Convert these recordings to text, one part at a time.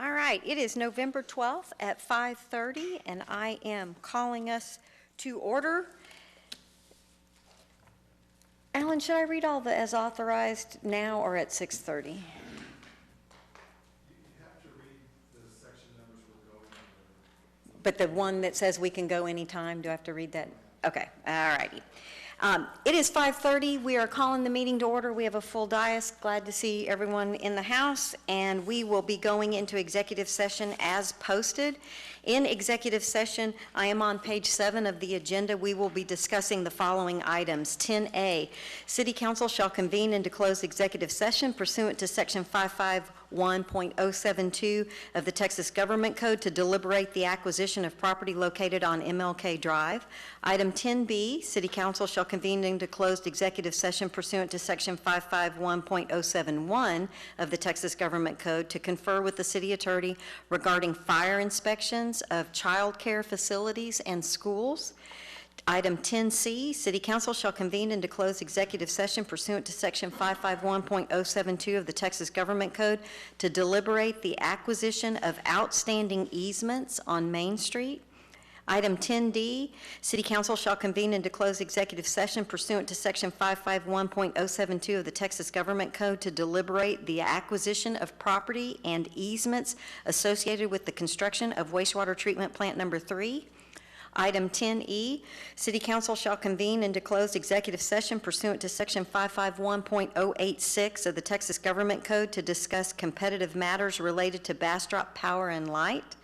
All right, it is November 12th at 5:30, and I am calling us to order. Alan, should I read all the as authorized now or at 6:30? You have to read the section numbers we're going over. But the one that says we can go anytime, do I have to read that? Okay, all righty. It is 5:30. We are calling the meeting to order. We have a full dais. Glad to see everyone in the house, and we will be going into executive session as posted. In executive session, I am on page 7 of the agenda. We will be discussing the following items. 10A, City Council shall convene into closed executive session pursuant to Section 551.072 of the Texas Government Code to deliberate the acquisition of property located on MLK Drive. Item 10B, City Council shall convene into closed executive session pursuant to Section 551.071 of the Texas Government Code to confer with the City Attorney regarding fire inspections of child care facilities and schools. Item 10C, City Council shall convene into closed executive session pursuant to Section 551.072 of the Texas Government Code to deliberate the acquisition of outstanding easements on Main Street. Item 10D, City Council shall convene into closed executive session pursuant to Section 551.072 of the Texas Government Code to deliberate the acquisition of property and easements associated with the construction of wastewater treatment plant number 3. Item 10E, City Council shall convene into closed executive session pursuant to Section 551.086 of the Texas Government Code to discuss competitive matters related to Bastrop Power and Light.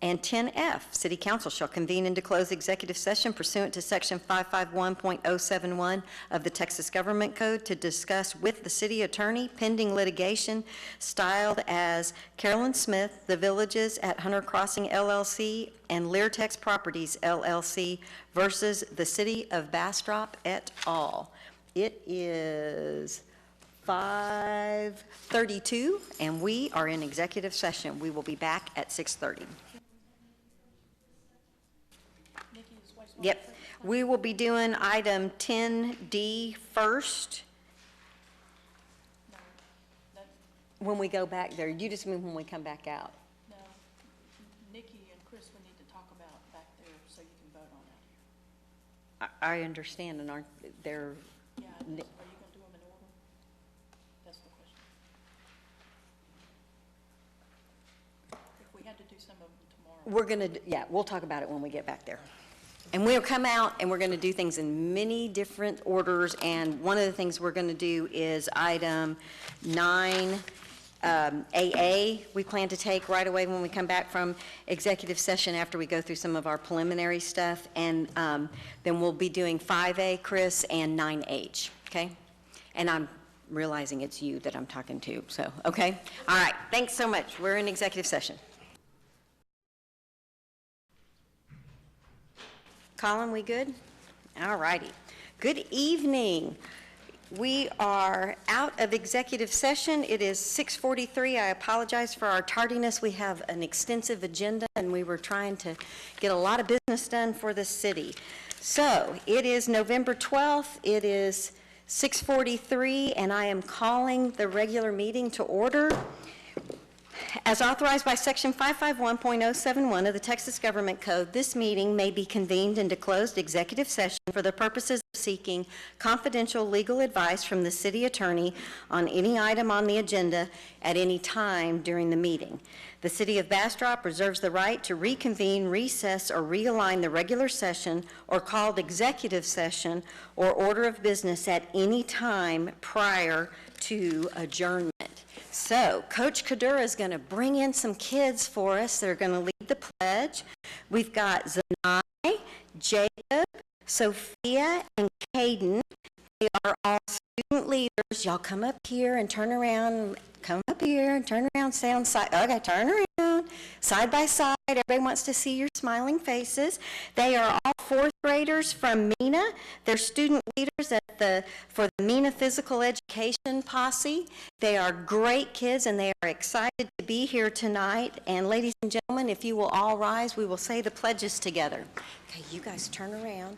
And 10F, City Council shall convene into closed executive session pursuant to Section 551.071 of the Texas Government Code to discuss with the City Attorney pending litigation styled as Carolyn Smith, The Villages at Hunter Crossing LLC, and Leartex Properties LLC versus the City of Bastrop et al. It is 5:32, and we are in executive session. We will be back at 6:30. Yep, we will be doing item 10D first. No, when we go back there. You just mean when we come back out? no. Nikki and Chris, we need to talk about back there so you can vote on it. I understand, and aren't there? Yeah, are you going to do them in order? That's the question. If we had to do some of them tomorrow. We're going to, yeah, we'll talk about it when we get back there. And we'll come out and we're going to do things in many different orders. And one of the things we're going to do is item 9 AA, we plan to take right away when we come back from executive session after we go through some of our preliminary stuff. And then we'll be doing 5A, Chris, and 9H, okay? And I'm realizing it's you that I'm talking to, so, okay? All right, thanks so much. We're in executive session. Colin, we good? All righty. Good evening. We are out of executive session. It is 6:43. I apologize for our tardiness. We have an extensive agenda, and we were trying to get a lot of business done for the city. So it is November 12th. It is 6:43, and I am calling the regular meeting to order. As authorized by Section 551.071 of the Texas Government Code, this meeting may be convened into closed executive session for the purposes of seeking confidential legal advice from the City Attorney on any item on the agenda at any time during the meeting. The City of Bastrop reserves the right to reconvene, recess, or realign the regular session or called executive session or order of business at any time prior to adjournment. So, Coach Kadura is going to bring in some kids for us. They're going to lead the pledge. We've got Zanai, Jacob, Sophia, and Caden. They are all student leaders. Y'all come up here and turn around. Come up here and turn around. Stay on side. Okay, turn around. Side by side. Everybody wants to see your smiling faces. They are all fourth graders from MENA. They're student leaders for the MENA Physical Education Posse. They are great kids, and they are excited to be here tonight. And ladies and gentlemen, if you will all rise, we will say the pledges together. Okay, you guys turn around.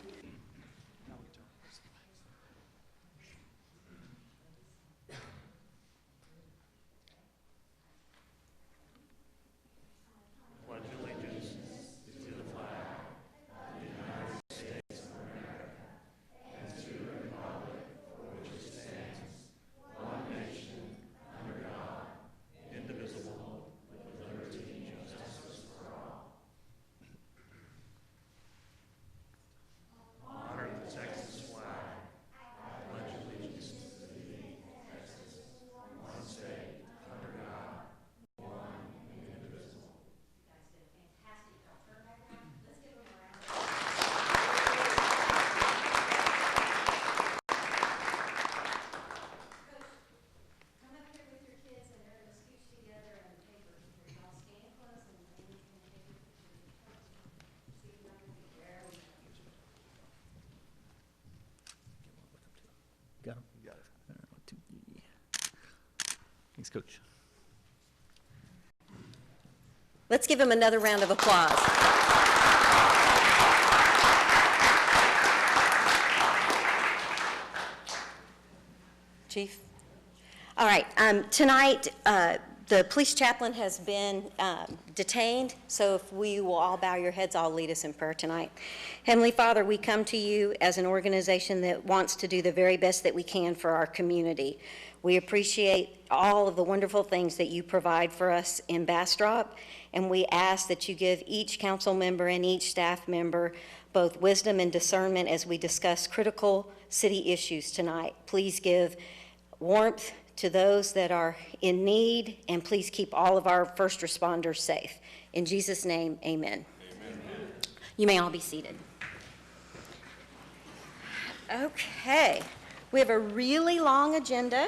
Thanks, Coach. Let's give him another round of applause. Chief? All right, tonight, the police chaplain has been detained, so if we will all bow your heads, I'll lead us in prayer tonight. Heavenly Father, we come to you as an organization that wants to do the very best that we can for our community. We appreciate all of the wonderful things that you provide for us in Bastrop, and we ask that you give each council member and each staff member both wisdom and discernment as we discuss critical city issues tonight. Please give warmth to those that are in need, and please keep all of our first responders safe. In Jesus' name, amen. Amen. You may all be seated. Okay, we have a really long agenda,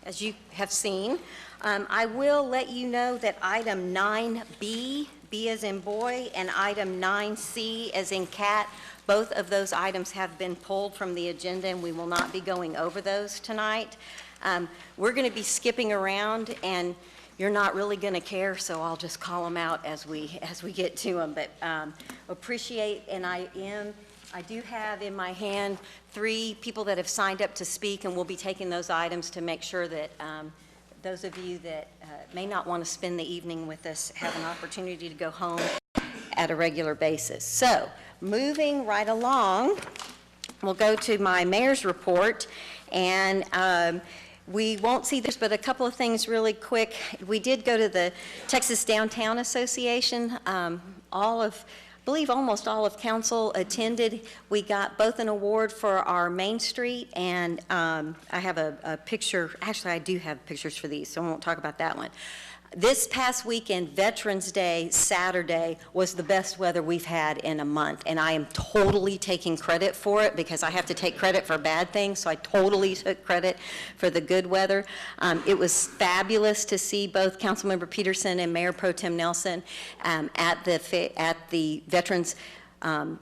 as you have seen. I will let you know that item 9B, B as in boy, and item 9C as in cat, both of those items have been pulled from the agenda, and we will not be going over those tonight. We're going to be skipping around, and you're not really going to care, so I'll just call them out as we get to them. But appreciate, and I do have in my hand 3 people that have signed up to speak, and we'll be taking those items to make sure that those of you that may not want to spend the evening with us have an opportunity to go home at a regular basis. So, moving right along, we'll go to my mayor's report, and we won't see this, but a couple of things really quick. We did go to the Texas Downtown Association. I believe almost all of council attended. We got both an award for our Main Street, and I have a picture. Actually, I do have pictures for these, so I won't talk about that one. This past weekend, Veterans Day, Saturday, was the best weather we've had in a month, and I am totally taking credit for it because I have to take credit for bad things, so I totally took credit for the good weather. It was fabulous to see both Councilmember Peterson and Mayor Pro Tem Nelson at the Veterans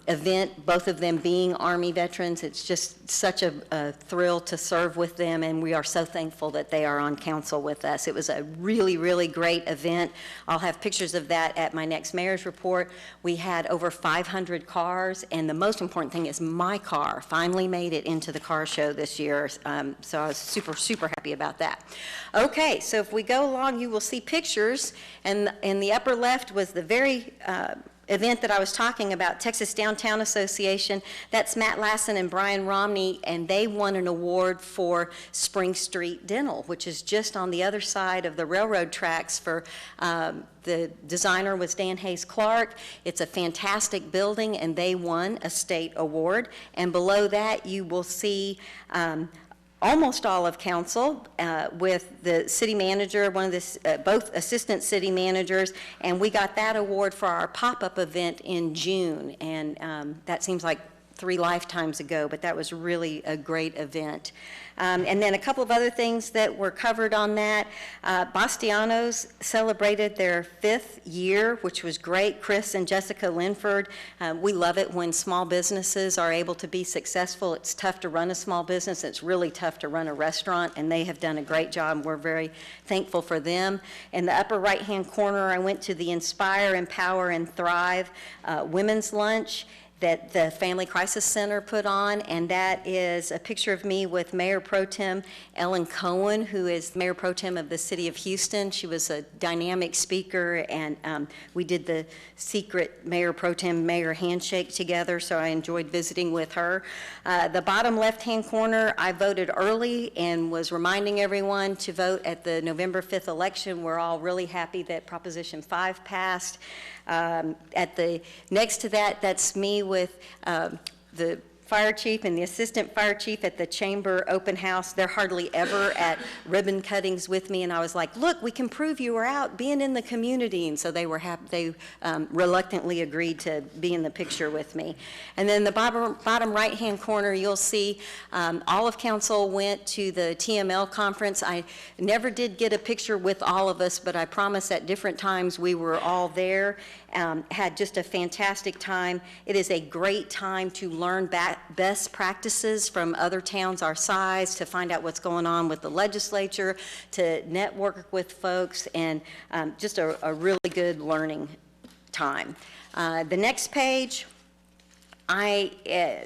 event, both of them being Army veterans. It's just such a thrill to serve with them, and we are so thankful that they are on council with us. It was a really, really great event. I'll have pictures of that at my next mayor's report. We had over 500 cars, and the most important thing is my car finally made it into the car show this year, so I was super, super happy about that. Okay, so if we go along, you will see pictures, and in the upper left was the very event that I was talking about, Texas Downtown Association. That's Matt Lassen and Brian Romney, and they won an award for Spring Street Dental, which is just on the other side of the railroad tracks. For the designer was Dan Hayes Clark. It's a fantastic building, and they won a state award. And below that, you will see almost all of council with the city manager, one of the both assistant city managers, and we got that award for our pop-up event in June, and that seems like 3 lifetimes ago, but that was really a great event. And then a couple of other things that were covered on that. Bastiano's celebrated their 5th year, which was great. Chris and Jessica Linford, we love it when small businesses are able to be successful. It's tough to run a small business. It's really tough to run a restaurant, and they have done a great job. We're very thankful for them. In the upper right-hand corner, I went to the Inspire, Empower, and Thrive Women's Lunch that the Family Crisis Center put on, and that is a picture of me with Mayor Pro Tem Ellen Cohen, who is Mayor Pro Tem of the City of Houston. She was a dynamic speaker, and we did the secret Mayor Pro Tem Mayor handshake together, so I enjoyed visiting with her. The bottom left-hand corner, I voted early and was reminding everyone to vote at the November 5th election. We're all really happy that Proposition 5 passed. Next to that, that's me with the fire chief and the assistant fire chief at the chamber open house. They're hardly ever at ribbon cuttings with me, and I was like, look, we can prove you were out being in the community, and so they were happy. They reluctantly agreed to be in the picture with me. And then the bottom right-hand corner, you'll see all of council went to the TML conference. I never did get a picture with all of us, but I promise at different times we were all there. Had just a fantastic time. It is a great time to learn best practices from other towns our size, to find out what's going on with the legislature, to network with folks, and just a really good learning time. The next page,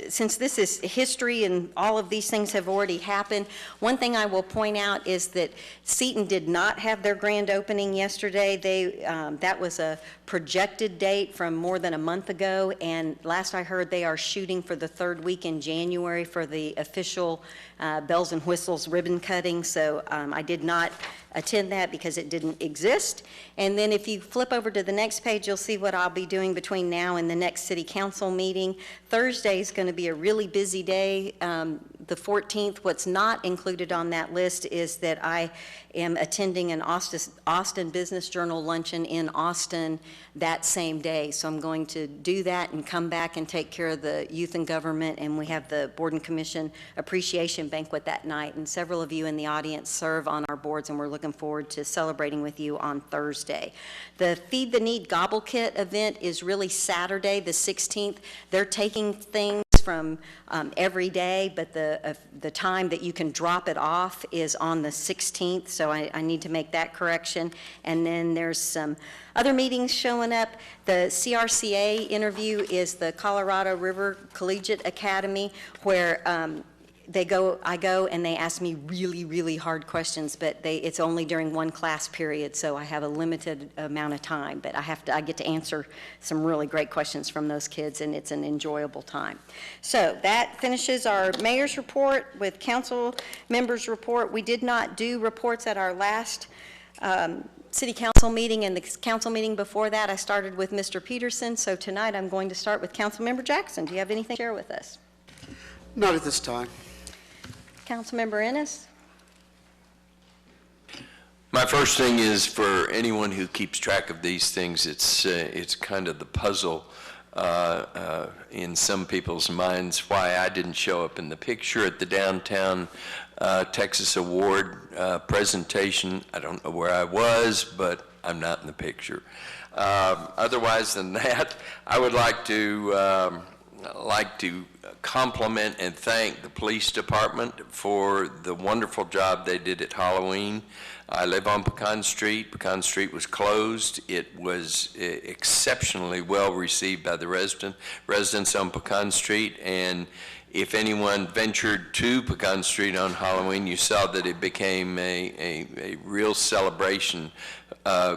since this is history and all of these things have already happened, one thing I will point out is that Seton did not have their grand opening yesterday. That was a projected date from more than a month ago, and last I heard they are shooting for the third week in January for the official bells and whistles ribbon cutting, so I did not attend that because it didn't exist. And then if you flip over to the next page, you'll see what I'll be doing between now and the next city council meeting. Thursday is going to be a really busy day. The 14th, what's not included on that list is that I am attending an Austin Business Journal luncheon in Austin that same day. So I'm going to do that and come back and take care of the youth and government, and we have the Board and Commission appreciation banquet that night, and several of you in the audience serve on our boards, and we're looking forward to celebrating with you on Thursday. The Feed the Need Gobble Kit event is really Saturday, the 16th. They're taking things from every day, but the time that you can drop it off is on the 16th, so I need to make that correction. And then there's some other meetings showing up. The CRCA interview is the Colorado River Collegiate Academy, where I go and they ask me really, really hard questions, but it's only during one class period, so I have a limited amount of time, but I get to answer some really great questions from those kids, and it's an enjoyable time. So that finishes our mayor's report with council members' report. We did not do reports at our last city council meeting, and the council meeting before that I started with Mr. Peterson, so tonight I'm going to start with Councilmember Jackson. Do you have anything to share with us? Not at this time. Councilmember Ennis? My first thing is, for anyone who keeps track of these things, it's kind of the puzzle in some people's minds why I didn't show up in the picture at the Downtown Texas Award presentation. I don't know where I was, but I'm not in the picture. Otherwise than that, I would like to compliment and thank the police department for the wonderful job they did at Halloween. I live on Pecan Street. Pecan Street was closed. It was exceptionally well received by the residents on Pecan Street, and if anyone ventured to Pecan Street on Halloween, you saw that it became a real celebration,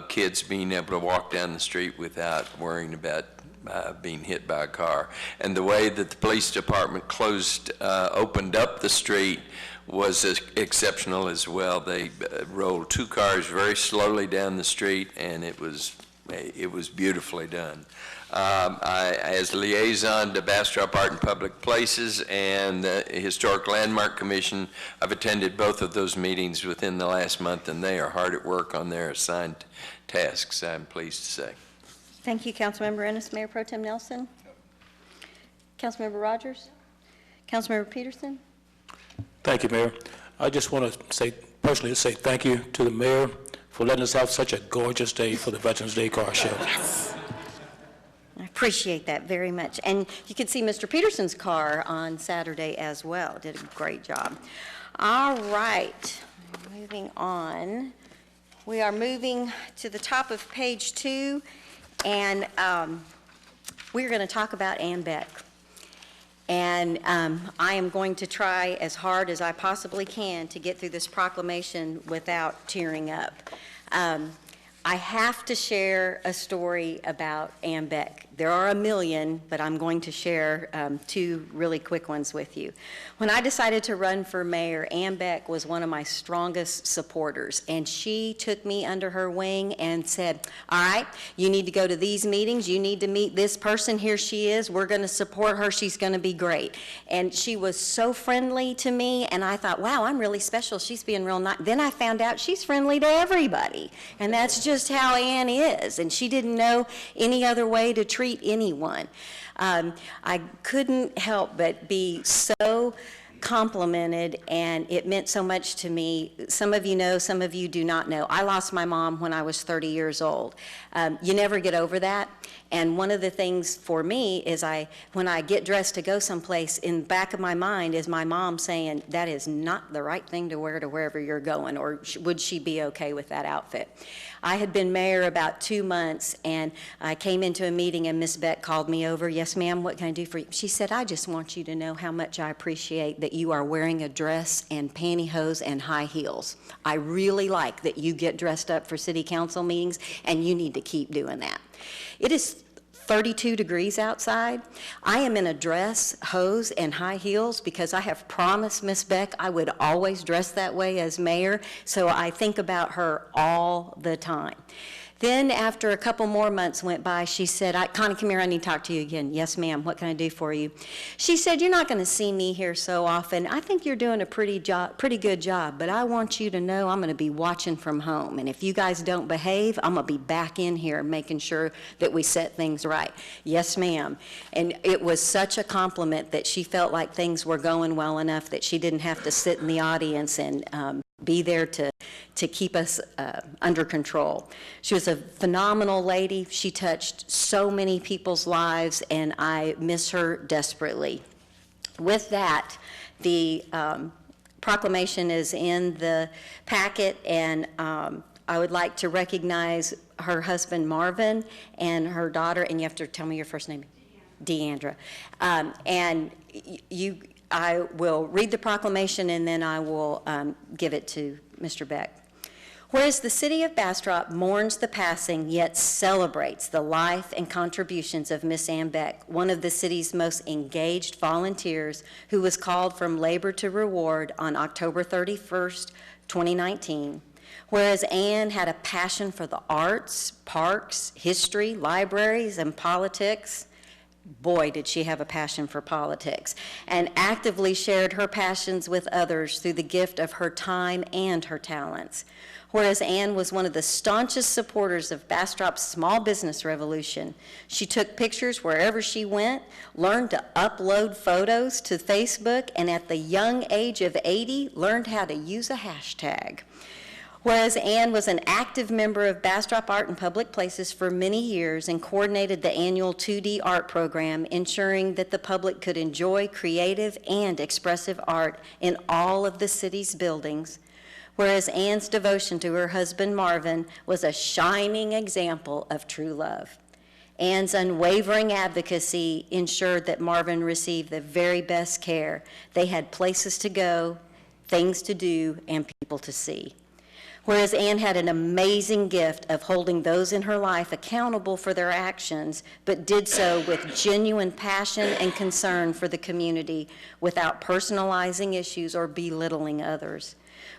kids being able to walk down the street without worrying about being hit by a car. And the way that the police department opened up the street was exceptional as well. They rolled 2 cars very slowly down the street, and it was beautifully done. As liaison to Bastrop Art and Public Places and the Historic Landmark Commission, I've attended both of those meetings within the last month, and they are hard at work on their assigned tasks, I'm pleased to say. Thank you, Councilmember Ennis. Mayor Pro Tem Nelson? Councilmember Rogers? Councilmember Peterson? Thank you, Mayor. I just want to personally say thank you to the mayor for letting us have such a gorgeous day for the Veterans Day car show. Yes. I appreciate that very much. And you could see Mr. Peterson's car on Saturday as well. Did a great job. All right, moving on. We are moving to the top of page 2, and we're going to talk about AMBEC. And I am going to try as hard as I possibly can to get through this proclamation without tearing up. I have to share a story about AMBEC. There are a million, but I'm going to share 2 really quick ones with you. When I decided to run for mayor, AMBEC was one of my strongest supporters, and she took me under her wing and said, all right, you need to go to these meetings, you need to meet this person, here she is, we're going to support her, she's going to be great. And she was so friendly to me, and I thought, wow, I'm really special, she's being real nice. Then I found out she's friendly to everybody, and that's just how Ann is, and she didn't know any other way to treat anyone. I couldn't help but be so complimented, and it meant so much to me. Some of you know, some of you do not know. I lost my mom when I was 30 years old. You never get over that. And one of the things for me is when I get dressed to go someplace, in the back of my mind is my mom saying, that is not the right thing to wear to wherever you're going, or would she be okay with that outfit? I had been mayor about 2 months, and I came into a meeting, and Miss Beck called me over. Yes, ma'am, what can I do for you? She said, I just want you to know how much I appreciate that you are wearing a dress and pantyhose and high heels. I really like that you get dressed up for city council meetings, and you need to keep doing that. It is 32 degrees outside. I am in a dress, hose, and high heels because I have promised Miss Beck I would always dress that way as mayor, so I think about her all the time. Then after a couple more months went by, she said, Connie, come here, I need to talk to you again. Yes, ma'am, what can I do for you? She said, you're not going to see me here so often. I think you're doing a pretty good job, but I want you to know I'm going to be watching from home. And if you guys don't behave, I'm going to be back in here making sure that we set things right. Yes, ma'am. And it was such a compliment that she felt like things were going well enough that she didn't have to sit in the audience and be there to keep us under control. She was a phenomenal lady. She touched so many people's lives, and I miss her desperately. With that, the proclamation is in the packet, and I would like to recognize her husband, Marvin, and her daughter, and you have to tell me your first name. Deandra. And I will read the proclamation, and then I will give it to Mr. Beck. Whereas the city of Bastrop mourns the passing, yet celebrates the life and contributions of Miss Ann Beck, one of the city's most engaged volunteers who was called from labor to reward on October 31st, 2019. Whereas Ann had a passion for the arts, parks, history, libraries, and politics. Boy, did she have a passion for politics, and actively shared her passions with others through the gift of her time and her talents. Whereas Ann was one of the staunchest supporters of Bastrop's small business revolution. She took pictures wherever she went, learned to upload photos to Facebook, and at the young age of 80, learned how to use a hashtag. Whereas Ann was an active member of Bastrop Art in Public Places for many years and coordinated the annual 2D art program, ensuring that the public could enjoy creative and expressive art in all of the city's buildings. Whereas Ann's devotion to her husband Marvin was a shining example of true love. Ann's unwavering advocacy ensured that Marvin received the very best care. They had places to go, things to do, and people to see. Whereas Ann had an amazing gift of holding those in her life accountable for their actions, but did so with genuine passion and concern for the community without personalizing issues or belittling others.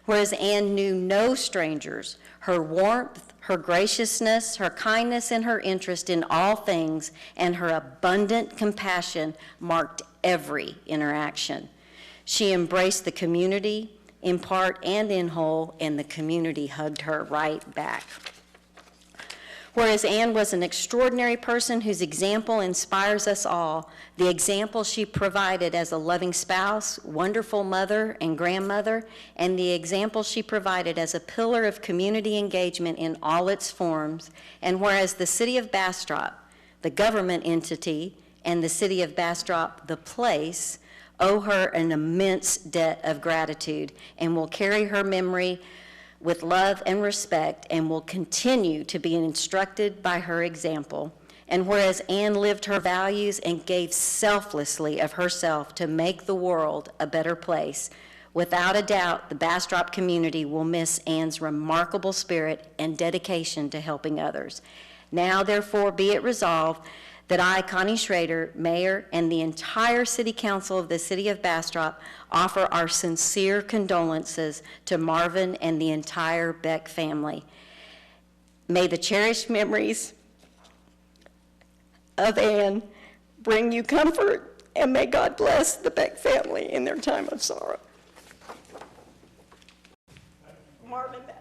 Whereas Ann knew no strangers, her warmth, her graciousness, her kindness, and her interest in all things, and her abundant compassion marked every interaction. She embraced the community, in part and in whole, and the community hugged her right back. Whereas Ann was an extraordinary person whose example inspires us all, the example she provided as a loving spouse, wonderful mother and grandmother, and the example she provided as a pillar of community engagement in all its forms, and whereas the city of Bastrop, the government entity, and the city of Bastrop, the place, owe her an immense debt of gratitude and will carry her memory with love and respect and will continue to be instructed by her example. And whereas Ann lived her values and gave selflessly of herself to make the world a better place, without a doubt, the Bastrop community will miss Ann's remarkable spirit and dedication to helping others. Now, therefore, be it resolved that I, Connie Schrader, Mayor, and the entire City Council of the City of Bastrop offer our sincere condolences to Marvin and the entire Beck family. May the cherished memories of Ann bring you comfort, and may God bless the Beck family in their time of sorrow. Marvin Beck.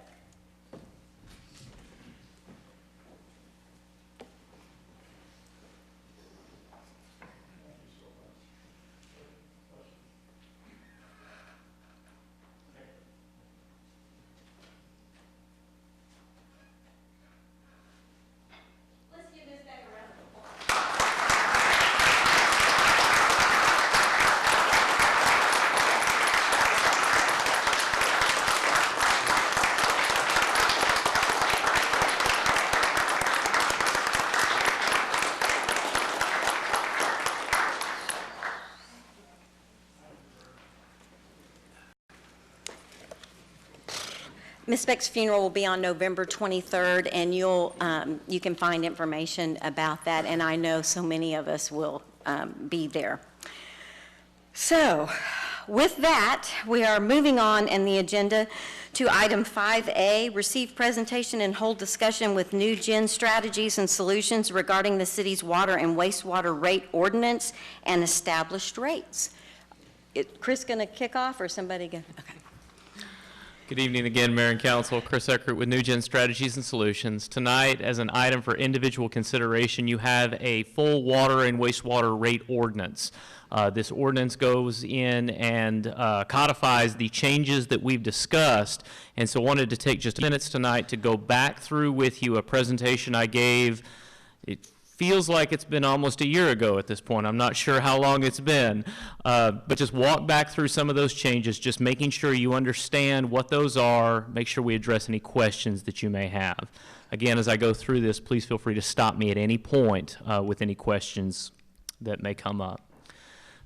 Ms. Beck's funeral will be on November 23rd, and you can find information about that, and I know so many of us will be there. So, with that, we are moving on in the agenda to item 5A, receive presentation and hold discussion with New Gen Strategies and Solutions regarding the city's water and wastewater rate ordinance and established rates. Chris going to kick off, or somebody going? Okay. Good evening again, Mayor and Council. Chris Eckert with New Gen Strategies and Solutions. Tonight, as an item for individual consideration, you have a full water and wastewater rate ordinance. This ordinance goes in and codifies the changes that we've discussed, and so wanted to take just minutes tonight to go back through with you a presentation I gave. It feels like it's been almost a year ago at this point. I'm not sure how long it's been, but just walk back through some of those changes, just making sure you understand what those are, make sure we address any questions that you may have. Again, as I go through this, please feel free to stop me at any point with any questions that may come up.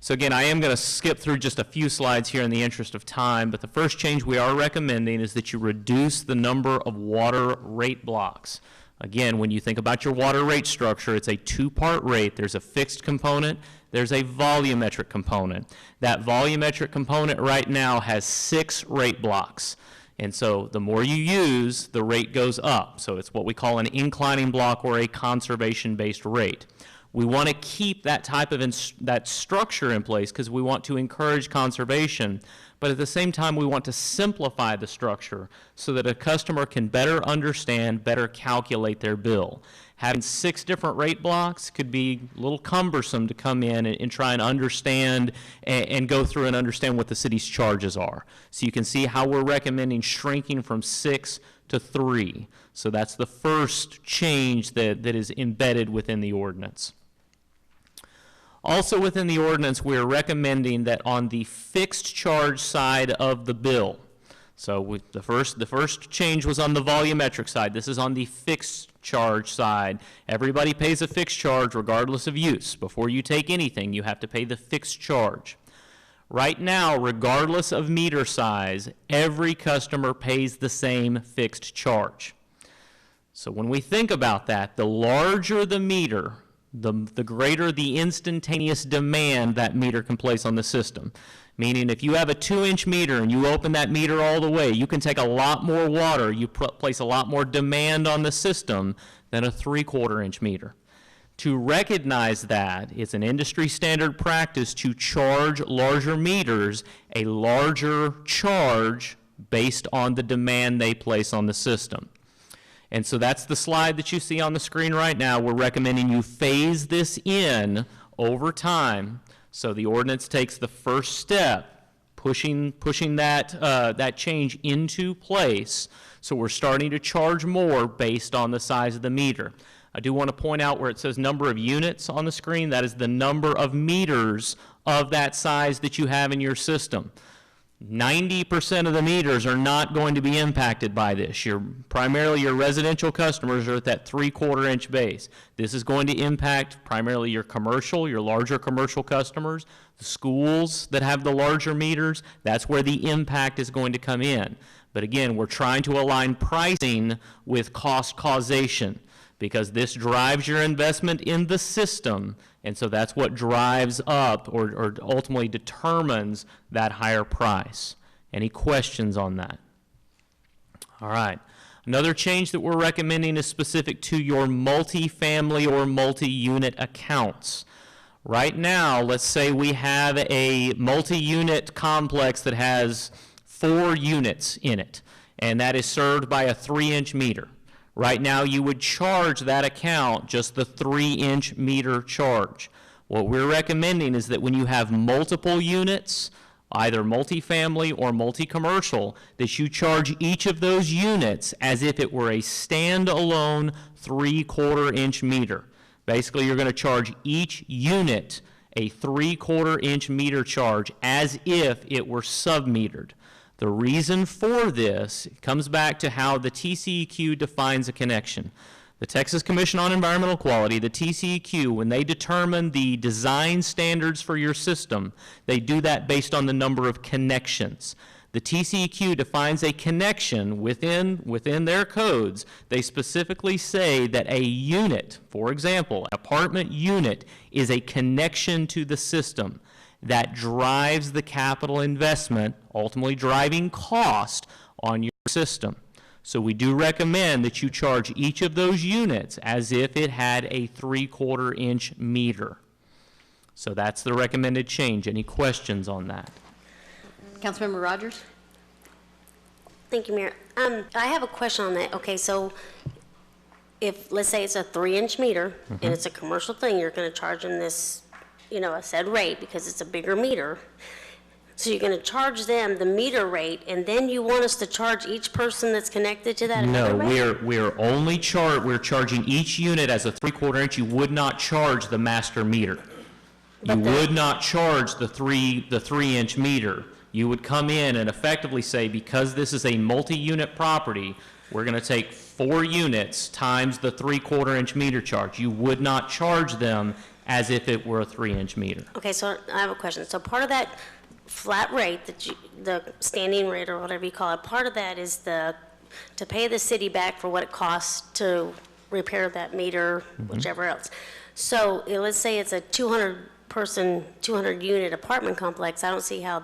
So again, I am going to skip through just a few slides here in the interest of time, but the first change we are recommending is that you reduce the number of water rate blocks. Again, when you think about your water rate structure, it's a two-part rate. There's a fixed component, there's a volumetric component. That volumetric component right now has 6 rate blocks. And so the more you use, the rate goes up. So it's what we call an inclining block or a conservation-based rate. We want to keep that type of that structure in place because we want to encourage conservation, but at the same time we want to simplify the structure so that a customer can better understand, better calculate their bill. Having 6 different rate blocks could be a little cumbersome to come in and try and understand and go through and understand what the city's charges are. So you can see how we're recommending shrinking from 6 to 3. So that's the first change that is embedded within the ordinance. Also within the ordinance, we are recommending that on the fixed charge side of the bill, so the first change was on the volumetric side. This is on the fixed charge side. Everybody pays a fixed charge regardless of use. Before you take anything, you have to pay the fixed charge. Right now, regardless of meter size, every customer pays the same fixed charge. So when we think about that, the larger the meter, the greater the instantaneous demand that meter can place on the system. Meaning if you have a 2-inch meter and you open that meter all the way, you can take a lot more water, you place a lot more demand on the system than a 3/4-inch meter. To recognize that, it's an industry standard practice to charge larger meters a larger charge based on the demand they place on the system. And so that's the slide that you see on the screen right now. We're recommending you phase this in over time. So the ordinance takes the first step, pushing that change into place. So we're starting to charge more based on the size of the meter. I do want to point out where it says number of units on the screen, that is the number of meters of that size that you have in your system. 90% of the meters are not going to be impacted by this. Primarily your residential customers are at that 3/4-inch base. This is going to impact primarily your commercial, your larger commercial customers, the schools that have the larger meters. That's where the impact is going to come in. But again, we're trying to align pricing with cost causation, because this drives your investment in the system, and so that's what drives up or ultimately determines that higher price. Any questions on that? All right. Another change that we're recommending is specific to your multi-family or multi-unit accounts. Right now, let's say we have a multi-unit complex that has 4 units in it, and that is served by a 3-inch meter. Right now, you would charge that account just the 3-inch meter charge. What we're recommending is that when you have multiple units, either multifamily or multi-commercial, that you charge each of those units as if it were a standalone 3/4-inch meter. Basically, you're going to charge each unit a 3/4-inch meter charge as if it were sub-metered. The reason for this comes back to how the TCEQ defines a connection. The Texas Commission on Environmental Quality, the TCEQ, when they determine the design standards for your system, they do that based on the number of connections. The TCEQ defines a connection within their codes. They specifically say that a unit, for example, an apartment unit, is a connection to the system that drives the capital investment, ultimately driving cost on your system. So we do recommend that you charge each of those units as if it had a 3/4 inch meter. So that's the recommended change. Any questions on that? Councilmember Rogers? Thank you, Mayor. I have a question on that. Okay, so if, let's say it's a 3-inch meter, and it's a commercial thing, you're gonna charge them this, a set rate because it's a bigger meter. So you're gonna charge them the meter rate, and then you want us to charge each person that's connected to that No, another rate? we're charging each unit as a 3/4 inch. You would not charge the master meter. You But the- would not charge the 3-inch meter. You would come in and effectively say, because this is a multi-unit property, we're going to take 4 units times the 3/4 inch meter charge. You would not charge them as if it were a 3-inch meter. Okay, so I have a question. So part of that flat rate, the standing rate or whatever you call it, part of that is to pay the city back for what it costs to repair that meter, whichever else. So let's say it's a 200-person, 200-unit apartment complex. I don't see how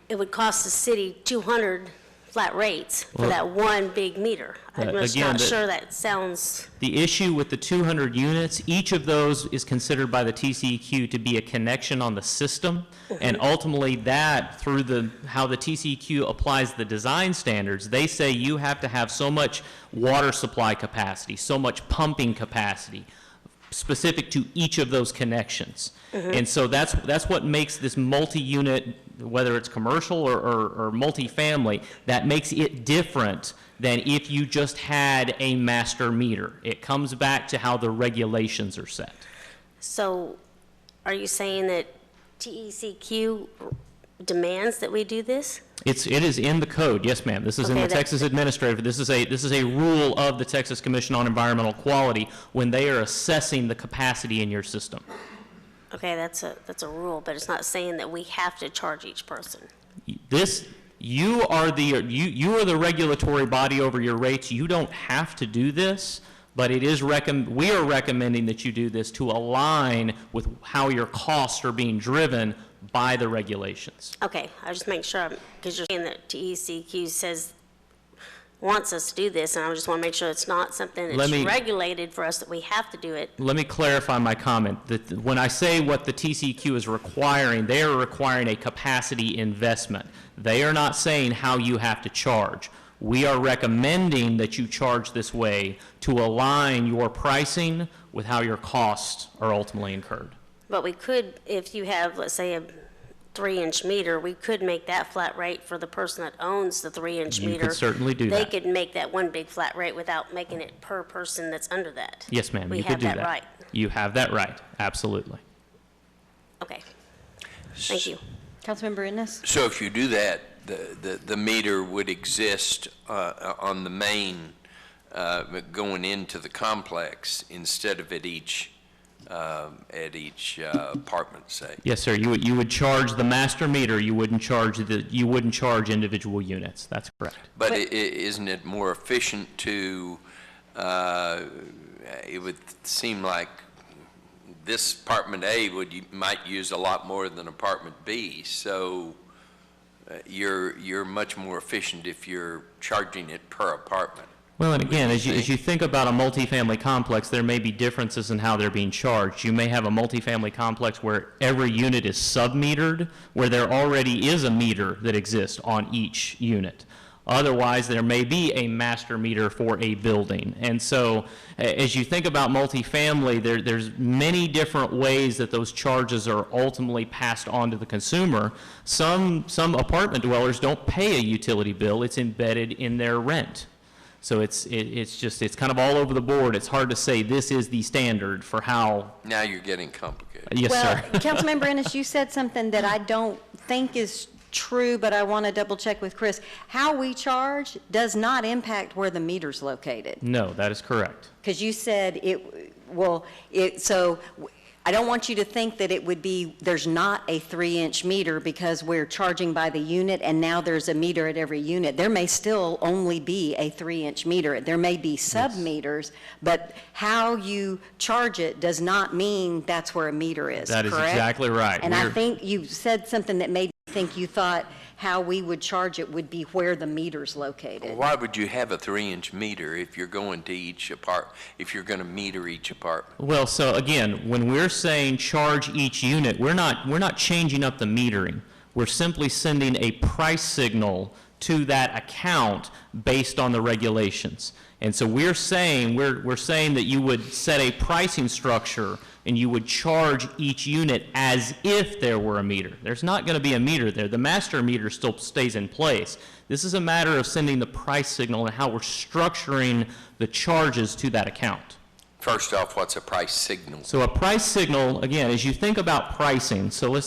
it would cost the city 200 flat rates for Well, that one big meter. I'm just again, not the- sure that sounds, The issue with the 200 units, each of those is considered by the TCEQ to be a connection on the system, and ultimately that, through how the TCEQ applies the design standards, they say you have to have so much water supply capacity, so much pumping capacity, specific to each of those connections. And so that's what makes this multi-unit, whether it's commercial or multifamily, that makes it different than if you just had a master meter. It comes back to how the regulations are set. so are you saying that TECQ demands that we do this? It is in the code, yes, ma'am. This is in Okay, the that- Texas Administrative. This is a rule of the Texas Commission on Environmental Quality when they are assessing the capacity in your system. Okay, that's a rule, but it's not saying that we have to charge each person. You are the regulatory body over your rates. You don't have to do this, but we are recommending that you do this to align with how your costs are being driven by the regulations. Okay, I just make sure, because you're saying that TECQ wants us to do this, and I just want to make sure it's not something Let that's me- regulated for us, that we have to do it. Let me clarify my comment. That when I say what the TCEQ is requiring, they are requiring a capacity investment. They are not saying how you have to charge. We are recommending that you charge this way to align your pricing with how your costs are ultimately incurred. But we could, if you have, let's say, a 3-inch meter, we could make that flat rate for the person that owns the 3-inch You meter. could certainly do They that. could make that one big flat rate without making it per person that's under that. Yes, ma'am, We you have could do that. right. You have that right, absolutely. Okay, thank you. Councilmember Ennis? So if you do that, the meter would exist on the main going into the complex instead of at each apartment, say. Yes, sir, you would charge the master meter, you wouldn't charge individual units, that's correct. But isn't it more efficient to, it would seem like this apartment A might use a lot more than apartment B, so you're much more efficient if you're charging it per apartment. Well, and again, as you think? think about a multifamily complex, there may be differences in how they're being charged. You may have a multifamily complex where every unit is sub-metered, where there already is a meter that exists on each unit. Otherwise, there may be a master meter for a building. And so, as you think about multifamily, there's many different ways that those charges are ultimately passed on to the consumer. Some apartment dwellers don't pay a utility bill. It's embedded in their rent. So it's kind of all over the board. It's hard to say this is the standard for how. Now you're getting complicated. Yes, sir. Well, Councilmember Ennis, you said something that I don't think is true, but I want to double check with Chris. How we charge does not impact where the meter's located. No, that is correct. Because you said I don't want you to think that it would be, there's not a 3-inch meter because we're charging by the unit and now there's a meter at every unit. There may still only be a 3-inch meter. There may be sub-meters, but how you charge it does not mean that's where a meter is, That is correct? exactly right. And I We're- think you said something that made me think you thought how we would charge it would be where the meter's located. Why would you have a 3-inch meter if you're going to each if you're going to meter each apartment? Well, so again, when we're saying charge each unit, we're not changing up the metering. We're simply sending a price signal to that account based on the regulations. And so we're saying that you would set a pricing structure and you would charge each unit as if there were a meter. There's not going to be a meter there. The master meter still stays in place. This is a matter of sending the price signal and how we're structuring the charges to that account. First off, what's a price signal? So a price signal, again, as you think about pricing, so you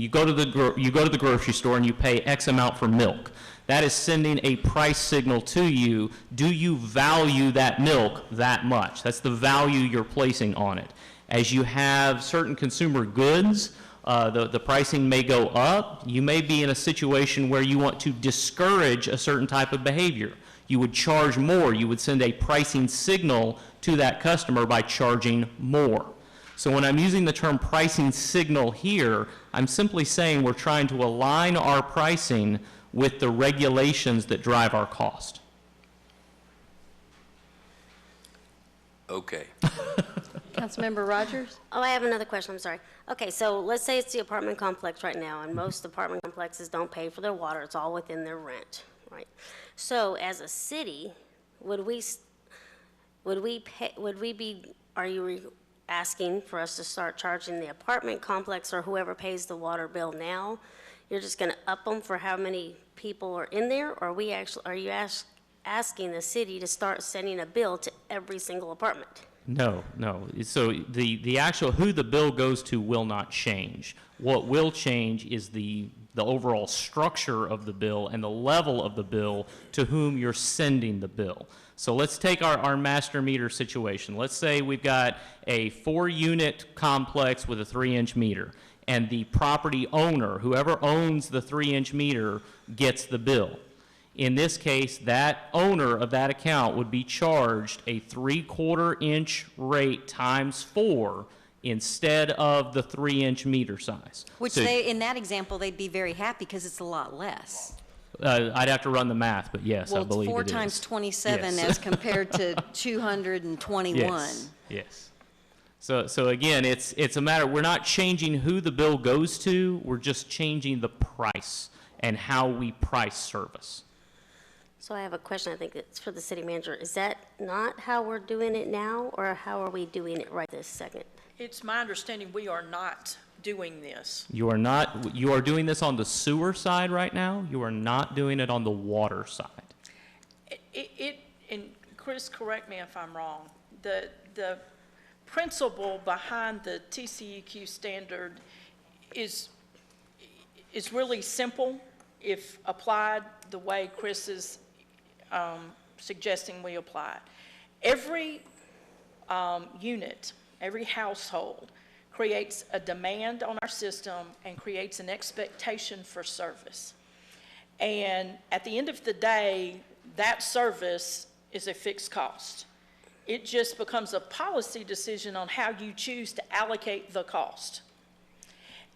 go to the grocery store and you pay X amount for milk. That is sending a price signal to you. Do you value that milk that much? That's the value you're placing on it. As you have certain consumer goods, the pricing may go up. You may be in a situation where you want to discourage a certain type of behavior. You would charge more. You would send a pricing signal to that customer by charging more. So when I'm using the term pricing signal here, I'm simply saying we're trying to align our pricing with the regulations that drive our cost. Okay. Councilmember Rogers? Oh, I have another question, I'm sorry. Okay, so let's say it's the apartment complex right now, and most apartment complexes don't pay for their water, it's all within their rent, right? So as a city, are you asking for us to start charging the apartment complex or whoever pays the water bill now? You're just gonna up them for how many people are in there, or are you asking the city to start sending a bill to every single apartment? No. So the actual, who the bill goes to will not change. What will change is the overall structure of the bill and the level of the bill to whom you're sending the bill. So let's take our master meter situation. Let's say we've got a 4-unit complex with a 3-inch meter, and the property owner, whoever owns the 3-inch meter, gets the bill. In this case, that owner of that account would be charged a 3/4-inch rate times 4 instead of the 3-inch meter size. Which So, in that example, they'd be very happy because it's a lot less. I'd have to run the math, but yes, I believe it is. Well, it's 4 times 27 Yes. as compared to 221. Yes. So again, it's a matter, we're not changing who the bill goes to, we're just changing the price and how we price service. So I have a question, I think it's for the city manager. Is that not how we're doing it now, or how are we doing it right this second? It's my understanding we are not doing this. You are doing this on the sewer side right now, you are not doing it on the water side. And Chris, correct me if I'm wrong, the principle behind the TCEQ standard is really simple if applied the way Chris is suggesting we apply it. Every unit, every household creates a demand on our system and creates an expectation for service. And at the end of the day, that service is a fixed cost. It just becomes a policy decision on how you choose to allocate the cost.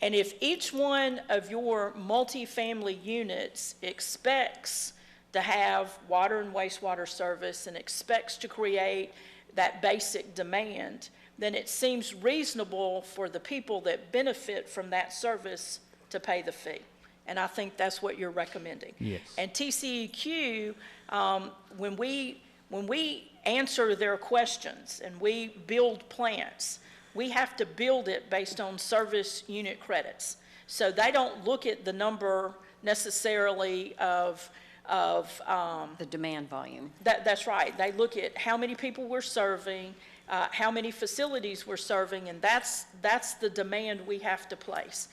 And if each one of your multifamily units expects to have water and wastewater service and expects to create that basic demand, then it seems reasonable for the people that benefit from that service to pay the fee. And I think that's what you're recommending. Yes. And TCEQ, when we answer their questions and we build plants, we have to build it based on service unit credits. So they don't look at the number necessarily of The demand volume. that's right. They look at how many people we're serving, how many facilities we're serving, and that's the demand we have to place.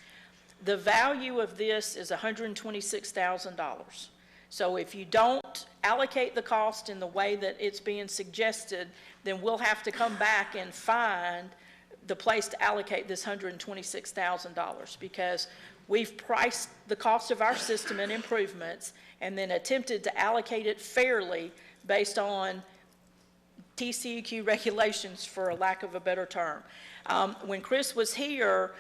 The value of this is $126,000. So if you don't allocate the cost in the way that it's being suggested, then we'll have to come back and find the place to allocate this $126,000, because we've priced the cost of our system and improvements and then attempted to allocate it fairly based on TCEQ regulations, for a lack of a better term. When Chris was here,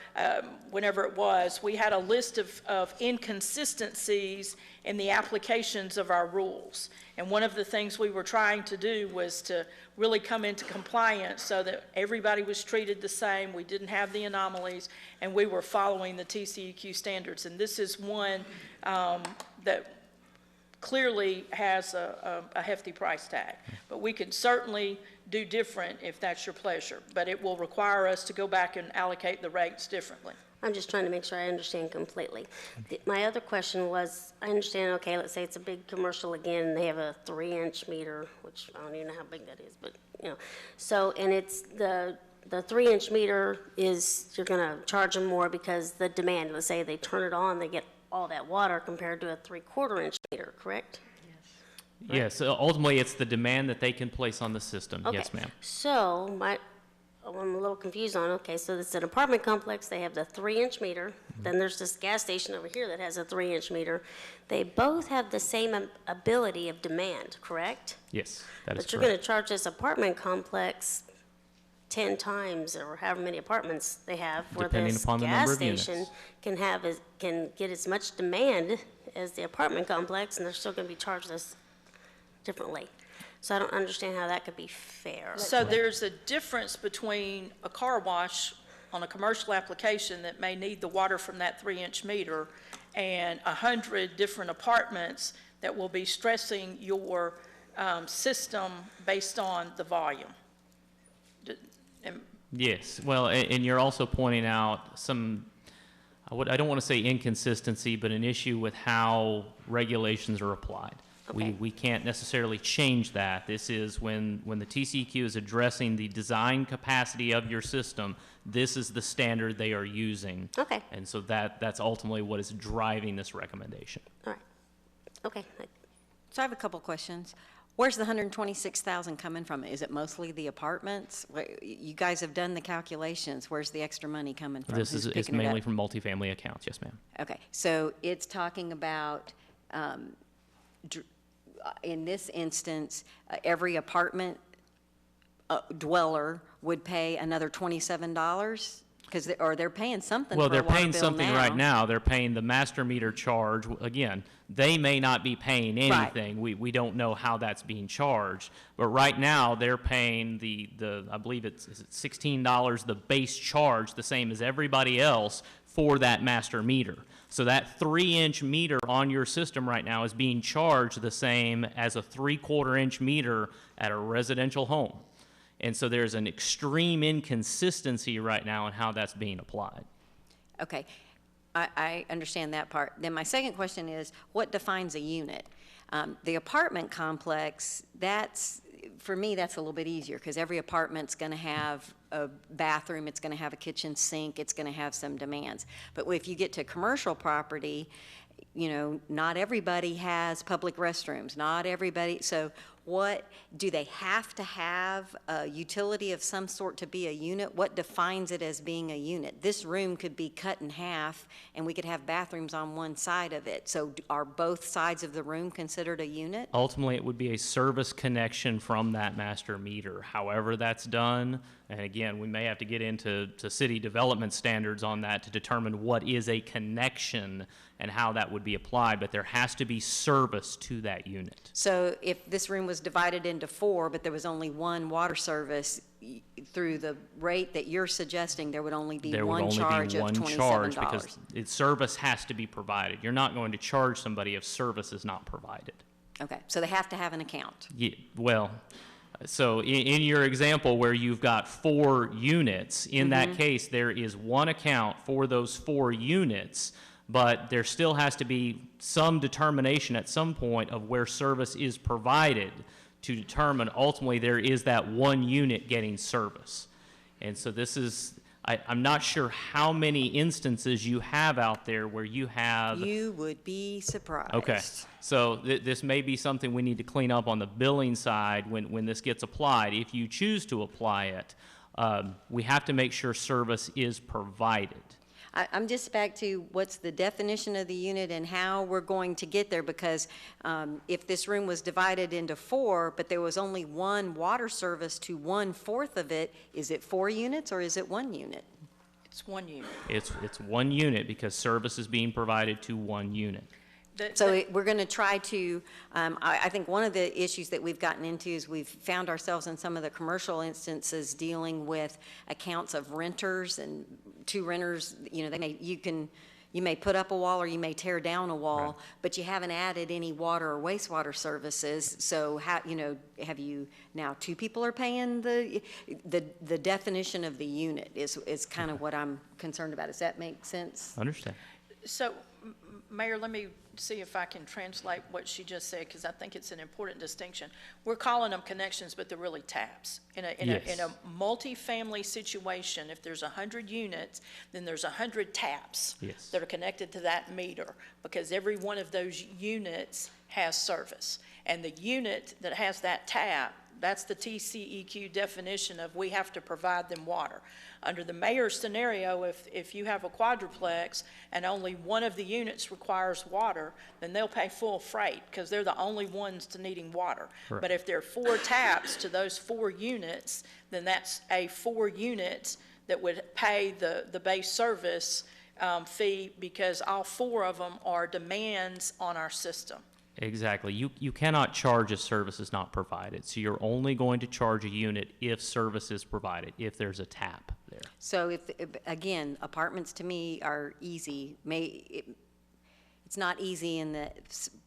whenever it was, we had a list of inconsistencies in the applications of our rules. And one of the things we were trying to do was to really come into compliance so that everybody was treated the same, we didn't have the anomalies, and we were following the TCEQ standards. And this is one that clearly has a hefty price tag. But we could certainly do different if that's your pleasure. But it will require us to go back and allocate the rates differently. I'm just trying to make sure I understand completely. My other question was, I understand, okay, let's say it's a big commercial again, and they have a 3-inch meter, which I don't even know how big that is, but, you know. So, and it's the 3-inch meter is, you're gonna charge them more because the demand, let's say they turn it on, they get all that water compared to a 3/4-inch meter, correct? Yes, ultimately, it's the demand that they can place on the system. Okay. Yes, ma'am. So, I'm a little confused on, okay, so it's an apartment complex, they have the 3-inch meter, then there's this gas station over here that has a 3-inch meter. They both have the same ability of demand, correct? Yes, that is But you're correct. gonna charge this apartment complex 10 times, or however many apartments they have, where Depending this upon the gas number of units. station can get as much demand as the apartment complex, and they're still gonna be charged this differently. So I don't understand how that could be fair. So there's a difference between a car wash on a commercial application that may need the water from that 3-inch meter and 100 different apartments that will be stressing your system based on the volume. Yes, well, and you're also pointing out some, I don't want to say inconsistency, but an issue with how regulations are applied. Okay. We can't necessarily change that. This is when the TCEQ is addressing the design capacity of your system, this is the standard they are using. Okay. And so that's ultimately what is driving this recommendation. All right, okay. So I have a couple questions. Where's the 126,000 coming from? Is it mostly the apartments? You guys have done the calculations. Where's the extra money coming from? This Who's is picking it mainly up? from multifamily accounts, yes, ma'am. Okay, so it's talking about, in this instance, every apartment dweller would pay another $27? Because, or they're paying something for Well, a they're water paying bill something right now. They're paying the master meter charge. Again, they may not be paying anything. We don't know how that's being charged. But right now, they're paying I believe is it $16, the base charge, the same as everybody else for that master meter. So that 3-inch meter on your system right now is being charged the same as a 3/4-inch meter at a residential home. And so there's an extreme inconsistency right now in how that's being applied. Okay, I understand that part. Then my second question is, what defines a unit? The apartment complex, for me, that's a little bit easier, because every apartment's going to have a bathroom, it's going to have a kitchen sink, it's going to have some demands. But if you get to commercial property, you know, not everybody has public restrooms, not everybody, so what, do they have to have a utility of some sort to be a unit? What defines it as being a unit? This room could be cut in half, and we could have bathrooms on one side of it. So are both sides of the room considered a unit? Ultimately, it would be a service connection from that master meter. However that's done, and again, we may have to get into city development standards on that to determine what is a connection and how that would be applied, but there has to be service to that unit. So if this room was divided into 4, but there was only one water service, through the rate that you're suggesting, there would only be one charge of $27? There would only be one charge because service has to be provided. You're not going to charge somebody if service is not provided. Okay, so they have to have an account. Yeah, well, so in your example where you've got 4 units, in that case, there is one account for those 4 units, but there still has to be some determination at some point of where service is provided to determine ultimately there is that one unit getting service. And so this is, I'm not sure how many instances you have out there where you have... You would be surprised. Okay, so this may be something we need to clean up on the billing side when this gets applied, if you choose to apply it. We have to make sure service is provided. I'm just back to what's the definition of the unit and how we're going to get there, because if this room was divided into 4, but there was only one water service to 1/4 of it, is it 4 units or is it 1 unit? It's one unit. It's 1 unit because service is being provided to 1 unit. So we're going to try to, I think one of the issues that we've gotten into is we've found ourselves in some of the commercial instances dealing with accounts of renters, and 2 renters, you may put up a wall or you may tear down a wall, Right. but you haven't added any water or wastewater services. So have you, now 2 people are paying the definition of the unit is kind of what I'm concerned about. Does that make sense? Understand? So, Mayor, let me see if I can translate what she just said, because I think it's an important distinction. We're calling them connections, but they're really taps. In a multifamily situation, if there's 100 units, then there's 100 taps Yes. that are connected to that meter, because every one of those units has service. And the unit that has that tap, that's the TCEQ definition of we have to provide them water. Under the mayor's scenario, if you have a quadruplex and only one of the units requires water, then they'll pay full freight because they're the only ones to needing water. Correct. But if there are 4 taps to those 4 units, then that's a 4 units that would pay the base service fee, because all 4 of them are demands on our system. Exactly. You cannot charge if service is not provided. So you're only going to charge a unit if service is provided, if there's a tap there. So again, apartments to me are easy. It's not easy in the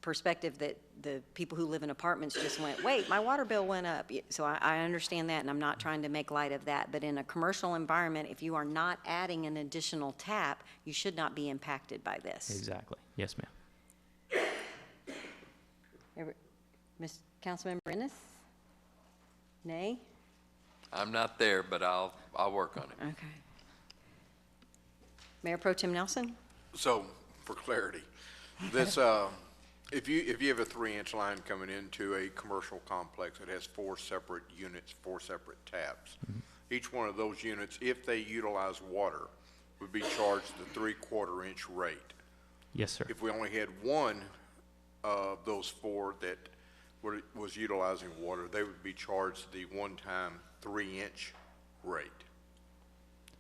perspective that the people who live in apartments just went, wait, my water bill went up. So I understand that, and I'm not trying to make light of that. But in a commercial environment, if you are not adding an additional tap, you should not be impacted by this. Exactly. Yes, ma'am. Councilmember Ennis? Nay? I'm not there, but I'll work on it. Okay. Mayor Pro Tem Nelson? So, for clarity, this, if you have a 3-inch line coming into a commercial complex, it has 4 separate units, 4 separate taps. Each one of those units, if they utilize water, would be charged the 3/4-inch rate. Yes, sir. If we only had one of those 4 that was utilizing water, they would be charged the one-time 3-inch rate.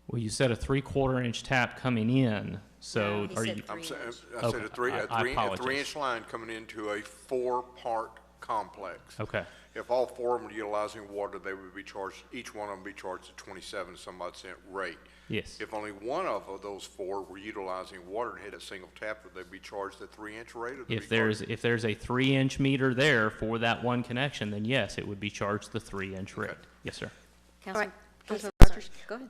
Well, you said a 3/4-inch tap coming in, so He are said you? I'm saying, I Okay, said a 3, I a apologize. 3-inch line coming into a 4-part complex. Okay. If all 4 of them are utilizing water, they would be charged, each one of them be charged a 27-some-odd-cent rate. Yes. If only one of those 4 were utilizing water and had a single tap, would they be charged the 3-inch rate? Or If there's a 3-inch meter there for that one connection, then yes, it would be charged the 3-inch rate. Yes, sir. Councilman I'm Rogers, go ahead.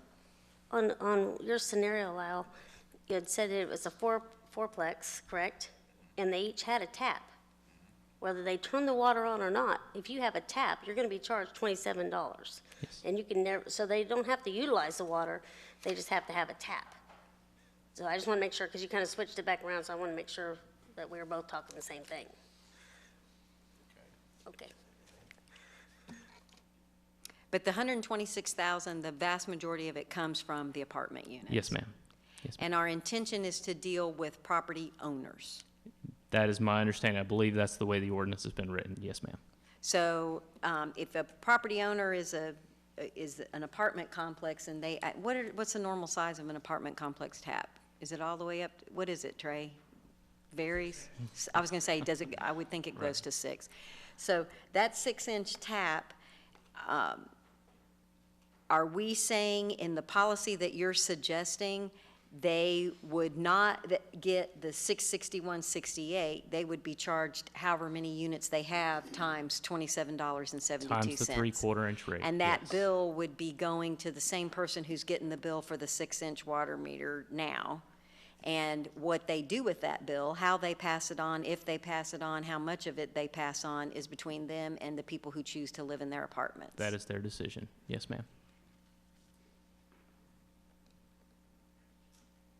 On your scenario, Lyle, you had said it was a fourplex, correct? And they each had a tap. Whether they turn the water on or not, if you have a tap, you're going to be charged $27. Yes. And you can never, so they don't have to utilize the water, they just have to have a tap. So I just want to make sure, because you kind of switched it back around, so I want to make sure that we were both talking the same thing. Okay. But the 126,000, the vast majority of it comes from the apartment units. Yes, ma'am. Yes, ma'am. And our intention is to deal with property owners. That is my understanding. I believe that's the way the ordinance has been written. Yes, ma'am. So if a property owner is an apartment complex and they, what's the normal size of an apartment complex tap? Is it all the way up, what is it, Trey? Varies? I was going to say, I would think it goes to 6. So that 6-inch tap, are we saying in the policy that you're suggesting, they would not get the $661.68, they would be charged however many units they have times $27.72? Times the 3/4-inch rate. And that yes. bill would be going to the same person who's getting the bill for the 6-inch water meter now. And what they do with that bill, how they pass it on, if they pass it on, how much of it they pass on is between them and the people who choose to live in their apartments. That is their decision. Yes, ma'am.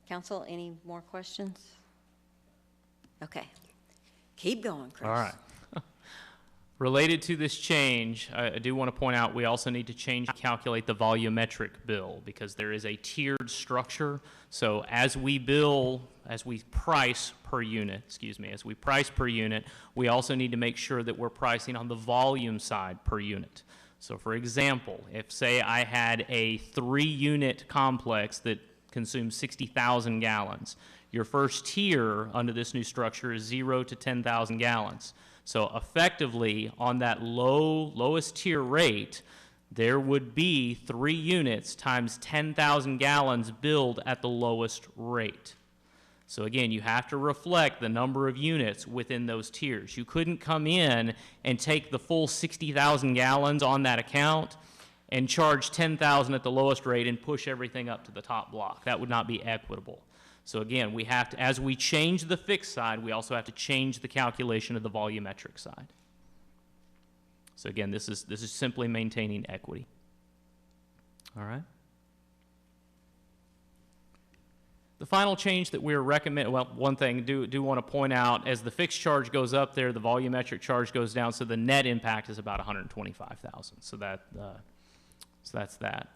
Council, any more questions? Okay. Keep going, Chris. All right. Related to this change, I do want to point out we also need to calculate the volumetric bill because there is a tiered structure. So as we price per unit, we also need to make sure that we're pricing on the volume side per unit. So for example, if say I had a 3-unit complex that consumes 60,000 gallons, your first tier under this new structure is 0 to 10,000 gallons. So effectively, on that lowest tier rate, there would be 3 units times 10,000 gallons billed at the lowest rate. So again, you have to reflect the number of units within those tiers. You couldn't come in and take the full 60,000 gallons on that account and charge 10,000 at the lowest rate and push everything up to the top block. That would not be equitable. So again, we have to, as we change the fixed side, we also have to change the calculation of the volumetric side. So again, this is simply maintaining equity. All right. The final change that we're recommending, well, one thing do want to point out, as the fixed charge goes up there, the volumetric charge goes down, so the net impact is about $125,000. So that's that.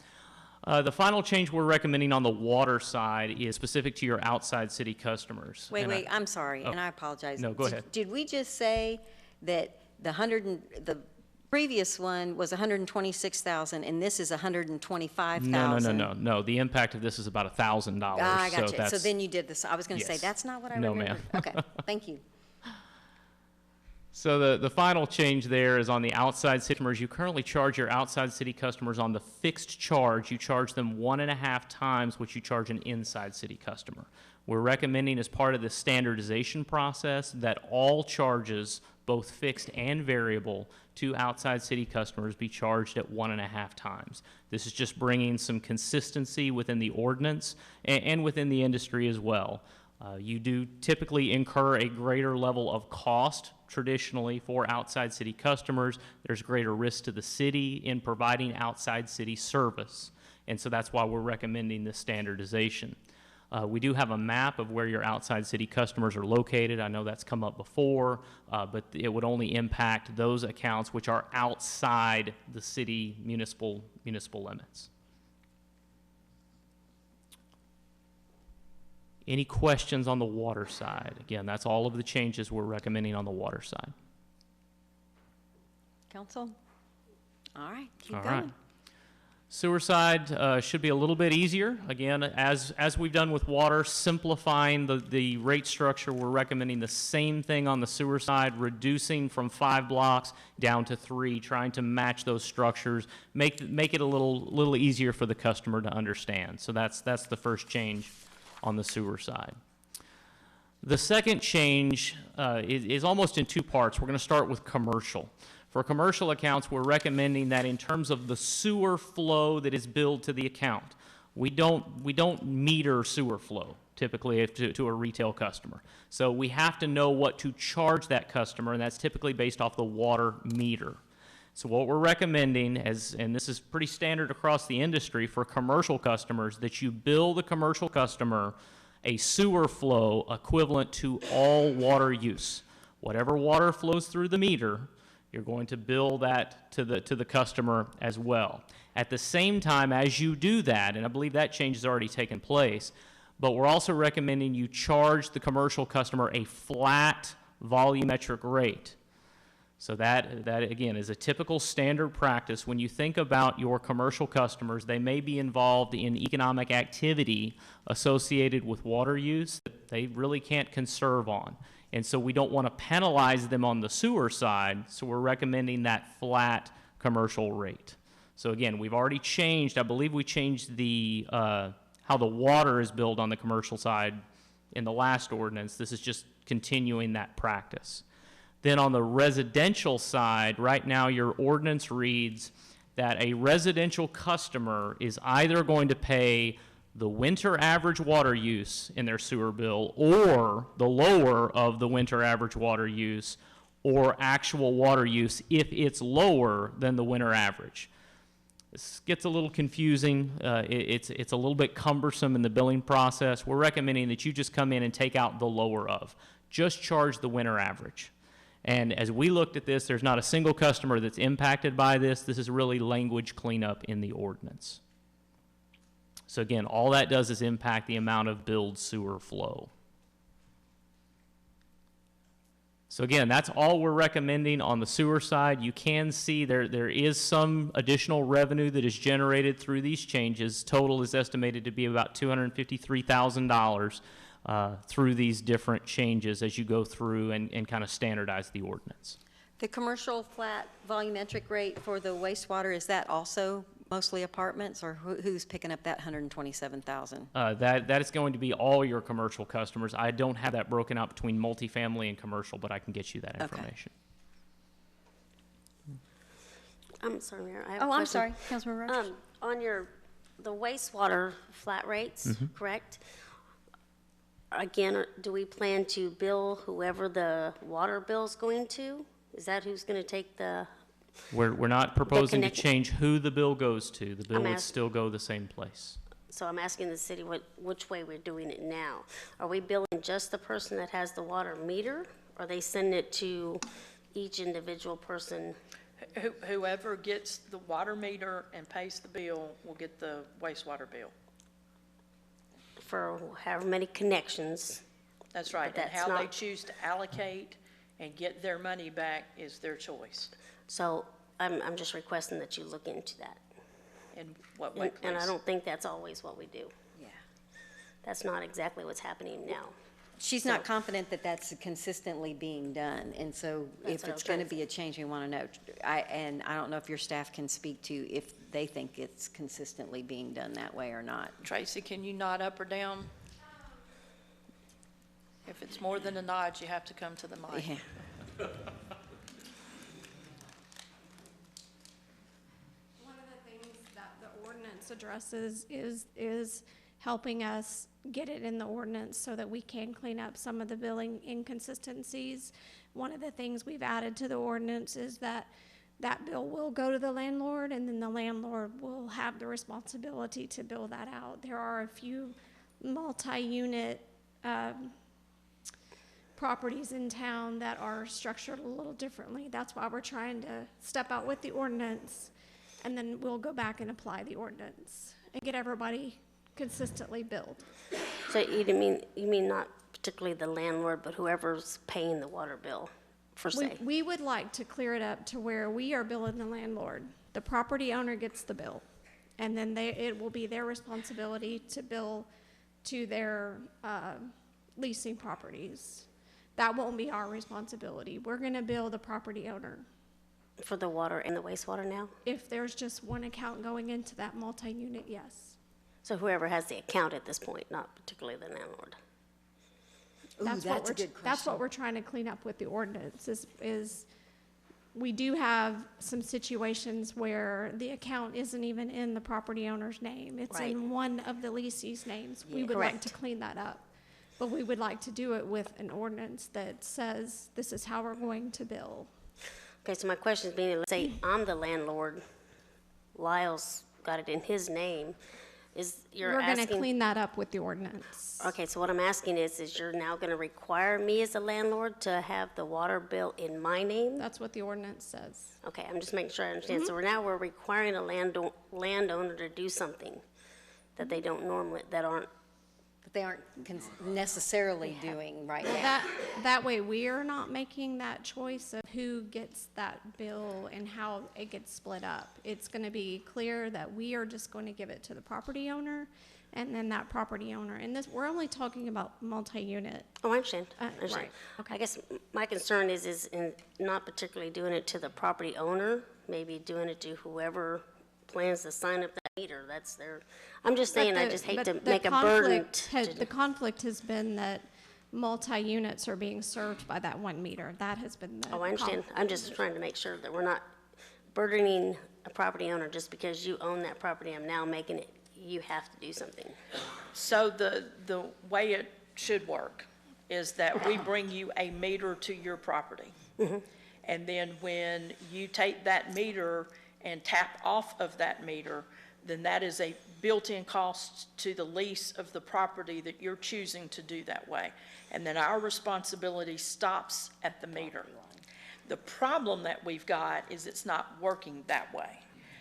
The final change we're recommending on the water side is specific to your outside city customers. Wait, I'm sorry, and I apologize. No, go ahead. Did we just say that the previous one was 126,000 and this is 125,000? No. The impact of this is about $1,000. I got you. So then you did this. I was going to say, Yes. that's not what I No, remembered. ma'am. Okay, thank you. So the final change there is on the outside city customers. You currently charge your outside city customers on the fixed charge. You charge them 1.5 times what you charge an inside city customer. We're recommending as part of the standardization process that all charges, both fixed and variable, to outside city customers be charged at 1.5 times. This is just bringing some consistency within the ordinance and within the industry as well. You do typically incur a greater level of cost traditionally for outside city customers. There's greater risk to the city in providing outside city service, and so that's why we're recommending this standardization. We do have a map of where your outside city customers are located. I know that's come up before, but it would only impact those accounts which are outside the city municipal limits. Any questions on the water side? Again, that's all of the changes we're recommending on the water side. Council? All right, keep All going. right. Sewer side should be a little bit easier. Again, as we've done with water, simplifying the rate structure, we're recommending the same thing on the sewer side, reducing from 5 blocks down to 3, trying to match those structures, make it a little easier for the customer to understand. So that's the first change on the sewer side. The second change is almost in 2 parts. We're going to start with commercial. For commercial accounts, we're recommending that in terms of the sewer flow that is billed to the account, we don't meter sewer flow typically to a retail customer. So we have to know what to charge that customer, and that's typically based off the water meter. So what we're recommending, and this is pretty standard across the industry for commercial customers, that you bill the commercial customer a sewer flow equivalent to all water use. Whatever water flows through the meter, you're going to bill that to the customer as well. At the same time as you do that, and I believe that change has already taken place, but we're also recommending you charge the commercial customer a flat volumetric rate. So that again is a typical standard practice. When you think about your commercial customers, they may be involved in economic activity associated with water use that they really can't conserve on. And so we don't want to penalize them on the sewer side, so we're recommending that flat commercial rate. So again, we've already changed, I believe we changed the how the water is billed on the commercial side in the last ordinance. This is just continuing that practice. Then on the residential side, right now your ordinance reads that a residential customer is either going to pay the winter average water use in their sewer bill or the lower of the winter average water use or actual water use if it's lower than the winter average. This gets a little confusing. It's a little bit cumbersome in the billing process. We're recommending that you just come in and take out the lower of. Just charge the winter average. And as we looked at this, there's not a single customer that's impacted by this. This is really language cleanup in the ordinance. So again, all that does is impact the amount of billed sewer flow. So again, that's all we're recommending on the sewer side. You can see there is some additional revenue that is generated through these changes. Total is estimated to be about $253,000 through these different changes as you go through and kind of standardize the ordinance. The commercial flat volumetric rate for the wastewater, is that also mostly apartments, or who's picking up that 127,000? That is going to be all your commercial customers. I don't have that broken out between multifamily and commercial, but I can get you that Okay. information. I'm sorry, Mayor, I have a Oh, question. I'm sorry, Councilmember Rogers. On the wastewater flat rates, correct? Again, do we plan to bill whoever the water bill's going to? Is that who's going to take the, We're not proposing to connect- change who the bill goes to. The bill I'm would ask- still go the same place. so I'm asking the city which way we're doing it now. Are we billing just the person that has the water meter? Or they send it to each individual person? Whoever gets the water meter and pays the bill will get the wastewater bill. For however many connections? That's right, But and that's how they not- choose to allocate and get their money back is their choice. So I'm just requesting that you look into that. In what way, And I please? don't think that's always what we do. Yeah. That's not exactly what's happening now. She's not confident that that's consistently being done, and so That's if what I it's was going to trying to be a change, we want to know. And I don't know if your staff can speak to if they think it's consistently being done that way or not. Tracy, can you nod up or down? If it's more than a nod, you have to come to the mic. Yeah. One of the things that the ordinance addresses is helping us get it in the ordinance so that we can clean up some of the billing inconsistencies. One of the things we've added to the ordinance is that that bill will go to the landlord, and then the landlord will have the responsibility to bill that out. There are a few multi-unit properties in town that are structured a little differently. That's why we're trying to step out with the ordinance, and then we'll go back and apply the ordinance and get everybody consistently billed. So you mean not particularly the landlord, but whoever's paying the water bill, per se? We would like to clear it up to where we are billing the landlord. The property owner gets the bill, and then it will be their responsibility to bill to their leasing properties. That won't be our responsibility. We're gonna bill the property owner. For the water and the wastewater now? If there's just one account going into that multi-unit, yes. So whoever has the account at this point, not particularly the landlord? Ooh, that's a good That's what question. we're trying to clean up with the ordinance, is we do have some situations where the account isn't even in the property owner's name. It's Right. in one of the leasee's names. We would like to Correct. clean that up. But we would like to do it with an ordinance that says this is how we're going to bill. Okay, so my question is being, let's say I'm the landlord, Lyle's got it in his name, you're We're gonna asking? clean that up with the ordinance. Okay, so what I'm asking is you're now gonna require me as a landlord to have the water bill in my name? That's what the ordinance says. Okay, I'm just making sure I understand. So we're requiring a landowner to do something that they don't normally, that aren't, But they aren't necessarily doing right now. That way, we are not making that choice of who gets that bill and how it gets split up. It's gonna be clear that we are just going to give it to the property owner, and then that property owner, and this, we're only talking about multi-unit. oh, I understand. I understand. right, okay. I guess my concern is in not particularly doing it to the property owner, maybe doing it to whoever plans to sign up that meter. That's their, I'm just saying, I just hate But to the make a burden. The conflict has been that multi-units are being served by that one meter. That has been the. Oh, I understand. I'm just trying to make sure that we're not burdening a property owner just because you own that property. I'm now making it, you have to do something. So the way it should work is that we bring you a meter to your property. And then when you take that meter and tap off of that meter, then that is a built-in cost to the lease of the property that you're choosing to do that way. And then our responsibility stops at the meter. The problem that we've got is it's not working that way.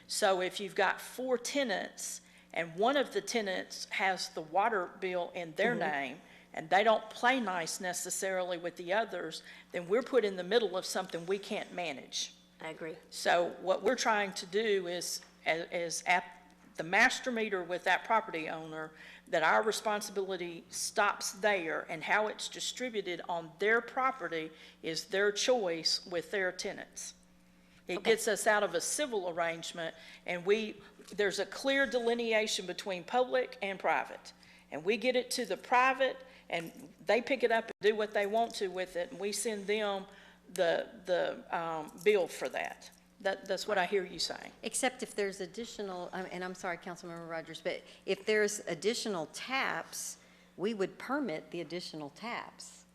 So if you've got 4 tenants and one of the tenants has the water bill in their name and they don't play nice necessarily with the others, then we're put in the middle of something we can't manage. I agree. So what we're trying to do is at the master meter with that property owner, that our responsibility stops there, and how it's distributed on their property is their choice with their tenants. It gets us out of a civil arrangement, and there's a clear delineation between public and private. And we get it to the private, and they pick it up and do what they want to with it, and we send them the bill for that. That's what I hear you saying. Except if there's additional, and I'm sorry, Councilmember Rogers, but if there's additional taps, we would permit the additional taps.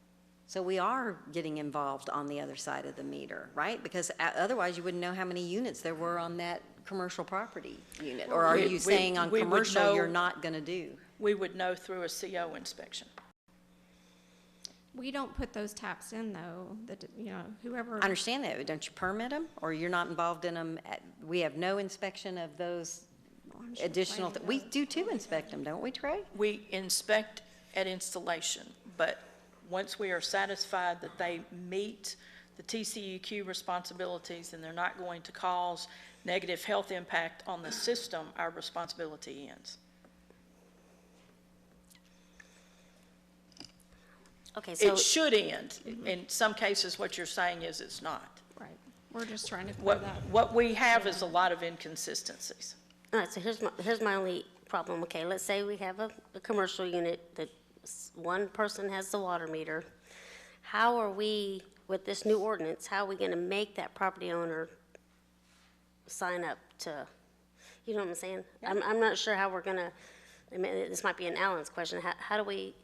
So we are getting involved on the other side of the meter, right? Because otherwise you wouldn't know how many units there were on that commercial property unit. Or are you saying on commercial you're not going to do? We would know through a CO inspection. We don't put those taps in, though, that, you know, whoever. I understand that, but don't you permit them? Or you're not involved in them? We have no inspection of those additional, we do too inspect them, don't we, Trey? We inspect at installation, but once we are satisfied that they meet the TCEQ responsibilities and they're not going to cause negative health impact on the system, our responsibility ends. Okay, so. It should end. In some cases, what you're saying is it's not. Right. We're just trying to clear that. What we have is a lot of inconsistencies. All right, so here's my only problem. Okay, let's say we have a commercial unit that one person has the water meter. How are we, with this new ordinance, how are we going to make that property owner sign up to, you know what I'm saying? Yeah. I'm not sure how we're going to, I mean, this might be an Alan's question. How do we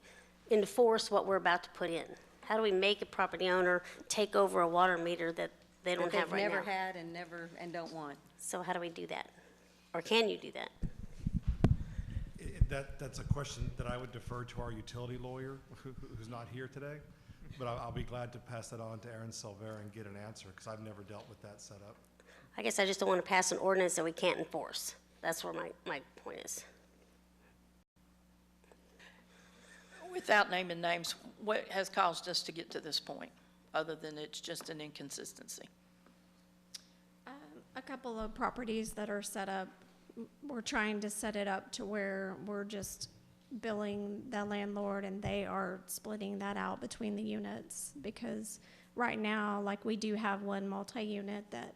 enforce what we're about to put in? How do we make a property owner take over a water meter that they don't have right now? Never had and don't want. So how do we do that? Or can you do that? That's a question that I would defer to our utility lawyer, who's not here today. But I'll be glad to pass that on to Aaron Silvera and get an answer, because I've never dealt with that setup. I guess I just don't want to pass an ordinance that we can't enforce. That's where my point is. Without naming names, what has caused us to get to this point, other than it's just an inconsistency? A couple of properties that are set up, we're trying to set it up to where we're just billing the landlord and they are splitting that out between the units, because right now, like, we do have one multi-unit that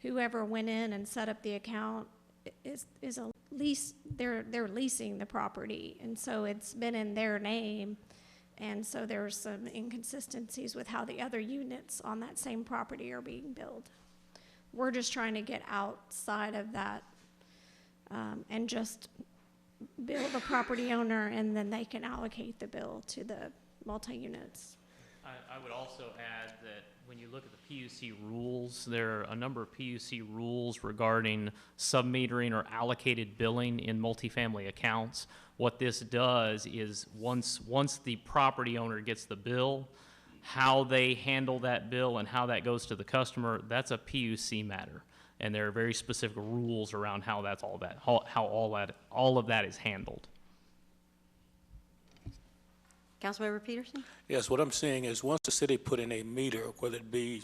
whoever went in and set up the account is a lease, they're leasing the property, and so it's been in their name, and so there's some inconsistencies with how the other units on that same property are being billed. We're just trying to get outside of that and just bill the property owner, and then they can allocate the bill to the multi-units. I would also add that when you look at the PUC rules, there are a number of PUC rules regarding sub-metering or allocated billing in multifamily accounts. What this does is once the property owner gets the bill, how they handle that bill and how that goes to the customer, that's a PUC matter. And there are very specific rules around how that's how all of that is handled. Councilmember Peterson? Yes, what I'm saying is once the city put in a meter, whether it be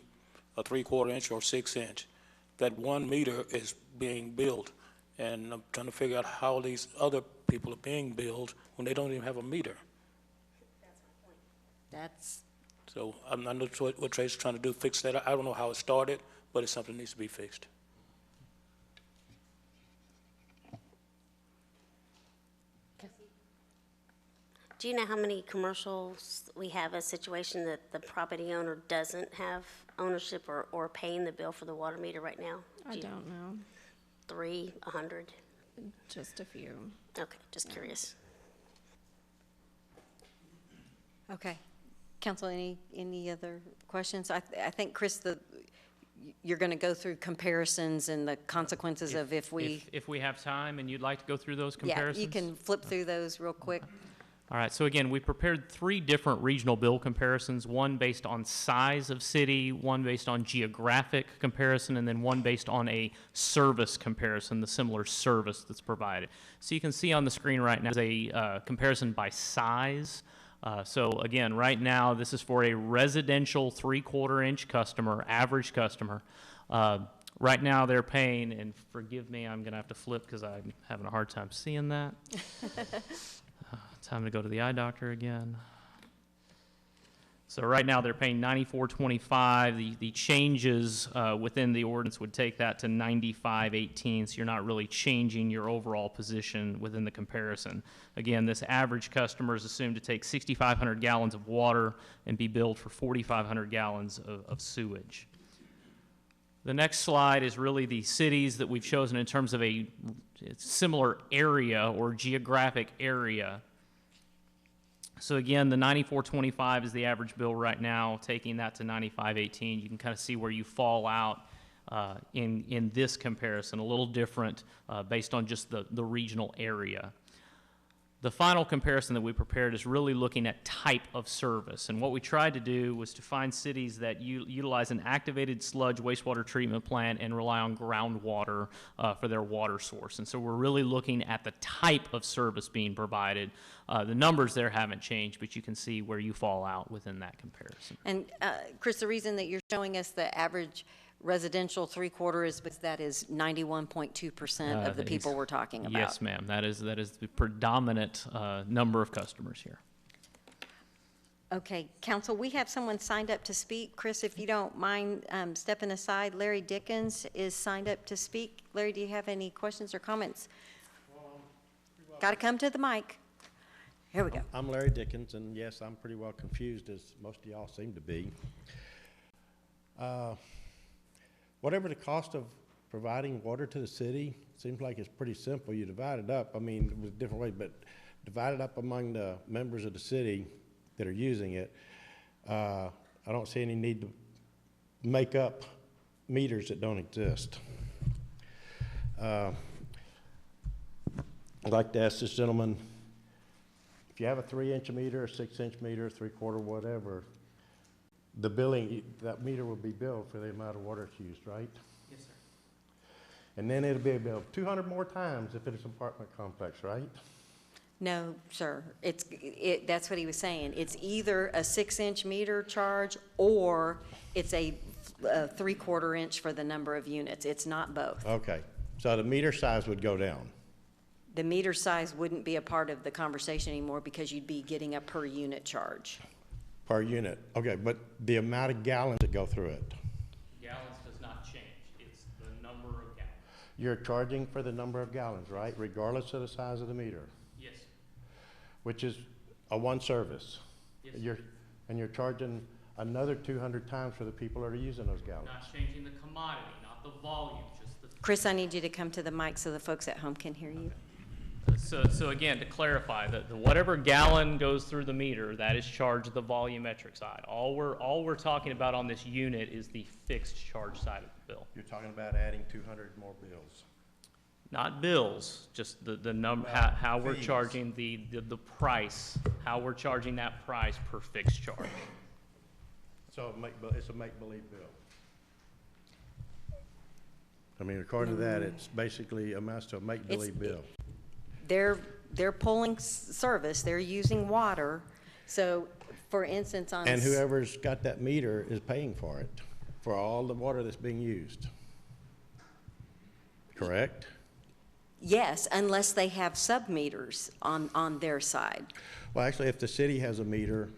a 3/4 inch or 6 inch, that one meter is being billed. And I'm trying to figure out how these other people are being billed when they don't even have a meter. That's, So I'm not sure what Trey's trying to do, fix that. I don't know how it started, but it's something that needs to be fixed. Do you know how many commercials we have a situation that the property owner doesn't have ownership or paying the bill for the water meter right now? I don't know, 3, 100? just a few. Okay, just curious. okay. Council, any other questions? I think, Chris, you're going to go through comparisons and the consequences of if we... If we have time and you'd like to go through those Yeah, comparisons? you can flip through those real quick. All right, so again, we prepared 3 different regional bill comparisons, one based on size of city, one based on geographic comparison, and then one based on a service comparison, the similar service that's provided. So you can see on the screen right now is a comparison by size. So again, right now, this is for a residential 3/4 inch customer, average customer. Right now, they're paying, and forgive me, I'm going to have to flip because I'm having a hard time seeing that. Time to go to the eye doctor again. So right now, they're paying $94.25. The changes within the ordinance would take that to $95.18, so you're not really changing your overall position within the comparison. Again, this average customer is assumed to take 6,500 gallons of water and be billed for 4,500 gallons of sewage. The next slide is really the cities that we've chosen in terms of a similar area or geographic area. So again, the $94.25 is the average bill right now, taking that to $95.18. You can kind of see where you fall out in this comparison, a little different based on just the regional area. The final comparison that we prepared is really looking at type of service. And what we tried to do was to find cities that utilize an activated sludge wastewater treatment plant and rely on groundwater for their water source. And so we're really looking at the type of service being provided. The numbers there haven't changed, but you can see where you fall out within that comparison. And Chris, the reason that you're showing us the average residential 3/4 is because that is 91.2% of the people we're talking about. Yes, ma'am. That is the predominant number of customers here. Okay, council, we have someone signed up to speak. Chris, if you don't mind stepping aside, Larry Dickens is signed up to speak. Larry, do you have any questions or comments? Got to come to the mic. Here we go. I'm Larry Dickens, and yes, I'm pretty well confused, as most of y'all seem to be. Whatever the cost of providing water to the city, seems like it's pretty simple. You divide it up, I mean, with different ways, but divide it up among the members of the city that are using it. I don't see any need to make up meters that don't exist. I'd like to ask this gentleman, if you have a 3-inch meter, a 6-inch meter, 3/4, whatever, the billing, that meter will be billed for the amount of water it's used, right? Yes, sir. And then it'll be billed 200 more times if it's an apartment complex, right? No, sir. That's what he was saying. It's either a 6-inch meter charge or it's a 3/4 inch for the number of units. It's not both. Okay, so the meter size would go down. The meter size wouldn't be a part of the conversation anymore because you'd be getting a per unit charge. Per unit, okay, but the amount of gallons that go through it, Gallons does not change. It's the number of gallons. you're charging for the number of gallons, right? Regardless of the size of the meter, Yes. which is a one service. Yes. And you're charging another 200 times for the people that are using those gallons. Not changing the commodity, not the volume, just the. Chris, I need you to come to the mic so the folks at home can hear you. So again, to clarify, that whatever gallon goes through the meter, that is charged the volumetric side. All we're talking about on this unit is the fixed charge side of the bill. You're talking about adding 200 more bills. Not bills, just the number, Well, how we're fees. charging the price, how we're charging that price per fixed charge. So it's a make-believe bill. I mean, according to that, it's basically amounts to a make-believe bill. They're pulling service, they're using water. So, for instance, on. And whoever's got that meter is paying for it, for all the water that's being used. Correct? Yes, unless they have sub-meters on their side. Well, actually, if the city has a meter,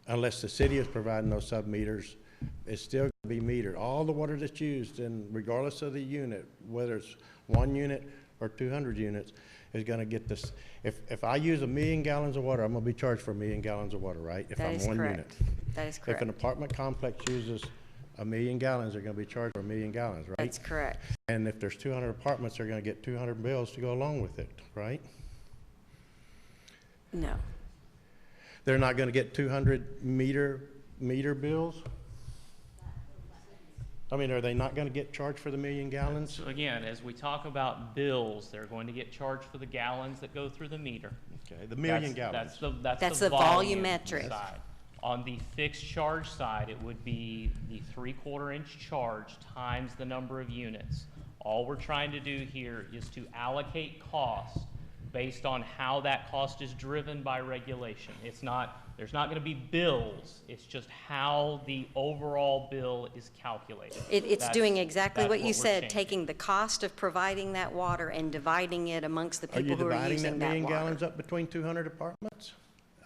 unless the city is providing those sub-meters, it's still going to be metered. All the water that's used, and regardless of the unit, whether it's 1 unit or 200 units, is going to get this. If I use 1 million gallons of water, I'm going to be charged for 1 million gallons of water, right? If That I'm is 1 correct. unit. That is If correct. an apartment complex uses 1 million gallons, they're going to be charged for 1 million gallons, right? That's correct. And if there's 200 apartments, they're going to get 200 bills to go along with it, right? No. They're not going to get 200 meter bills? I mean, are they not gonna get charged for the 1,000,000 gallons? So again, as we talk about bills, they're going to get charged for the gallons that go through the meter. Okay, the 1,000,000 gallons. That's the the volume volumetric. side. On the fixed charge side, it would be the 3/4 inch charge times the number of units. All we're trying to do here is to allocate cost based on how that cost is driven by regulation. It's not, there's not gonna be bills, it's just how the overall bill is calculated. It's That's- doing exactly that's what you we're said, changing. taking the cost of providing that water and dividing it amongst the Are you people who are dividing that using that 1,000,000 water. gallons up between 200 apartments?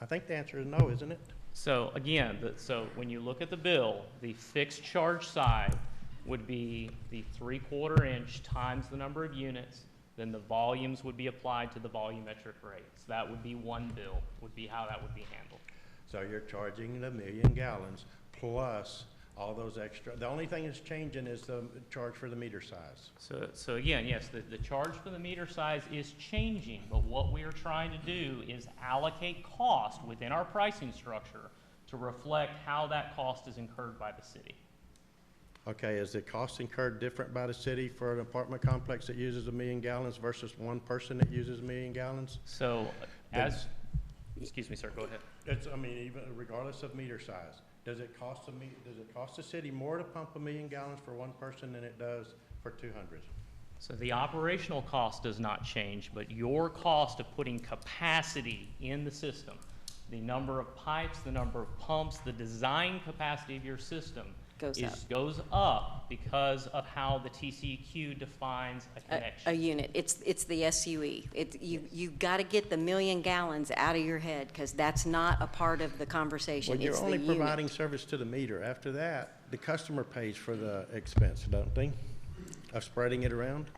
I think the answer is no, isn't it? So again, so when you look at the bill, the fixed charge side would be the 3/4 inch times the number of units, then the volumes would be applied to the volumetric rates. That would be one bill, would be how that would be handled. So you're charging the 1,000,000 gallons plus all those extra, the only thing that's changing is the charge for the meter size. So again, yes, the charge for the meter size is changing, but what we are trying to do is allocate cost within our pricing structure to reflect how that cost is incurred by the city. Okay, is the cost incurred different by the city for an apartment complex that uses 1,000,000 gallons versus one person that uses 1,000,000 gallons? So excuse me, sir, go ahead. It's, I mean, even regardless of meter size, does it cost the city more to pump 1,000,000 gallons for one person than it does for 200? So the operational cost does not change, but your cost of putting capacity in the system, the number of pipes, the number of pumps, the design capacity of your system goes up because of how the TCEQ defines a connection. A unit, it's the SUE. You've got to get the 1,000,000 gallons out of your head, because that's not a part of the conversation. Well, you're It's the only unit. providing service to the meter. After that, the customer pays for the expense, don't they? Of spreading it around?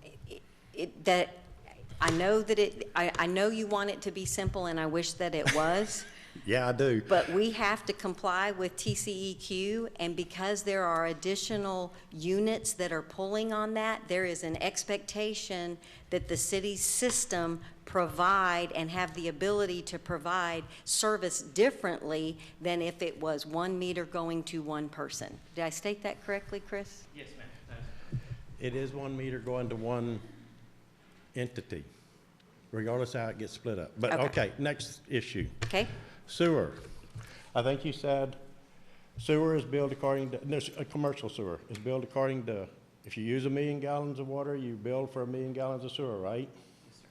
I know you want it to be simple, and I wish that it was. Yeah, I do. But we have to comply with TCEQ, and because there are additional units that are pulling on that, there is an expectation that the city's system provide and have the ability to provide service differently than if it was one meter going to one person. Did I state that correctly, Chris? Yes, ma'am. It is one meter going to one entity, regardless how it gets split up. But, okay, next issue. Okay? Sewer. I think you said sewer is billed according to, no, a commercial sewer is billed according to, if you use 1,000,000 gallons of water, you bill for 1,000,000 gallons of sewer, right? Yes, sir.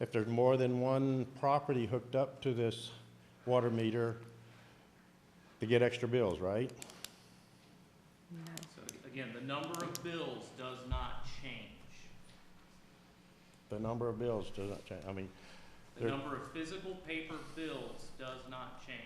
If there's more than one property hooked up to this water meter, they get extra bills, right? So again, the number of bills does not change. The number of bills does not change. I mean, The number of physical paper bills does not change.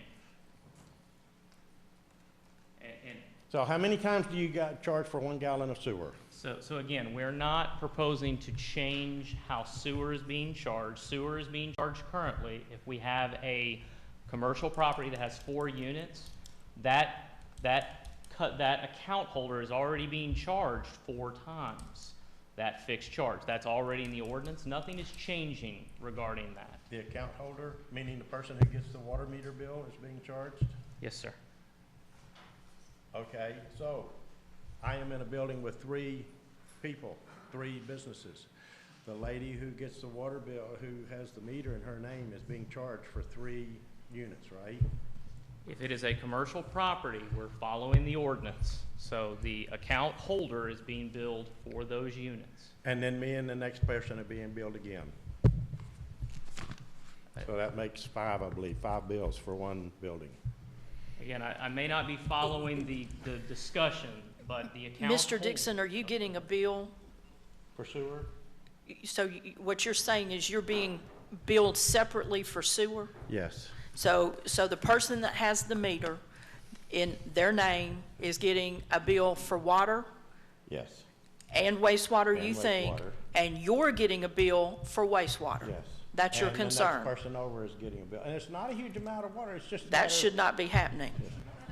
And so how many times do you got charged for 1 gallon of sewer? so again, we're not proposing to change how sewer is being charged. Sewer is being charged currently. If we have a commercial property that has 4 units, that account holder is already being charged 4 times that fixed charge. That's already in the ordinance. Nothing is changing regarding that. The account holder, meaning the person who gets the water meter bill, is being charged? Yes, sir. Okay, so I am in a building with 3 people, 3 businesses. The lady who gets the water bill, who has the meter in her name, is being charged for 3 units, right? If it is a commercial property, we're following the ordinance. So the account holder is being billed for those units. And then me and the next person are being billed again. So that makes 5, I believe, 5 bills for one building. Again, I may not be following the discussion, but the account Mr. holder- Dixon, are you getting a bill? For sewer? So what you're saying is you're being billed separately for sewer? Yes. So the person that has the meter in their name is getting a bill for water Yes. and wastewater, And you think? wastewater. And you're getting a bill for wastewater? Yes. That's your And concern? the next person over is getting a bill. And it's not a huge amount of water, it's just a That matter should not be happening.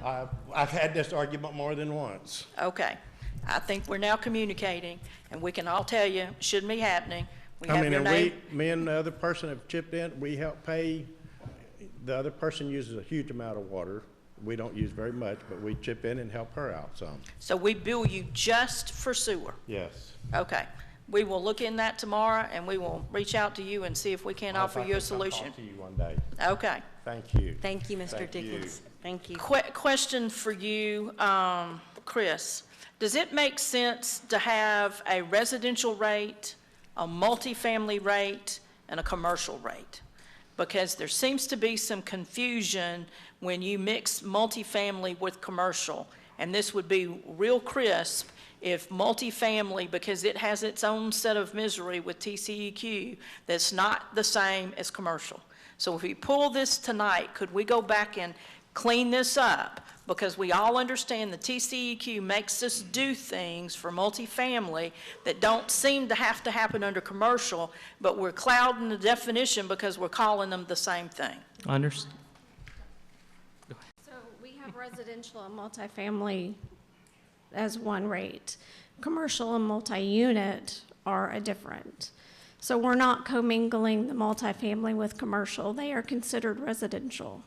I've had this argument more than once. Okay. I think we're now communicating, and we can all tell you, it shouldn't be happening. We I have mean, your and name. me and the other person have chipped in, we help pay, the other person uses a huge amount of water. we don't use very much, but we chip in and help her out some. So we bill you just for sewer? Yes. Okay. We will look in that tomorrow, and we will reach out to you and see if we can offer you a I'll solution. talk to you one day. Okay. Thank you. Thank you, Mr. Thank you. Dickens. Thank you. Question for you, Chris. Does it make sense to have a residential rate, a multifamily rate, and a commercial rate? Because there seems to be some confusion when you mix multifamily with commercial. And this would be real crisp if multifamily, because it has its own set of misery with TCEQ, that's not the same as commercial. So if we pull this tonight, could we go back and clean this up? Because we all understand the TCEQ makes us do things for multifamily that don't seem to have to happen under commercial, but we're clouding the definition because we're calling them the same thing. Understood. So we have residential and multifamily as one rate. Commercial and multi-unit are a different. So we're not commingling the multifamily with commercial. They are considered residential.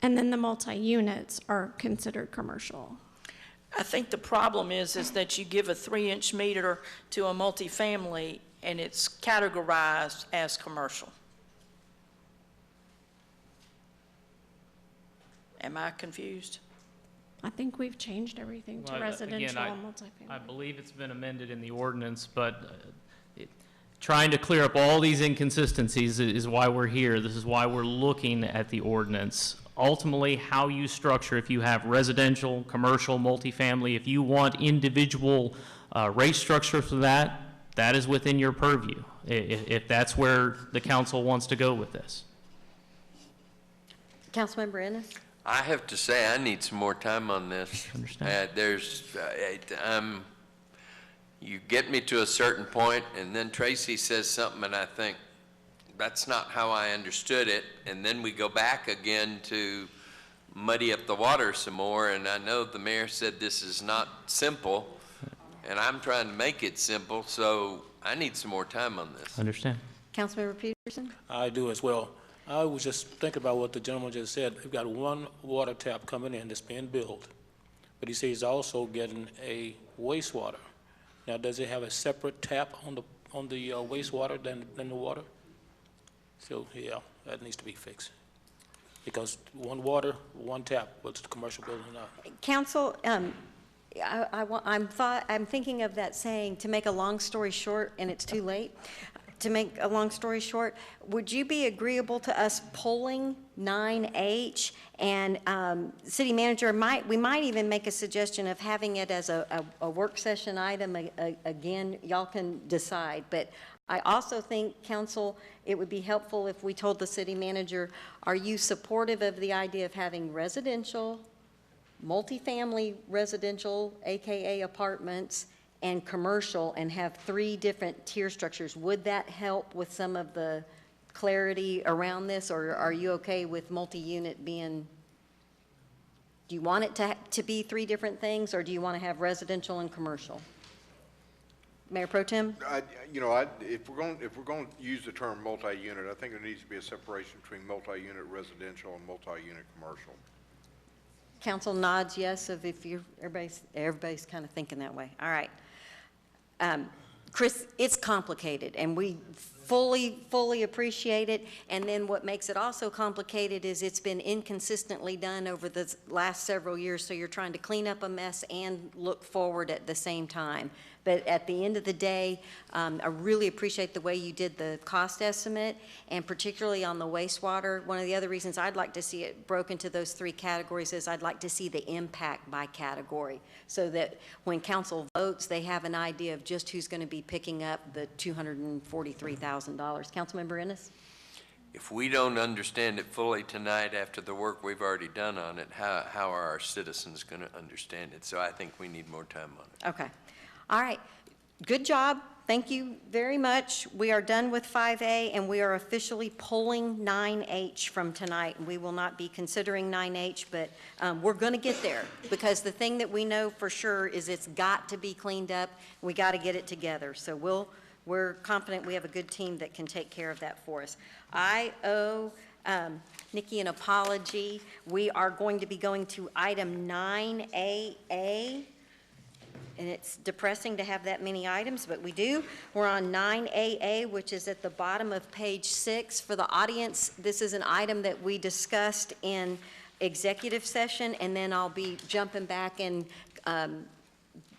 And then the multi-units are considered commercial. I think the problem is that you give a 3-inch meter to a multifamily and it's categorized as commercial. Am I confused? I think we've changed everything to Well, residential again, and multifamily. I believe it's been amended in the ordinance, but trying to clear up all these inconsistencies is why we're here. This is why we're looking at the ordinance. Ultimately, how you structure, if you have residential, commercial, multifamily, if you want individual rate structure for that, that is within your purview, if that's where the council wants to go with this. Councilmember Ennis? I have to say, I need some more time on this. Understand. You get me to a certain point, and then Tracy says something, and I think, that's not how I understood it, and then we go back again to muddy up the water some more, and I know the mayor said this is not simple, and I'm trying to make it simple, so I need some more time on this. Understand. Councilmember Peterson? I do as well. I was just thinking about what the gentleman just said. We've got one water tap coming in that's being built, but he says he's also getting a wastewater. Now, does it have a separate tap on the wastewater than the water? So, yeah, that needs to be fixed. Because one water, one tap, what's the commercial building now? Council, I'm thinking of that saying, to make a long story short, and it's too late. To make a long story short, would you be agreeable to us pulling 9H? And city manager, we might even make a suggestion of having it as a work session item. Again, y'all can decide. But I also think, council, it would be helpful if we told the city manager, are you supportive of the idea of having residential, multifamily residential, AKA apartments, and commercial, and have 3 different tier structures? Would that help with some of the clarity around this, or are you okay with multi-unit being, do you want it to be 3 different things, or do you want to have residential and commercial? Mayor Pro Tem? If we're going to use the term multi-unit, I think there needs to be a separation between multi-unit residential and multi-unit commercial. Council nods yes, of if you're, everybody's kind of thinking that way. All right. Chris, it's complicated, and we fully appreciate it. And then what makes it also complicated is it's been inconsistently done over the last several years, so you're trying to clean up a mess and look forward at the same time. But at the end of the day, I really appreciate the way you did the cost estimate, and particularly on the wastewater. One of the other reasons I'd like to see it broken into those 3 categories is I'd like to see the impact by category, so that when council votes, they have an idea of just who's going to be picking up the $243,000. Councilmember Ennis? If we don't understand it fully tonight after the work we've already done on it, how are our citizens going to understand it? So I think we need more time on it. Okay. All right. Good job. Thank you very much. We are done with 5A, and we are officially pulling 9H from tonight. We will not be considering 9H, but we're going to get there, because the thing that we know for sure is it's got to be cleaned up. We got to get it together. So we're confident we have a good team that can take care of that for us. I owe Nikki, an apology. We are going to be going to item 9AA, and it's depressing to have that many items, but we do. We're on 9AA, which is at the bottom of page 6. For the audience, this is an item that we discussed in executive session, and then I'll be jumping back and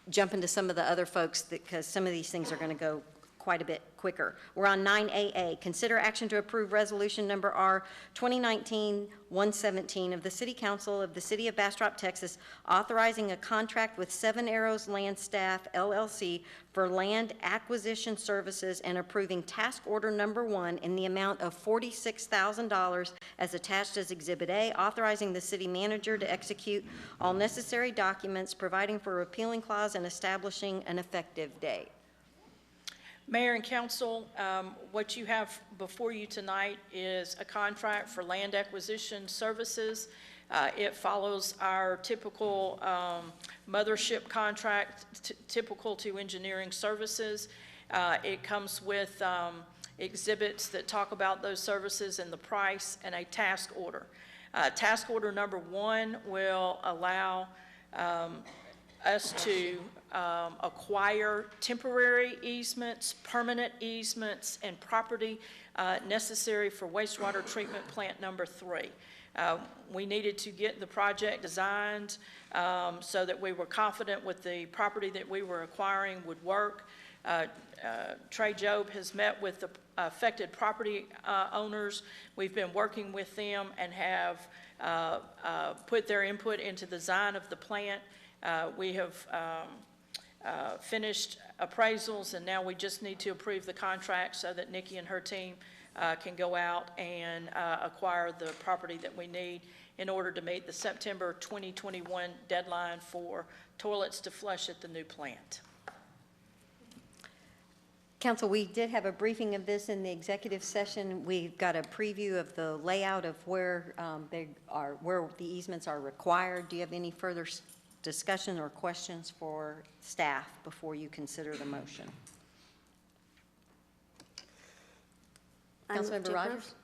jumping to some of the other folks, because some of these things are going to go quite a bit quicker. We're on 9AA. Consider action to approve resolution number R 2019-117 of the City Council of the City of Bastrop, Texas, authorizing a contract with Seven Arrows Land Staff LLC for land acquisition services and approving task order number 1 in the amount of $46,000 as attached as Exhibit A, authorizing the city manager to execute all necessary documents, providing for a repealing clause, and establishing an effective date. Mayor and council, what you have before you tonight is a contract for land acquisition services. It follows our typical mothership contract, typical to engineering services. It comes with exhibits that talk about those services and the price, and a task order. Task order number 1 will allow us to acquire temporary easements, permanent easements, and property necessary for wastewater treatment plant number 3. We needed to get the project designed so that we were confident with the property that we were acquiring would work. Trey Job has met with the affected property owners. We've been working with them and have put their input into the design of the plant. We have finished appraisals, and now we just need to approve the contract so that Nikki and her team can go out and acquire the property that we need in order to meet the September 2021 deadline for toilets to flush at the new plant. Council, we did have a briefing of this in the executive session. We've got a preview of the layout of where where the easements are required. Do you have any further discussion or questions for staff before you consider the motion? Councilmember Rogers?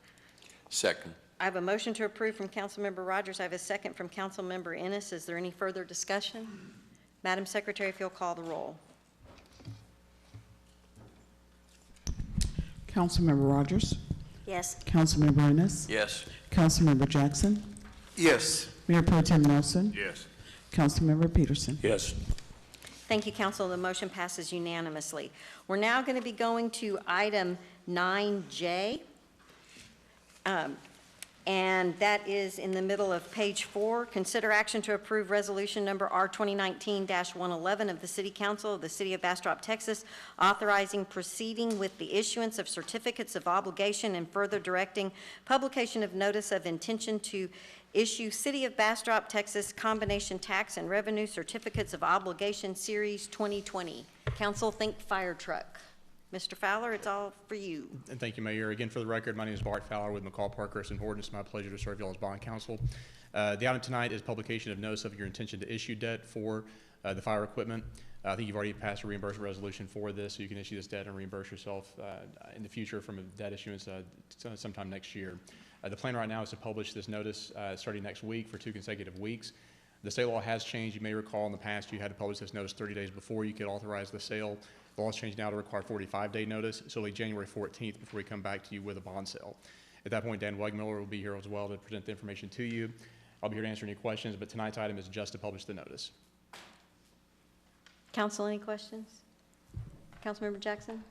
Second. I have a motion to approve from Councilmember Rogers. I have a second from Councilmember Ennis. Is there any further discussion? Madam Secretary, if you'll call the roll. Councilmember Rogers? Yes. Councilmember Ennis? Yes. Councilmember Jackson? Yes. Mayor Pro Tem Nelson? Yes. Councilmember Peterson? Yes. Thank you, Council. The motion passes unanimously. We're now going to be going to item 9J, and that is in the middle of page 4. Consider action to approve resolution number R 2019-111 of the City Council of the City of Bastrop, Texas, authorizing proceeding with the issuance of certificates of obligation and further directing publication of notice of intention to issue City of Bastrop, Texas combination tax and revenue certificates of obligation series 2020. Council, think fire truck. Mr. Fowler, it's all for you. And thank you, Mayor. Again, for the record, my name is Bart Fowler with McCall Parkhurst and Horton. It's my pleasure to serve you all as bond counsel. The item tonight is publication of notice of your intention to issue debt for the fire equipment. I think you've already passed a reimbursement resolution for this, so you can issue this debt and reimburse yourself in the future from a debt issuance sometime next year. The plan right now is to publish this notice starting next week for 2 consecutive weeks. The state law has changed. You may recall in the past you had to publish this notice 30 days before you could authorize the sale. The law has changed now to require 45-day notice, so like January 14th before we come back to you with a bond sale. At that point, Dan Wegmiller will be here as well to present the information to you. I'll be here to answer any questions, but tonight's item is just to publish the notice. Council, any questions? Councilmember Jackson?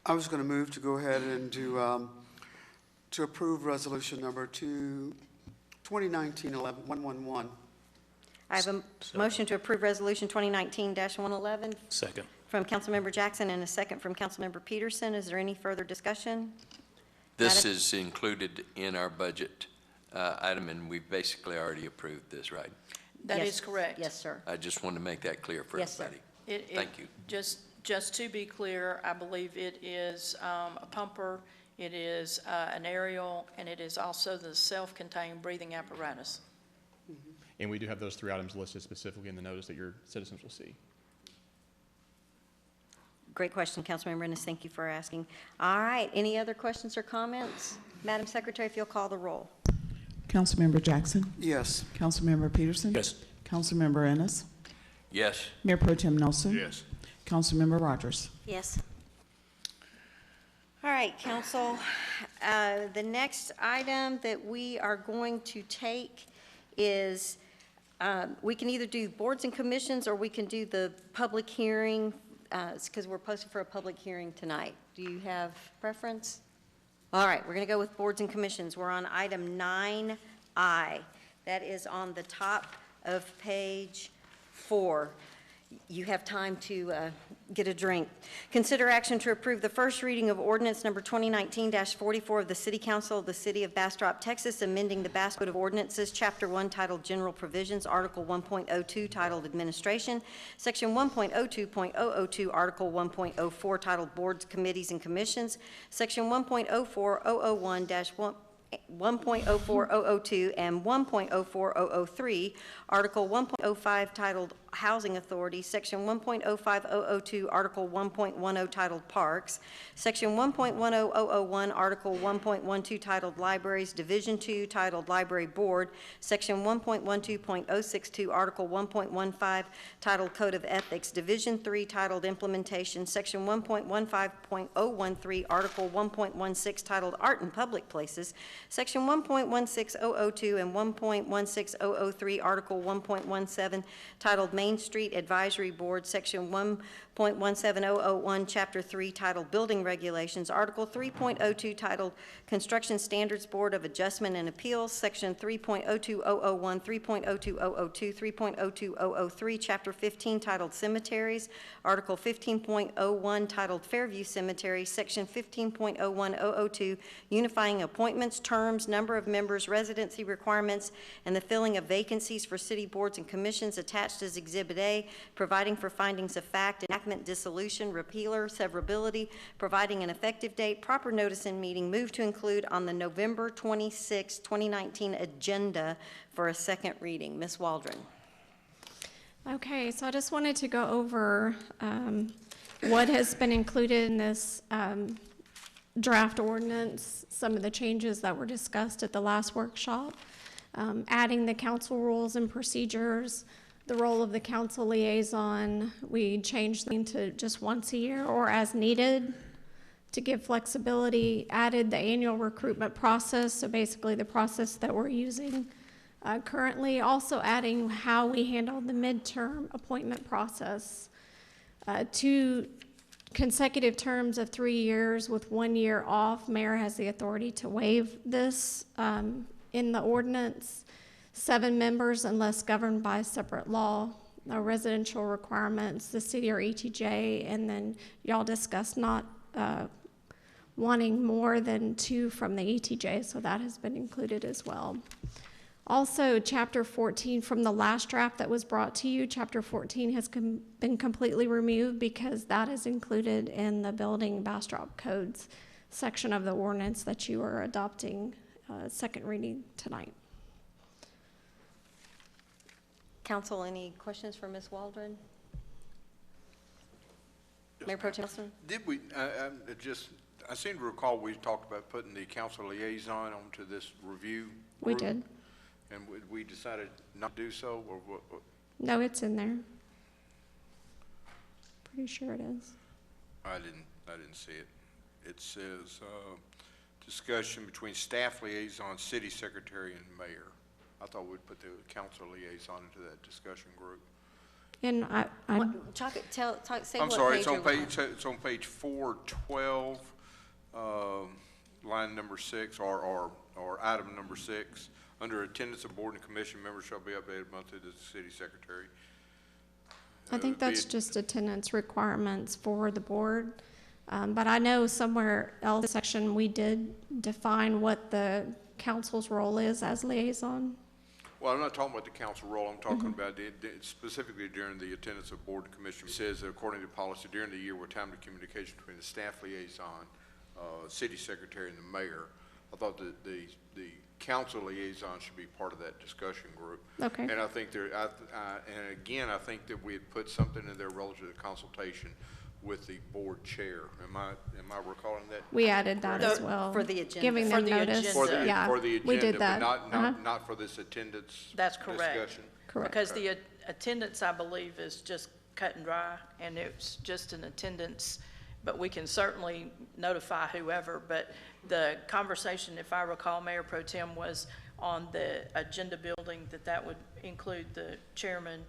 I was going to move to go ahead and to approve resolution number 2019-111. I have a motion to approve resolution 2019-111 Second. from Councilmember Jackson and a second from Councilmember Peterson. Is there any further discussion? This is included in our budget item, and we've basically already approved this, right? That Yes. is correct. Yes, sir. I just wanted to make that clear for Yes, sir. everybody. Thank you. Just to be clear, I believe it is a pumper, it is an aerial, and it is also the self-contained breathing apparatus. And we do have those 3 items listed specifically in the notice that your citizens will see. Great question, Councilmember Ennis. Thank you for asking. All right, any other questions or comments? Madam Secretary, if you'll call the roll. Councilmember Jackson. Yes. Councilmember Peterson. Yes. Councilmember Ennis. Yes. Mayor Pro Tem Nelson. Yes. Councilmember Rogers. Yes. All right, council, the next item that we are going to take is, we can either do boards and commissions, or we can do the public hearing, because we're posted for a public hearing tonight. Do you have preference? All right, we're going to go with boards and commissions. We're on item 9I. That is on the top of page 4. You have time to get a drink. Consider action to approve the first reading of ordinance number 2019-44 of the City Council of the City of Bastrop, Texas, amending the Bastrop Code of Ordinances, Chapter 1, titled General Provisions, Article 1.02, titled Administration, Section 1.02.002, Article 1.04, titled Boards, Committees, and Commissions, Section 1.04001-1. 1.04002 and 1.04003, Article 1.05 titled Housing Authority, Section 1.05002, Article 1.10 titled Parks, Section 1.10001, Article 1.12 titled Libraries, Division 2 titled Library Board, Section 1.12.062, Article 1.15 titled Code of Ethics, Division 3 titled Implementation, Section 1.15.013, Article 1.16 titled Art in Public Places, Section 1.16002 and 1.16003, Article 1.17 titled Main Street Advisory Board, Section 1.17001, Chapter 3 titled Building Regulations, Article 3.02 titled Construction Standards Board of Adjustment and Appeals, Section 3.02001, 3.02002, 3.02003, Chapter 15 titled Cemeteries, Article 15.01 titled Fairview Cemetery, Section 15.01002, Unifying Appointments, Terms, Number of Members, Residency Requirements, and the Filling of Vacancies for City Boards and Commissions, attached as Exhibit A, providing for findings of fact, enactment, dissolution, repealer, severability, providing an effective date, proper notice in meeting, move to include on the November 26, 2019 agenda for a second reading. Ms. Waldron. Okay, so I just wanted to go over what has been included in this draft ordinance, some of the changes that were discussed at the last workshop, adding the council rules and procedures, the role of the council liaison. We changed them to just once a year or as needed to give flexibility, added the annual recruitment process, so basically the process that we're using currently, also adding how we handle the midterm appointment process. 2 consecutive terms of 3 years with 1 year off. Mayor has the authority to waive this in the ordinance. 7 members unless governed by a separate law. No residential requirements, the city or ETJ, and then y'all discussed not wanting more than 2 from the ETJ, so that has been included as well. Also, Chapter 14 from the last draft that was brought to you, Chapter 14 has been completely removed because that is included in the Building Bastrop Codes section of the ordinance that you are adopting second reading tonight. Council, any questions for Ms. Waldron? Mayor Pro Tem Nelson? Did we, I seem to recall we talked about putting the council liaison onto this review We group, did. and we decided not to do so, or what? No, it's in there. Pretty sure it is. I didn't see it. It says, discussion between staff liaison, city secretary, and mayor. I thought we'd put the council liaison into that discussion group. And Say I'm what sorry, page it's on page 412, line number 6, or item number 6. Under attendance of board and commission, members shall be updated monthly to the city secretary. I think that's just attendance requirements for the board. But I know somewhere else section we did define what the council's role is as liaison. Well, I'm not talking about the council role. I'm talking about specifically during the attendance of board and commission. It says that according to policy, during the year where timely communication between the staff liaison, city secretary, and the mayor, I thought that the council liaison should be part of that discussion group. Okay. And I think and again, I think that we had put something in there relative to consultation with the board chair. Am I recalling that? We added that as well. For the agenda. Giving For them the notice, agenda. yeah. For the We did agenda, that. but Uh-huh. not for this attendance That's correct. discussion? Correct. Because the attendance, I believe, is just cut and dry, and it's just an attendance, but we can certainly notify whoever. But the conversation, if I recall, Mayor Pro Tem, was on the agenda building, that would include the chairman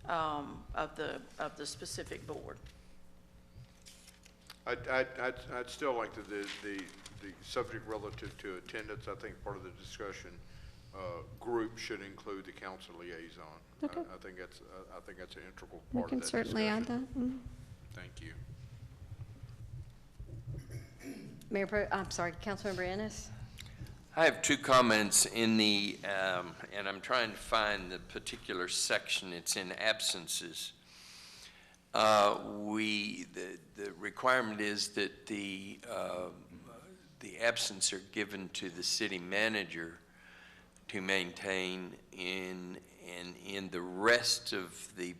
of the specific board. I'd still like the subject relative to attendance. I think part of the discussion group should include the council liaison. Okay. I think that's an integral We part can of that certainly add discussion. that. Mhm. Thank you. I'm sorry, Councilmember Ennis? I have two comments in the, and I'm trying to find the particular section. It's in absences. The requirement is that the absence are given to the city manager to maintain in the rest of the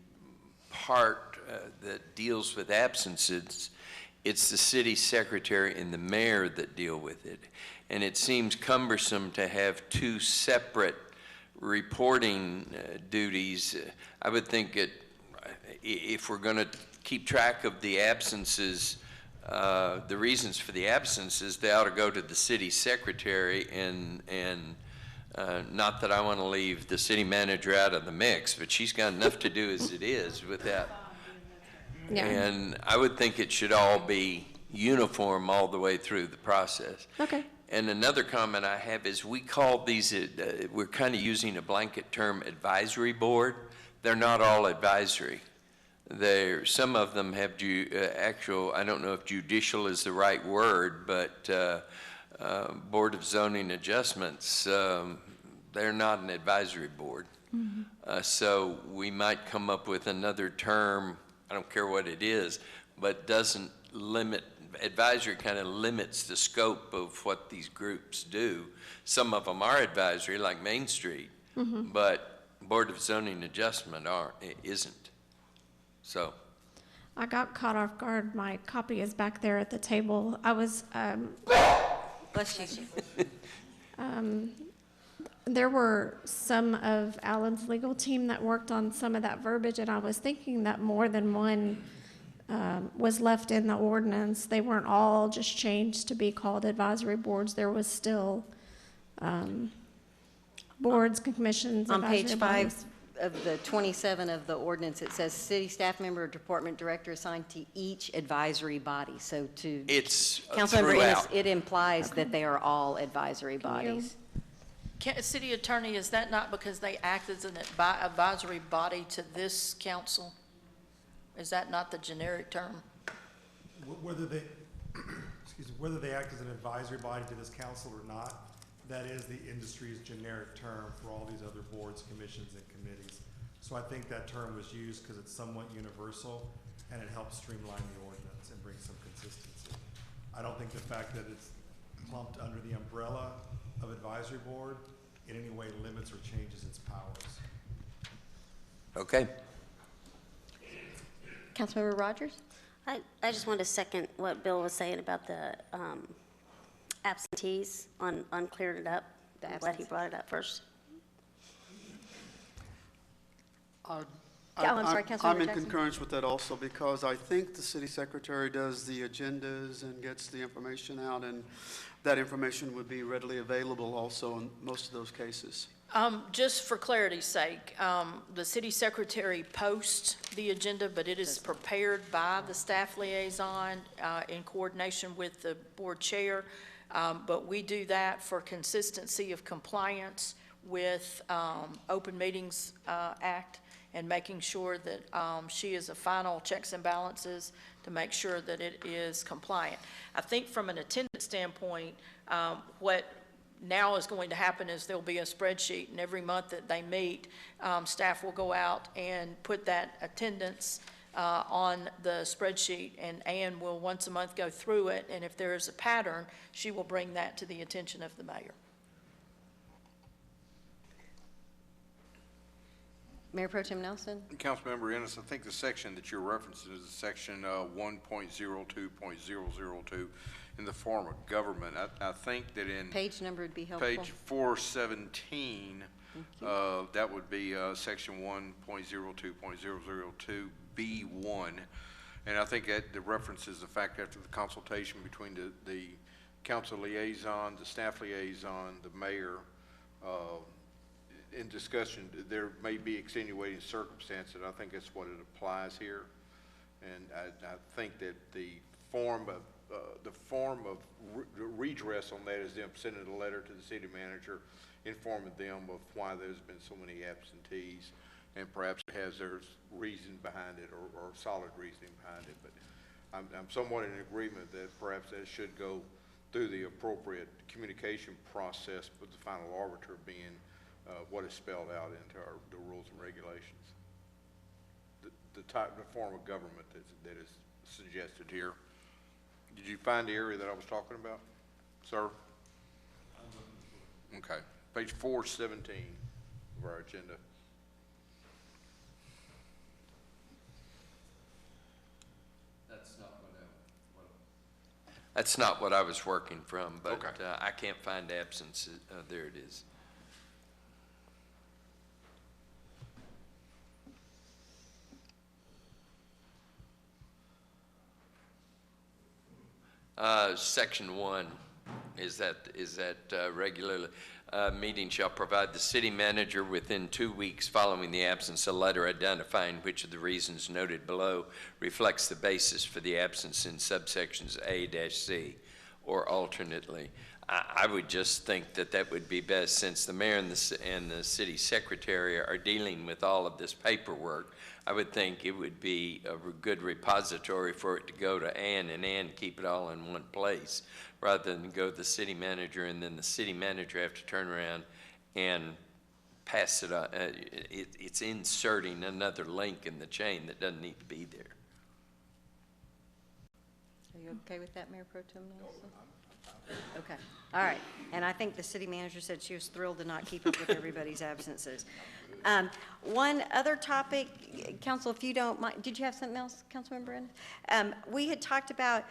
part that deals with absences. It's the city secretary and the mayor that deal with it. And it seems cumbersome to have two separate reporting duties. I would think if we're going to keep track of the absences, the reasons for the absences, they ought to go to the city secretary, and not that I want to leave the city manager out of the mix, but she's got enough to do as it is with that. Yeah. And I would think it should all be uniform all the way through the process. Okay. And another comment I have is we call these, we're kind of using a blanket term, advisory board. They're not all advisory. Some of them have I don't know if judicial is the right word, but Board of Zoning Adjustments, they're not an advisory board. Mm-hmm. So we might come up with another term, I don't care what it is, but doesn't limit, advisory kind of limits the scope of what these groups do. Some of them are advisory, like Main Street, mm-hmm. but Board of Zoning Adjustment isn't. So. I got caught off guard. My copy is back there at the table. I was, Bless you. there were some of Alan's legal team that worked on some of that verbiage, and I was thinking that more than one was left in the ordinance. They weren't all just changed to be called advisory boards. There was still boards, commissions, On advisory page bodies. 5 of the 27 of the ordinance, it says city staff member or department director assigned to each advisory body. So to It's Councilmember Ennis, throughout. it implies that they are all advisory bodies. City Attorney, is that not because they act as an advisory body to this council? Is that not the generic term? Whether they, whether they act as an advisory body to this council or not, that is the industry's generic term for all these other boards, commissions, and committees. So I think that term was used because it's somewhat universal, and it helps streamline the ordinance and bring some consistency. I don't think the fact that it's clumped under the umbrella of advisory board in any way limits or changes its powers. Okay. Councilmember Rogers? I just wanted to second what Bill was saying about the absentees on clearing it up. I'm glad he brought it up first. I'm sorry, I'm Councilmember in Jackson. concurrence with that also, because I think the city secretary does the agendas and gets the information out, and that information would be readily available also in most of those cases. Just for clarity's sake, the city secretary posts the agenda, but it is prepared by the staff liaison in coordination with the board chair. But we do that for consistency of compliance with Open Meetings Act, and making sure that she is a final checks and balances to make sure that it is compliant. I think from an attendance standpoint, what now is going to happen is there'll be a spreadsheet, and every month that they meet, staff will go out and put that attendance on the spreadsheet, and Ann will once a month go through it, and if there is a pattern, she will bring that to the attention of the mayor. Mayor Pro Tem Nelson? Councilmember Ennis, I think the section that you're referencing is section 1.02.002 in the form of government. I think that in Page number would be helpful. page 417, that would be section 1.02.002B1. And I think that the references the fact after the consultation between the council liaison, the staff liaison, the mayor, in discussion, there may be extenuating circumstances. I think that's what it applies here. And I think that the form of redress on that is them sending a letter to the city manager informing them of why there's been so many absentees, and perhaps it has their reason behind it or solid reasoning behind it. But I'm somewhat in agreement that perhaps that should go through the appropriate communication process, with the final arbiter being what is spelled out into the rules and regulations. The form of government that is suggested here. Did you find the area that I was talking about, sir? Okay, page 417 of our agenda. That's not what I was working from, but Okay. I can't find absence. There it is. Section 1 is that regularly meeting shall provide the city manager within 2 weeks following the absence a letter identifying which of the reasons noted below reflects the basis for the absence in subsections A-C, or alternately. I would just think that that would be best, since the mayor and the city secretary are dealing with all of this paperwork. I would think it would be a good repository for it to go to Ann, and Ann keep it all in one place, rather than go to the city manager and then the city manager have to turn around and pass it on. It's inserting another link in the chain that doesn't need to be there. Are you okay with that, Mayor Pro Tem Nelson? Okay, all right. And I think the city manager said she was thrilled to not keep up with everybody's absences. One other topic, Council, if you don't mind, did you have something else, Councilmember Ennis? We had talked about,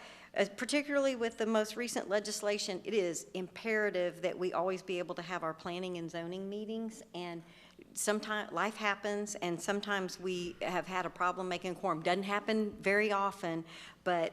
particularly with the most recent legislation, it is imperative that we always be able to have our planning and zoning meetings, and sometimes life happens, and sometimes we have had a problem making quorum. Doesn't happen very often, but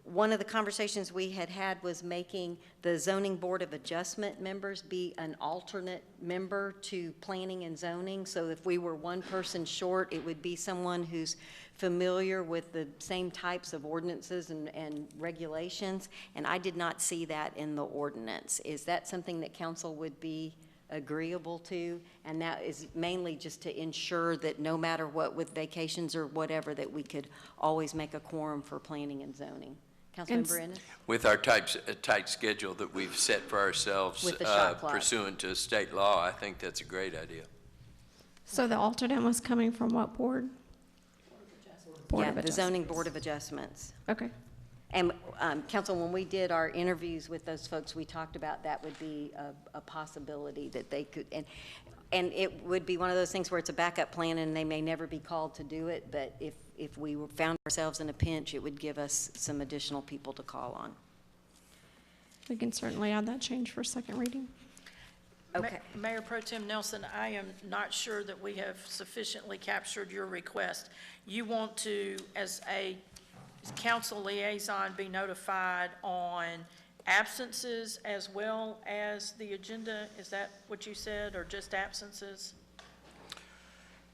one of the conversations we had was making the Zoning Board of Adjustment members be an alternate member to planning and zoning. So if we were one person short, it would be someone who's familiar with the same types of ordinances and regulations. And I did not see that in the ordinance. Is that something that council would be agreeable to? And that is mainly just to ensure that no matter what, with vacations or whatever, that we could always make a quorum for planning and zoning. Councilmember Ennis? With our tight schedule that we've set for ourselves With the shot clock. pursuant to state law, I think that's a great idea. So the alternate was coming from what board? Board of Yeah, the Adjustments. Zoning Board of Adjustments. Okay. And, Council, when we did our interviews with those folks, we talked about that would be a possibility that they could, and it would be one of those things where it's a backup plan and they may never be called to do it, but if we found ourselves in a pinch, it would give us some additional people to call on. We can certainly add that change for second reading. Okay. Mayor Pro Tem Nelson, I am not sure that we have sufficiently captured your request. You want to, as a council liaison, be notified on absences as well as the agenda? Is that what you said, or just absences?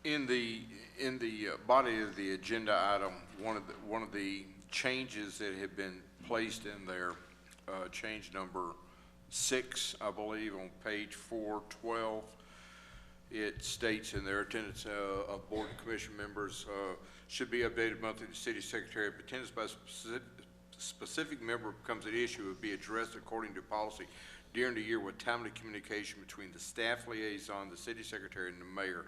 In the body of the agenda item, one of the changes that have been placed in there, change number 6, I believe, on page 412, it states in their attendance of board and commission members should be updated monthly to the city secretary. If attendance by a specific member becomes an issue, it would be addressed according to policy during the year with timely communication between the staff liaison, the city secretary, and the mayor.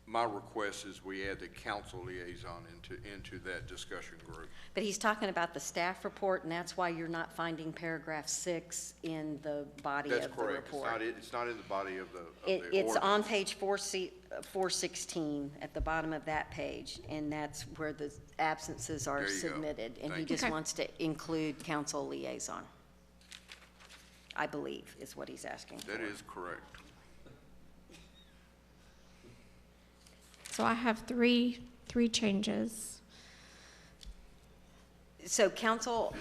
My request is we add the council liaison into that discussion group. But he's talking about the staff report, and that's why you're not finding paragraph 6 in the body That's of the correct. report. It's not in the body of the It's on ordinance. page 416 at the bottom of that page, and that's where the absences are There you go. submitted. And he Thank you. just wants to include council liaison, I believe, is what he's asking for. That is correct. So I have three changes. So council,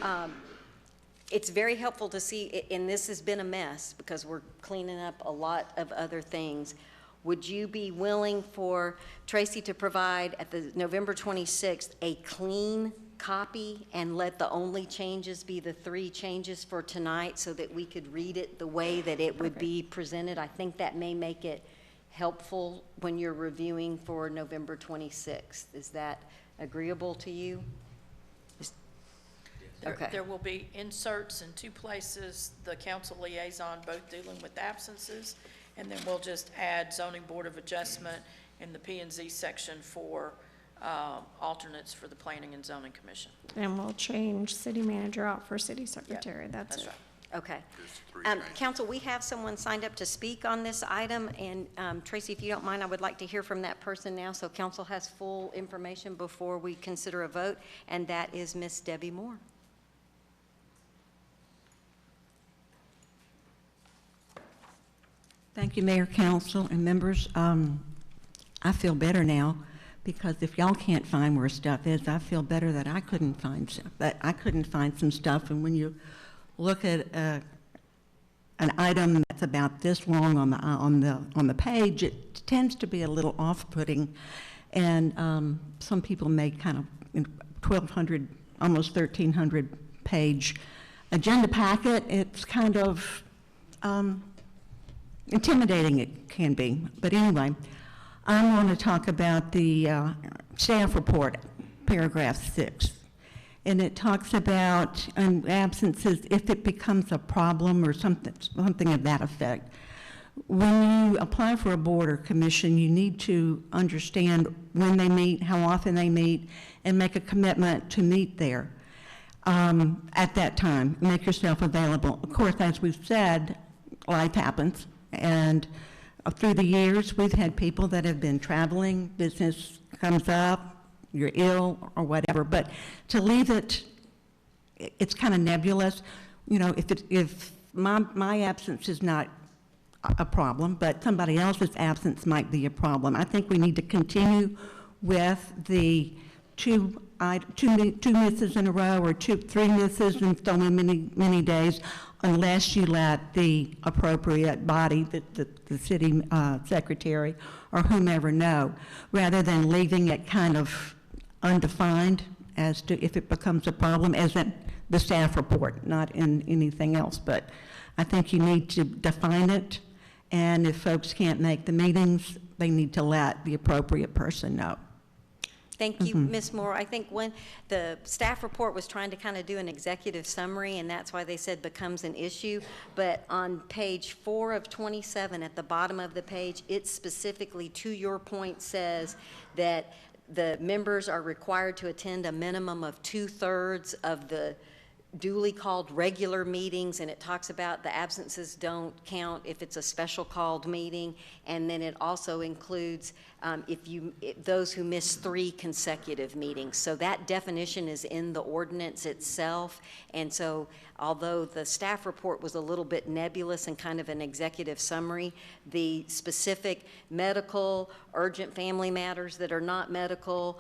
it's very helpful to see, and this has been a mess because we're cleaning up a lot of other things. Would you be willing for Tracy to provide at the November 26th a clean copy and let the only changes be the 3 changes for tonight so that we could read it the way that it would be presented? I think that may make it helpful when you're reviewing for November 26th. Is that agreeable to you? Okay. There will be inserts in 2 places, the council liaison, both dealing with absences, and then we'll just add zoning board of adjustment in the P and Z section for alternates for the planning and zoning commission. And we'll change city manager out for city secretary. That's it. right. Okay. Just 3 changes. Council, we have someone signed up to speak on this item, and Tracy, if you don't mind, I would like to hear from that person now, so council has full information before we consider a vote, and that is Miss Debbie Moore. Thank you, Mayor, Council, and members. I feel better now, because if y'all can't find where stuff is, I feel better that I couldn't find stuff, that I couldn't find some stuff. And when you look at an item that's about this long on the page, it tends to be a little off-putting, and some people make kind of 1,200, almost 1,300 page agenda packet. It's kind of intimidating, it can be. But anyway, I want to talk about the staff report, paragraph 6. And it talks about absences if it becomes a problem or something of that effect. When you apply for a board or commission, you need to understand when they meet, how often they meet, and make a commitment to meet there at that time. Make yourself available. Of course, as we've said, life happens. And through the years, we've had people that have been traveling, business comes up, you're ill or whatever, but to leave it, it's kind of nebulous. You know, if my absence is not a problem, but somebody else's absence might be a problem. I think we need to continue with the two misses in a row or 3 misses in so many days, unless you let the appropriate body, the city secretary or whomever know, rather than leaving it kind of undefined as to if it becomes a problem, as in the staff report, not in anything else. But I think you need to define it, and if folks can't make the meetings, they need to let the appropriate person know. Thank you, Ms. Moore. I think when the staff report was trying to kind of do an executive summary, and that's why they said becomes an issue, but on page 4 of 27 at the bottom of the page, it specifically, to your point, says that the members are required to attend a minimum of 2/3 of the duly called regular meetings, and it talks about the absences don't count if it's a special called meeting, and then it also includes those who miss 3 consecutive meetings. So that definition is in the ordinance itself, and so although the staff report was a little bit nebulous and kind of an executive summary, the specific medical, urgent family matters that are not medical,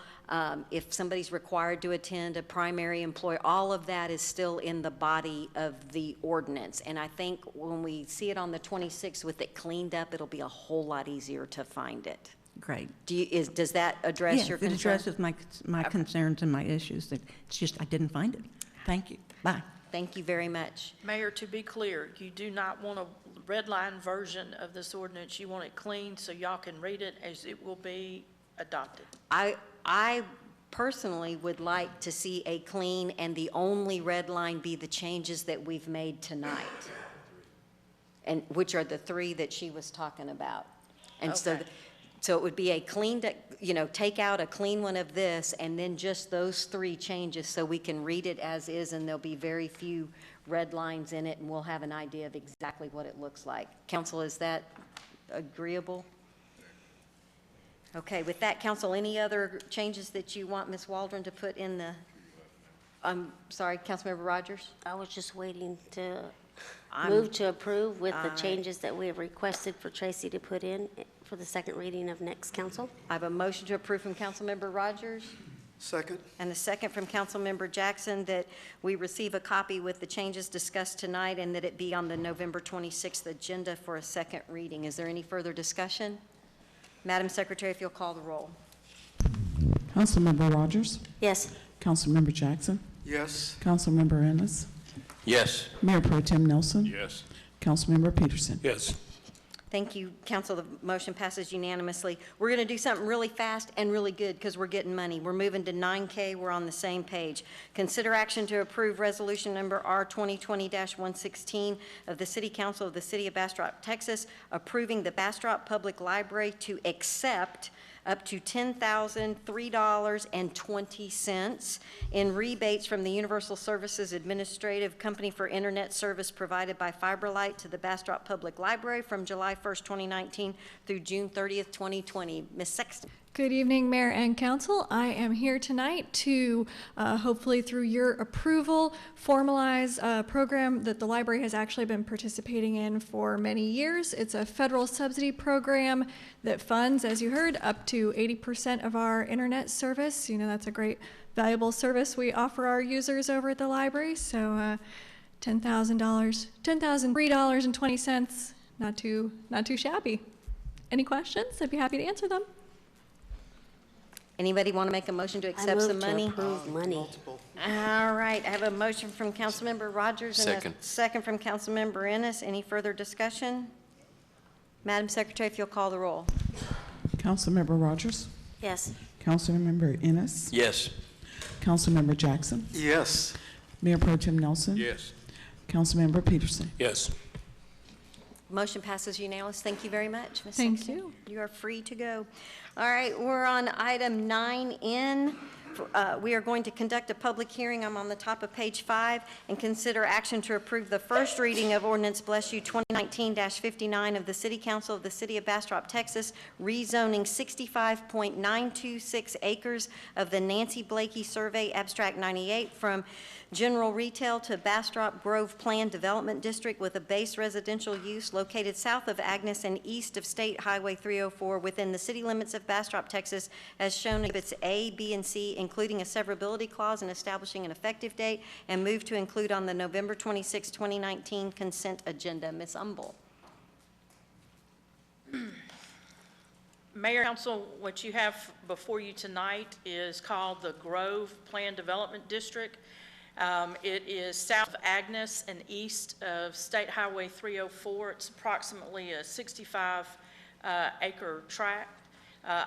if somebody's required to attend a primary employer, all of that is still in the body of the ordinance. And I think when we see it on the 26th with it cleaned up, it'll be a whole lot easier to find it. Great. Does that address your Yes, concern? it addresses my concerns and my issues. It's just I didn't find it. Thank you. Bye. Thank you very much. Mayor, to be clear, you do not want a red line version of this ordinance. You want it clean so y'all can read it as it will be adopted. I personally would like to see a clean and the only red line be the changes that we've made tonight, and which are the 3 that she was talking about. And Okay. So it would be a clean, take out a clean one of this, and then just those 3 changes, so we can read it as is, and there'll be very few red lines in it, and we'll have an idea of exactly what it looks like. Council, is that agreeable? Okay, with that, council, any other changes that you want Ms. Waldron to put in the, I'm sorry, Councilmember Rogers? I was just waiting to I'm- move to approve with the I- changes that we have requested for Tracy to put in for the second reading of next council. I have a motion to approve from Councilmember Rogers Second? and a second from Councilmember Jackson that we receive a copy with the changes discussed tonight and that it be on the November 26th agenda for a second reading. Is there any further discussion? Madam Secretary, if you'll call the roll. Councilmember Rogers? Yes. Councilmember Jackson? Yes. Councilmember Ennis? Yes. Mayor Pro Tem Nelson? Yes. Councilmember Peterson? Yes. Thank you, council. The motion passes unanimously. We're going to do something really fast and really good because we're getting money. We're moving to 9K. We're on the same page. Consider action to approve resolution number R 2020-116 of the City Council of the City of Bastrop, Texas, approving the Bastrop Public Library to accept up to $10,003.20 in rebates from the Universal Services Administrative Company for Internet service provided by FiberLight to the Bastrop Public Library from July 1st, 2019 through June 30th, 2020. Ms. Sexton. Good evening, Mayor and Council. I am here tonight to, hopefully through your approval, formalize a program that the library has actually been participating in for many years. It's a federal subsidy program that funds, as you heard, up to 80% of our internet service. You know, that's a great, valuable service we offer our users over at the library. So $10,003.20, not too shabby. Any questions? I'd be happy to answer them. Anybody want to make a motion to accept some money? I move to approve money. Multiple. All right, I have a motion from Councilmember Rogers and Second. a second from Councilmember Ennis. Any further discussion? Madam Secretary, if you'll call the roll. Councilmember Rogers? Yes. Councilmember Ennis? Yes. Councilmember Jackson? Yes. Mayor Pro Tem Nelson? Yes. Councilmember Peterson? Yes. Motion passes unanimous. Thank you very much, Ms. Thank Sexton. you. You are free to go. All right, we're on item 9N. We are going to conduct a public hearing. I'm on the top of page 5, and consider action to approve the first reading of ordinance, bless you, 2019-59 of the City Council of the City of Bastrop, Texas, rezoning 65.926 acres of the Nancy Blakey Survey Abstract 98 from general retail to Bastrop Grove Plan Development District with a base residential use located south of Agnes and east of State Highway 304 within the city limits of Bastrop, Texas, as shown in Exhibits A, B, and C, including a severability clause and establishing an effective date, and move to include on the November 26, 2019 consent agenda. Ms. Umble. Mayor, Council, what you have before you tonight is called the Grove Plan Development District. It is south of Agnes and east of State Highway 304. It's approximately a 65-acre tract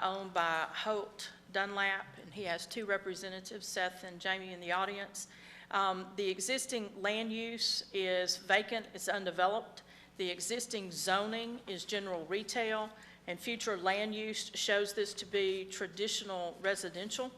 owned by Holt Dunlap, and he has 2 representatives, Seth and Jamie, in the audience. The existing land use is vacant, it's undeveloped. The existing zoning is general retail, and future land use shows this to be traditional residential.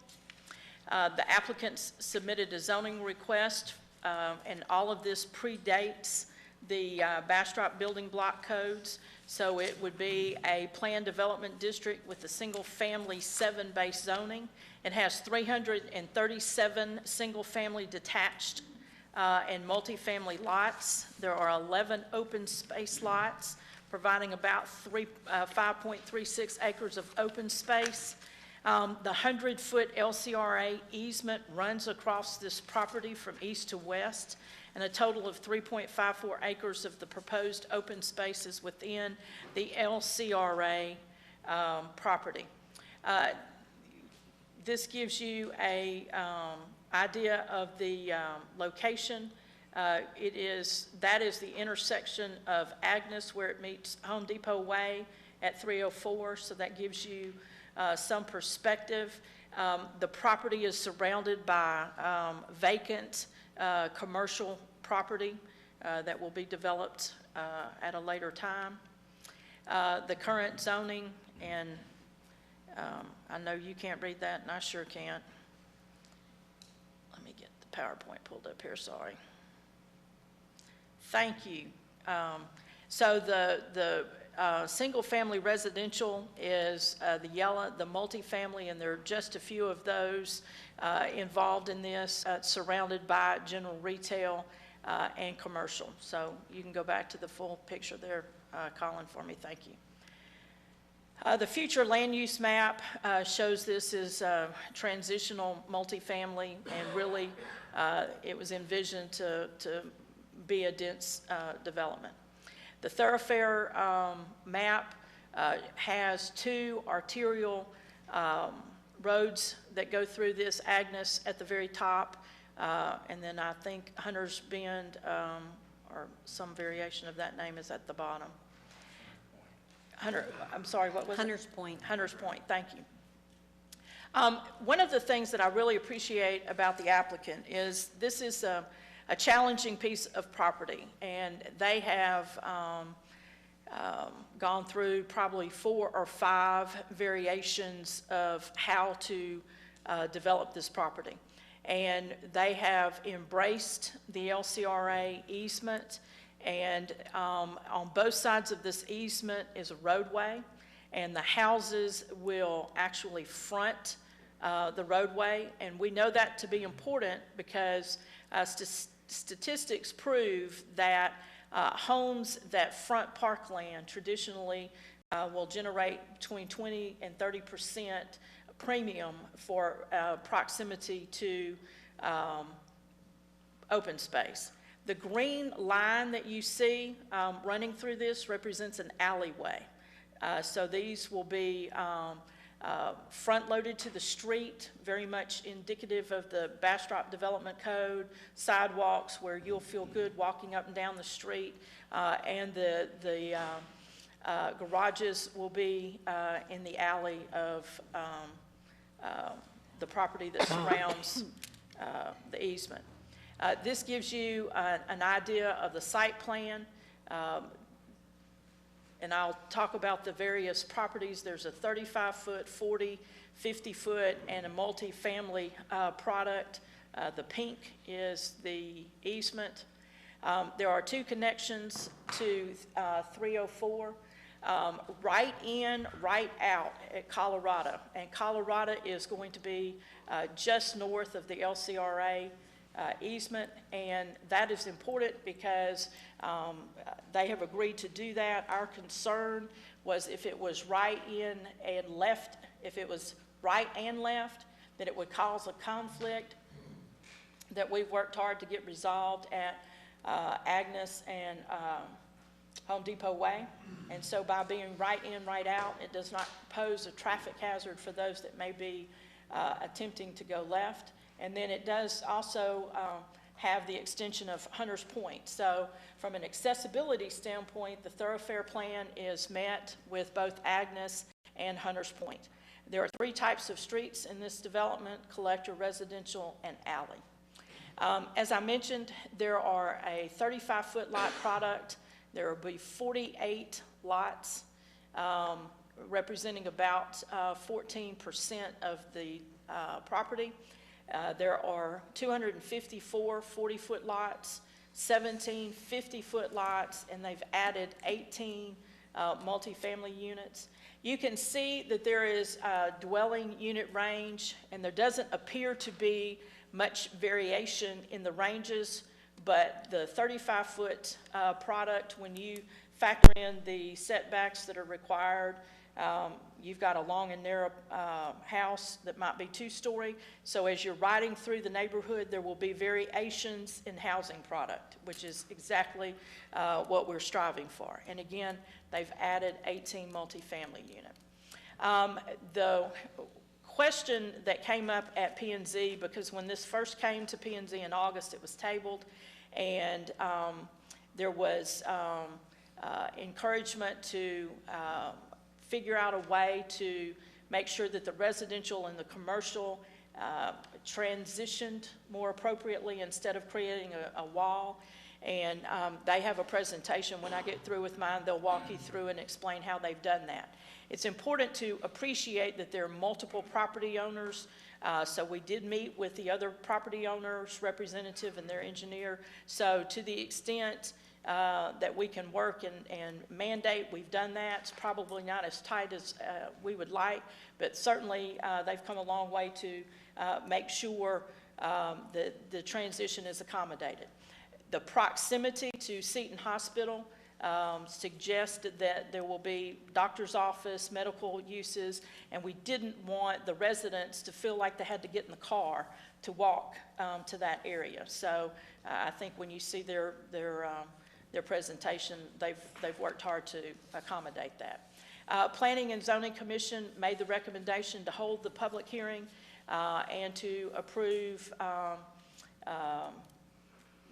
The applicants submitted a zoning request, and all of this predates the Bastrop building block codes. So it would be a planned development district with a single-family 7-base zoning. It has 337 single-family detached and multifamily lots. There are 11 open space lots, providing about 5.36 acres of open space. The 100-foot LCRA easement runs across this property from east to west, and a total of 3.54 acres of the proposed open spaces within the LCRA property. This gives you a idea of the location. That is the intersection of Agnes where it meets Home Depot Way at 304, so that gives you some perspective. The property is surrounded by vacant commercial property that will be developed at a later time. The current zoning and I know you can't read that, and I sure can't. Let me get the PowerPoint pulled up here, sorry. Thank you. So the single-family residential is the yellow, the multifamily, and there are just a few of those involved in this, surrounded by general retail and commercial. So you can go back to the full picture there, Colin, for me. Thank you. The future land use map shows this as transitional multifamily, and really it was envisioned to be a dense development. The thoroughfare map has 2 arterial roads that go through this, Agnes at the very top, and then I think Hunter's Bend, or some variation of that name, is at the bottom. I'm sorry, what was it? Hunter's Point. Hunter's Point, thank you. One of the things that I really appreciate about the applicant is this is a challenging piece of property, and they have gone through probably 4 or 5 variations of how to develop this property. And they have embraced the LCRA easement, and on both sides of this easement is a roadway, and the houses will actually front the roadway. And we know that to be important because statistics prove that homes that front parkland traditionally will generate between 20 and 30% premium for proximity to open space. The green line that you see running through this represents an alleyway. So these will be front-loaded to the street, very much indicative of the Bastrop Development Code, sidewalks where you'll feel good walking up and down the street, and the garages will be in the alley of the property that surrounds the easement. This gives you an idea of the site plan, and I'll talk about the various properties. There's a 35-foot, 40, 50-foot, and a multi-family product. The pink is the easement. There are 2 connections to 304, right in, right out at Colorado. And Colorado is going to be just north of the LCRA easement, and that is important because they have agreed to do that. Our concern was if it was right in and left, if it was right and left, that it would cause a conflict that we've worked hard to get resolved at Agnes and Home Depot Way. And so by being right in, right out, it does not pose a traffic hazard for those that may be attempting to go left. And then it does also have the extension of Hunter's Point. So from an accessibility standpoint, the thoroughfare plan is met with both Agnes and Hunter's Point. There are 3 types of streets in this development: collector, residential, and alley. As I mentioned, there are a 35-foot lot product. There will be 48 lots, representing about 14% of the property. There are 254 40-foot lots, 17 50-foot lots, and they've added 18 multifamily units. You can see that there is a dwelling unit range, and there doesn't appear to be much variation in the ranges, but the 35-foot product, when you factor in the setbacks that are required, you've got a long and narrow house that might be 2-story. So as you're riding through the neighborhood, there will be variations in housing product, which is exactly what we're striving for. And again, they've added 18 multifamily units. The question that came up at P&Z, because when this first came to P&Z in August, it was tabled, and there was encouragement to figure out a way to make sure that the residential and the commercial transitioned more appropriately instead of creating a wall. And they have a presentation. When I get through with mine, they'll walk you through and explain how they've done that. It's important to appreciate that there are multiple property owners. So we did meet with the other property owners' representative and their engineer. So to the extent that we can work and mandate, we've done that. It's probably not as tight as we would like, but certainly they've come a long way to make sure that the transition is accommodated. The proximity to Seton Hospital suggested that there will be doctor's office, medical uses, and we didn't want the residents to feel like they had to get in the car to walk to that area. So I think when you see their presentation, they've worked hard to accommodate that. Planning and Zoning Commission made the recommendation to hold the public hearing and to approve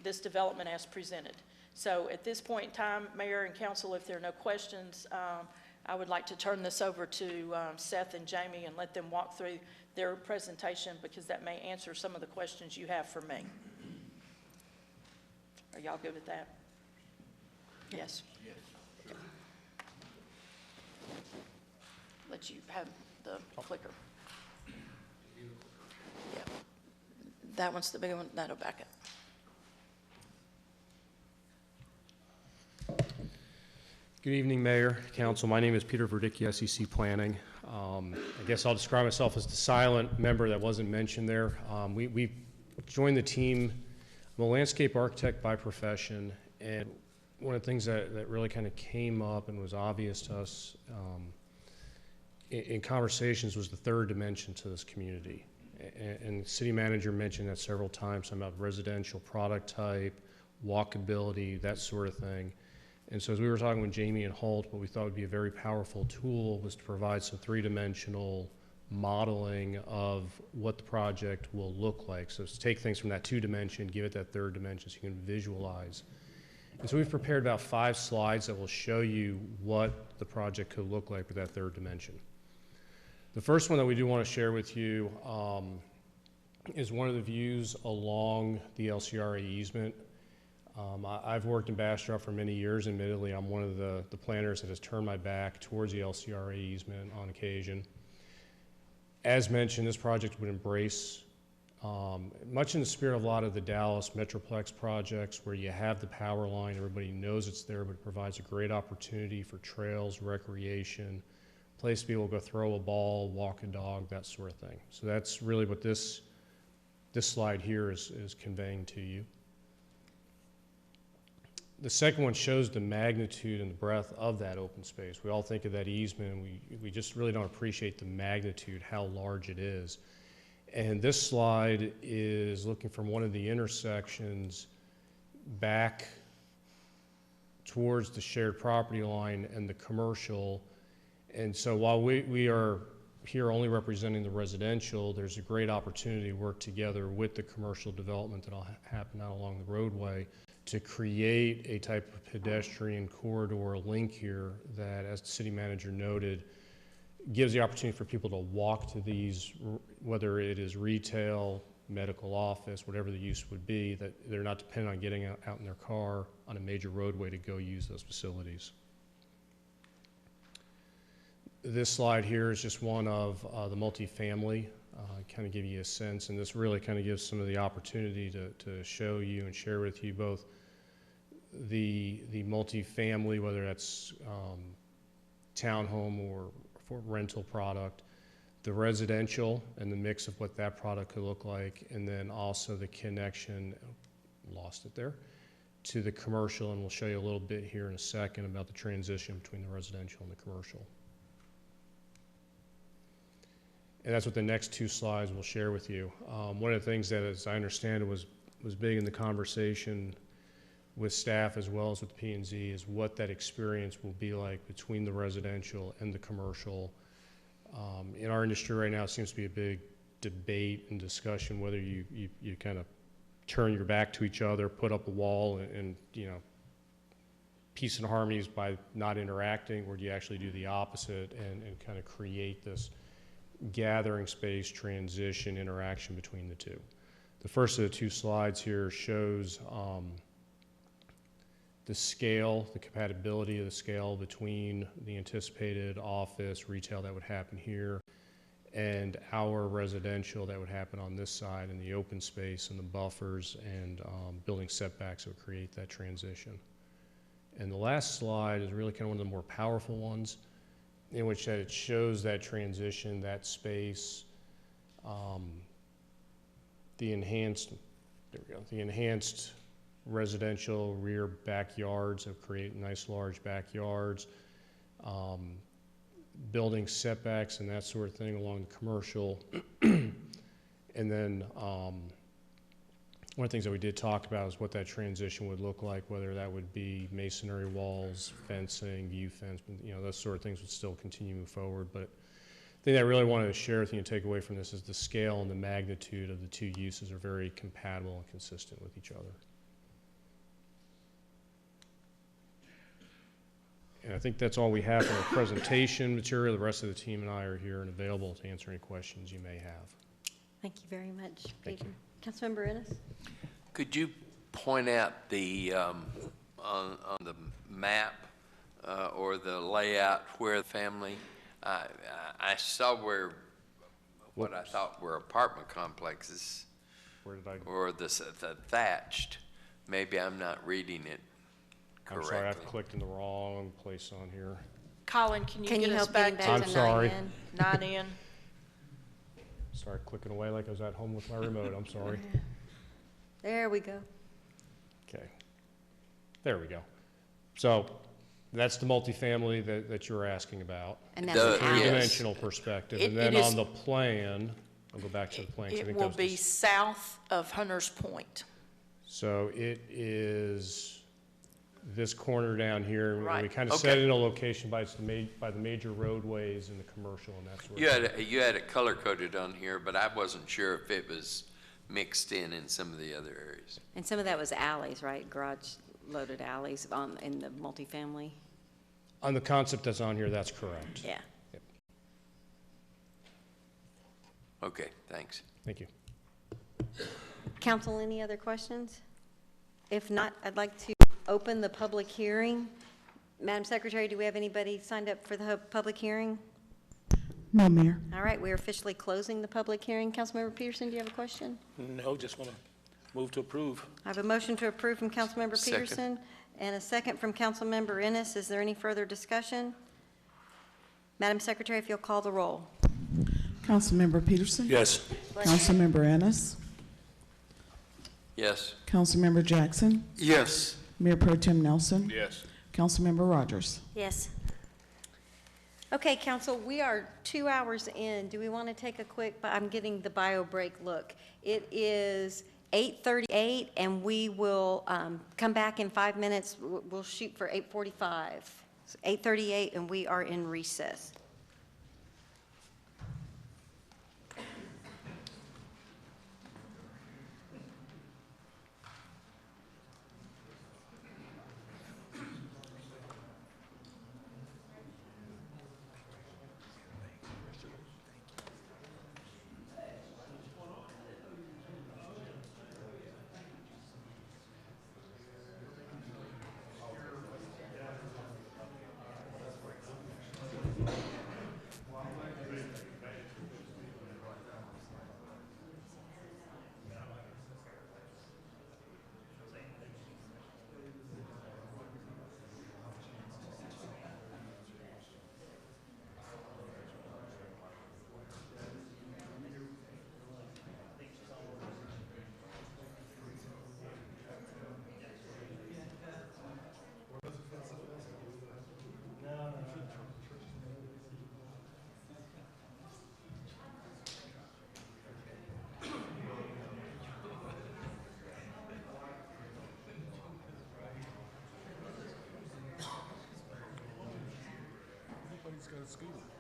this development as presented. So at this point in time, Mayor and Council, if there are no questions, I would like to turn this over to Seth and Jamie and let them walk through their presentation, because that may answer some of the questions you have for me. Are y'all good with that? Yes. Yes. Okay. Let you have the clicker. Yeah. That one's the bigger one. That'll back it. Good evening, Mayor, Council. My name is Peter Verdicchio, SEC Planning. I guess I'll describe myself as the silent member that wasn't mentioned there. We joined the team. I'm a landscape architect by profession, and one of the things that really kind of came up and was obvious to us in conversations was the third dimension to this community. And the city manager mentioned that several times, about residential product type, walkability, that sort of thing. And so as we were talking with Jamie and Holt, what we thought would be a very powerful tool was to provide some three-dimensional modeling of what the project will look like. So to take things from that two-dimension, give it that third dimension so you can visualize. And so we've prepared about 5 slides that will show you what the project could look like with that third dimension. The first one that we do want to share with you is one of the views along the LCRA easement. I've worked in Bastrop for many years. Admittedly, I'm one of the planners that has turned my back towards the LCRA easement on occasion. As mentioned, this project would embrace, much in the spirit of a lot of the Dallas Metroplex projects, where you have the power line, everybody knows it's there, but it provides a great opportunity for trails, recreation, place to be able to go throw a ball, walk a dog, that sort of thing. So that's really what this slide here is conveying to you. The second one shows the magnitude and the breadth of that open space. We all think of that easement, and we just really don't appreciate the magnitude, how large it is. And this slide is looking from one of the intersections back towards the shared property line and the commercial. And so while we are here only representing the residential, there's a great opportunity to work together with the commercial development that'll happen out along the roadway to create a type of pedestrian corridor link here that, as the city manager noted, gives the opportunity for people to walk to these, whether it is retail, medical office, whatever the use would be, that they're not dependent on getting out in their car on a major roadway to go use those facilities. This slide here is just one of the multifamily, kind of give you a sense, and this really kind of gives some of the opportunity to show you and share with you both the multifamily, whether that's townhome or for rental product, the residential and the mix of what that product could look like, and then also the connection, lost it there, to the commercial, and we'll show you a little bit here in a second about the transition between the residential and the commercial. And that's what the next 2 slides will share with you. One of the things that, as I understand it, was big in the conversation with staff as well as with P&Z is what that experience will be like between the residential and the commercial. In our industry right now, it seems to be a big debate and discussion whether you kind of turn your back to each other, put up a wall, and you know, peace and harmonies by not interacting, or do you actually do the opposite and kind of create this gathering space, transition, interaction between the two. The first of the 2 slides here shows the scale, the compatibility of the scale between the anticipated office, retail that would happen here, and our residential that would happen on this side, and the open space and the buffers and building setbacks that would create that transition. And the last slide is really kind of one of the more powerful ones, in which that it shows that transition, that space, the enhanced, there we go, the enhanced residential rear backyards that create nice large backyards, building setbacks and that sort of thing along the commercial. And then one of the things that we did talk about is what that transition would look like, whether that would be masonry walls, fencing, view fence, you know, those sort of things would still continue to move forward. But the thing that I really wanted to share with you and take away from this is the scale and the magnitude of the two uses are very compatible and consistent with each other. And I think that's all we have for our presentation material. The rest of the team and I are here and available to answer any questions you may have. Thank you very much, Thank Peter. Councilmember Ennis? Could you point out the, on the map or the layout where the family, I saw where, what I thought were apartment complexes. Where did I? Or the thatched. Maybe I'm not reading it I'm correctly. sorry, I've clicked in the wrong place on here. Colin, can you get us help back getting to back I'm sorry. 9 in? Started clicking away like I was at home with my remote. I'm sorry. There we go. Okay. There we go. So that's the multifamily that you're asking about. And that's The- an alley. Three-dimensional perspective. It- And then it is- on the plan, I'll go back to the plan. 'cause I It think will that was be the- south of Hunter's Point. So it is this corner down here. and We Right. kind of Okay. set it in a location by the major roadways and the commercial and that sort You of thing. had it color coded on here, but I wasn't sure if it was mixed in some of the other areas. And some of that was alleys, right? Garage-loaded alleys in the multifamily? On the concept that's on here, that's correct. Yeah. Okay, thanks. Thank you. Council, any other questions? If not, I'd like to open the public hearing. Madam Secretary, do we have anybody signed up for the public hearing? No, Mayor. All right, we're officially closing the public hearing. Councilmember Peterson, do you have a question? No, just want to move to approve. I have a motion to approve from Councilmember Second. Peterson and a second from Councilmember Ennis. Is there any further discussion? Madam Secretary, if you'll call the roll. Councilmember Peterson? Yes. Councilmember Ennis? Yes. Councilmember Jackson? Yes. Mayor Pro Tem Nelson? Yes. Councilmember Rogers? Yes. Okay, council, we are 2 hours in. Do we want to take a quick, I'm getting the bio break look. It is 8:38, and we will come back in 5 minutes. We'll shoot for 8:45. It's 8:38, and we are in recess.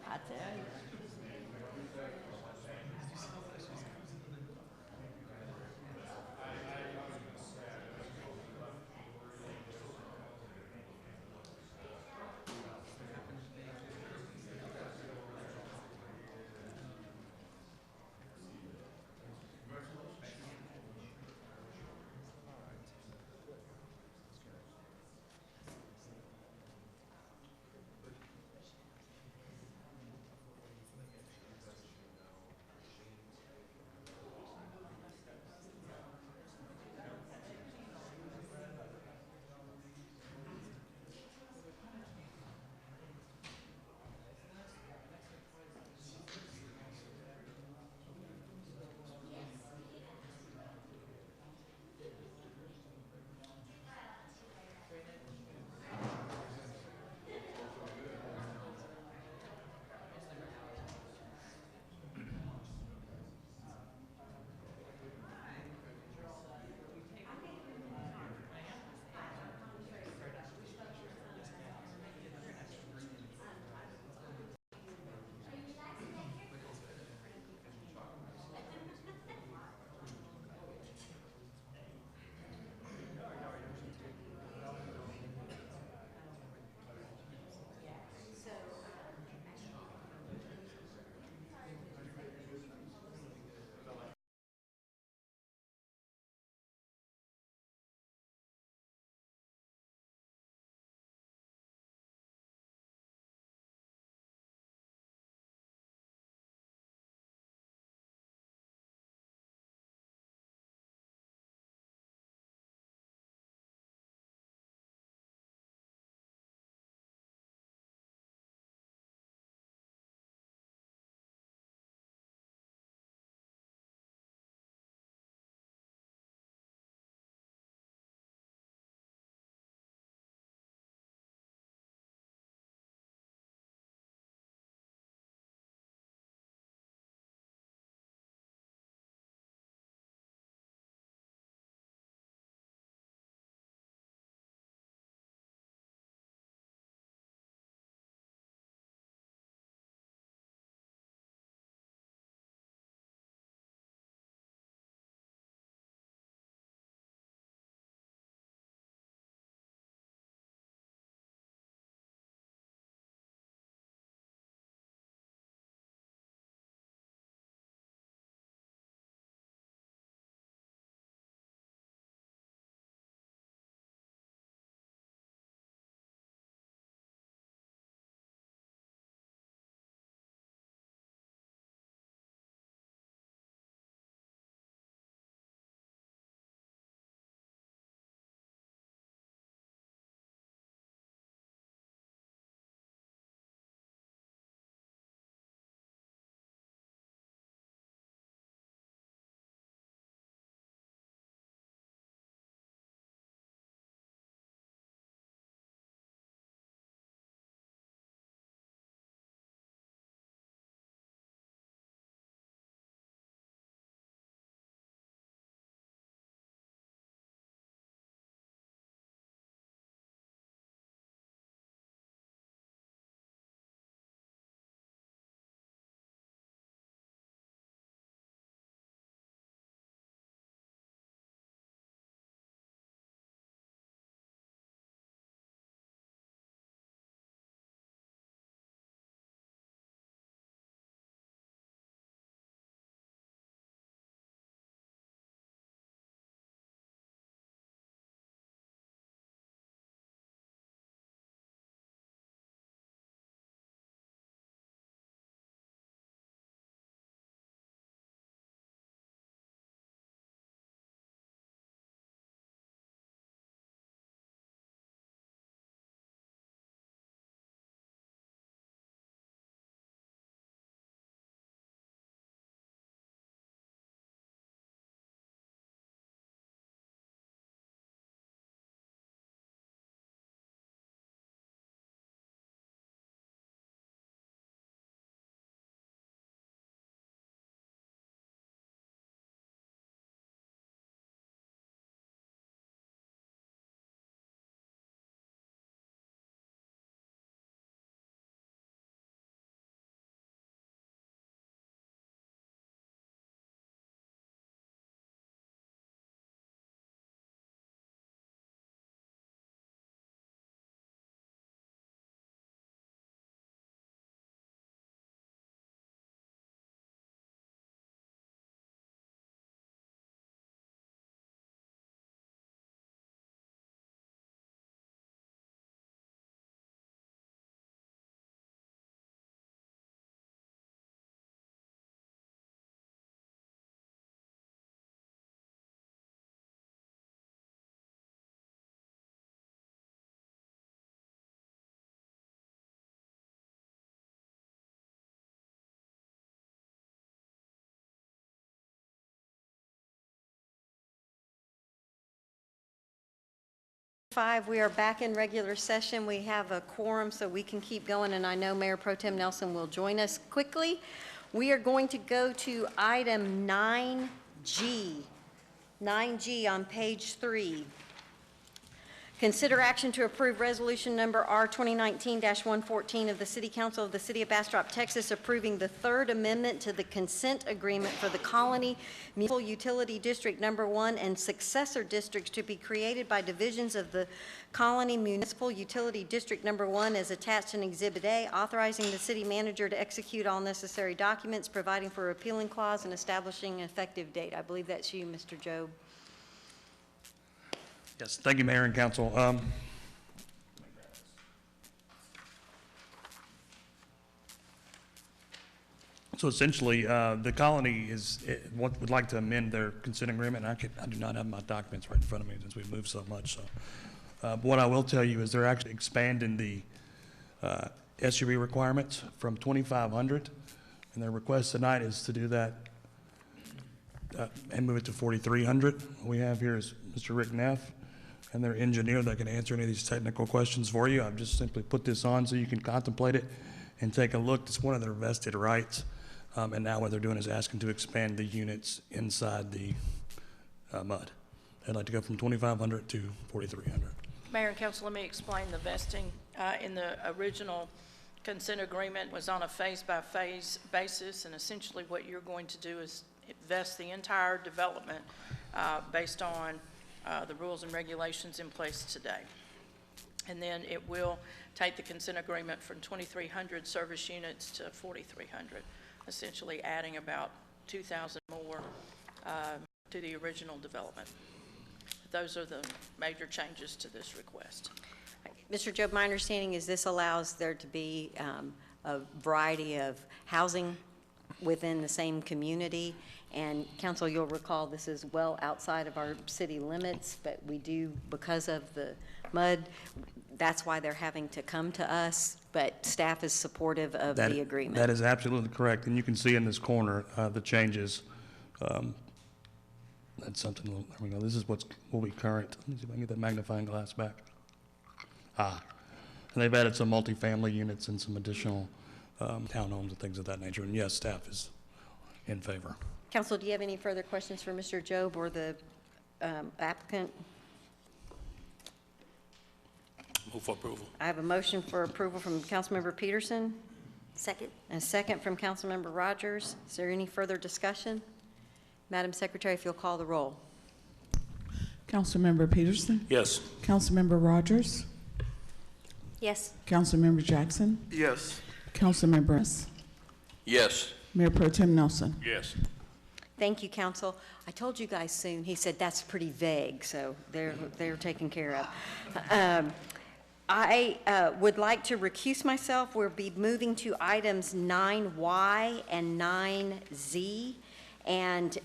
I tell you. 6:05. We are back in regular session. We have a quorum, so we can keep going, and I know Mayor Pro Tem Nelson will join us quickly. We are going to go to item 9G. 9G on page 3. Consider action to approve resolution number R 2019-114 of the City Council of the City of Bastrop, Texas, approving the third amendment to the consent agreement for the Colony Municipal Utility District Number 1 and successor districts to be created by divisions of the Colony Municipal Utility District Number 1 as attached in Exhibit A, authorizing the city manager to execute all necessary documents, providing for a repealing clause, and establishing an effective date. I believe that's you, Mr. Job. Yes, thank you, Mayor and Council. So essentially, the colony would like to amend their consent agreement. I do not have my documents right in front of me since we've moved so much. So, what I will tell you is they're actually expanding the SUV requirements from 2,500, and their request tonight is to do that and move it to 4,300. What we have here is Mr. Rick Neff and their engineer that can answer any of these technical questions for you. I've just simply put this on so you can contemplate it and take a look. It's one of their vested rights. And now what they're doing is asking to expand the units inside the MUD. They'd like to go from 2,500 to 4,300. Mayor and Council, let me explain the vesting. In the original consent agreement was on a phase-by-phase basis, and essentially what you're going to do is vest the entire development based on the rules and regulations in place today. And then it will take the consent agreement from 2,300 service units to 4,300, essentially adding about 2,000 more to the original development. Those are the major changes to this request. Mr. Job, my understanding is this allows there to be a variety of housing within the same community. And Council, you'll recall this is well outside of our city limits, but we do, because of the MUD, that's why they're having to come to us, but staff is supportive of the agreement. That is absolutely correct, and you can see in this corner the changes. That's something, there we go, this is what will be current. Let me see if I can get that magnifying glass back. And they've added some multifamily units and some additional townhomes and things of that nature, and yes, staff is in favor. Council, do you have any further questions for Mr. Job or the applicant? Move for approval. I have a motion for approval from Councilmember Peterson. Second. And a second from Councilmember Rogers. Is there any further discussion? Madam Secretary, if you'll call the roll. Councilmember Peterson? Yes. Councilmember Rogers? Yes. Councilmember Jackson? Yes. Councilmember Ennis? Yes. Mayor Pro Tem Nelson? Yes. Thank you, Council. I told you guys soon. He said that's pretty vague, so they're taken care of. I would like to recuse myself. We'll be moving to items 9Y and 9Z. And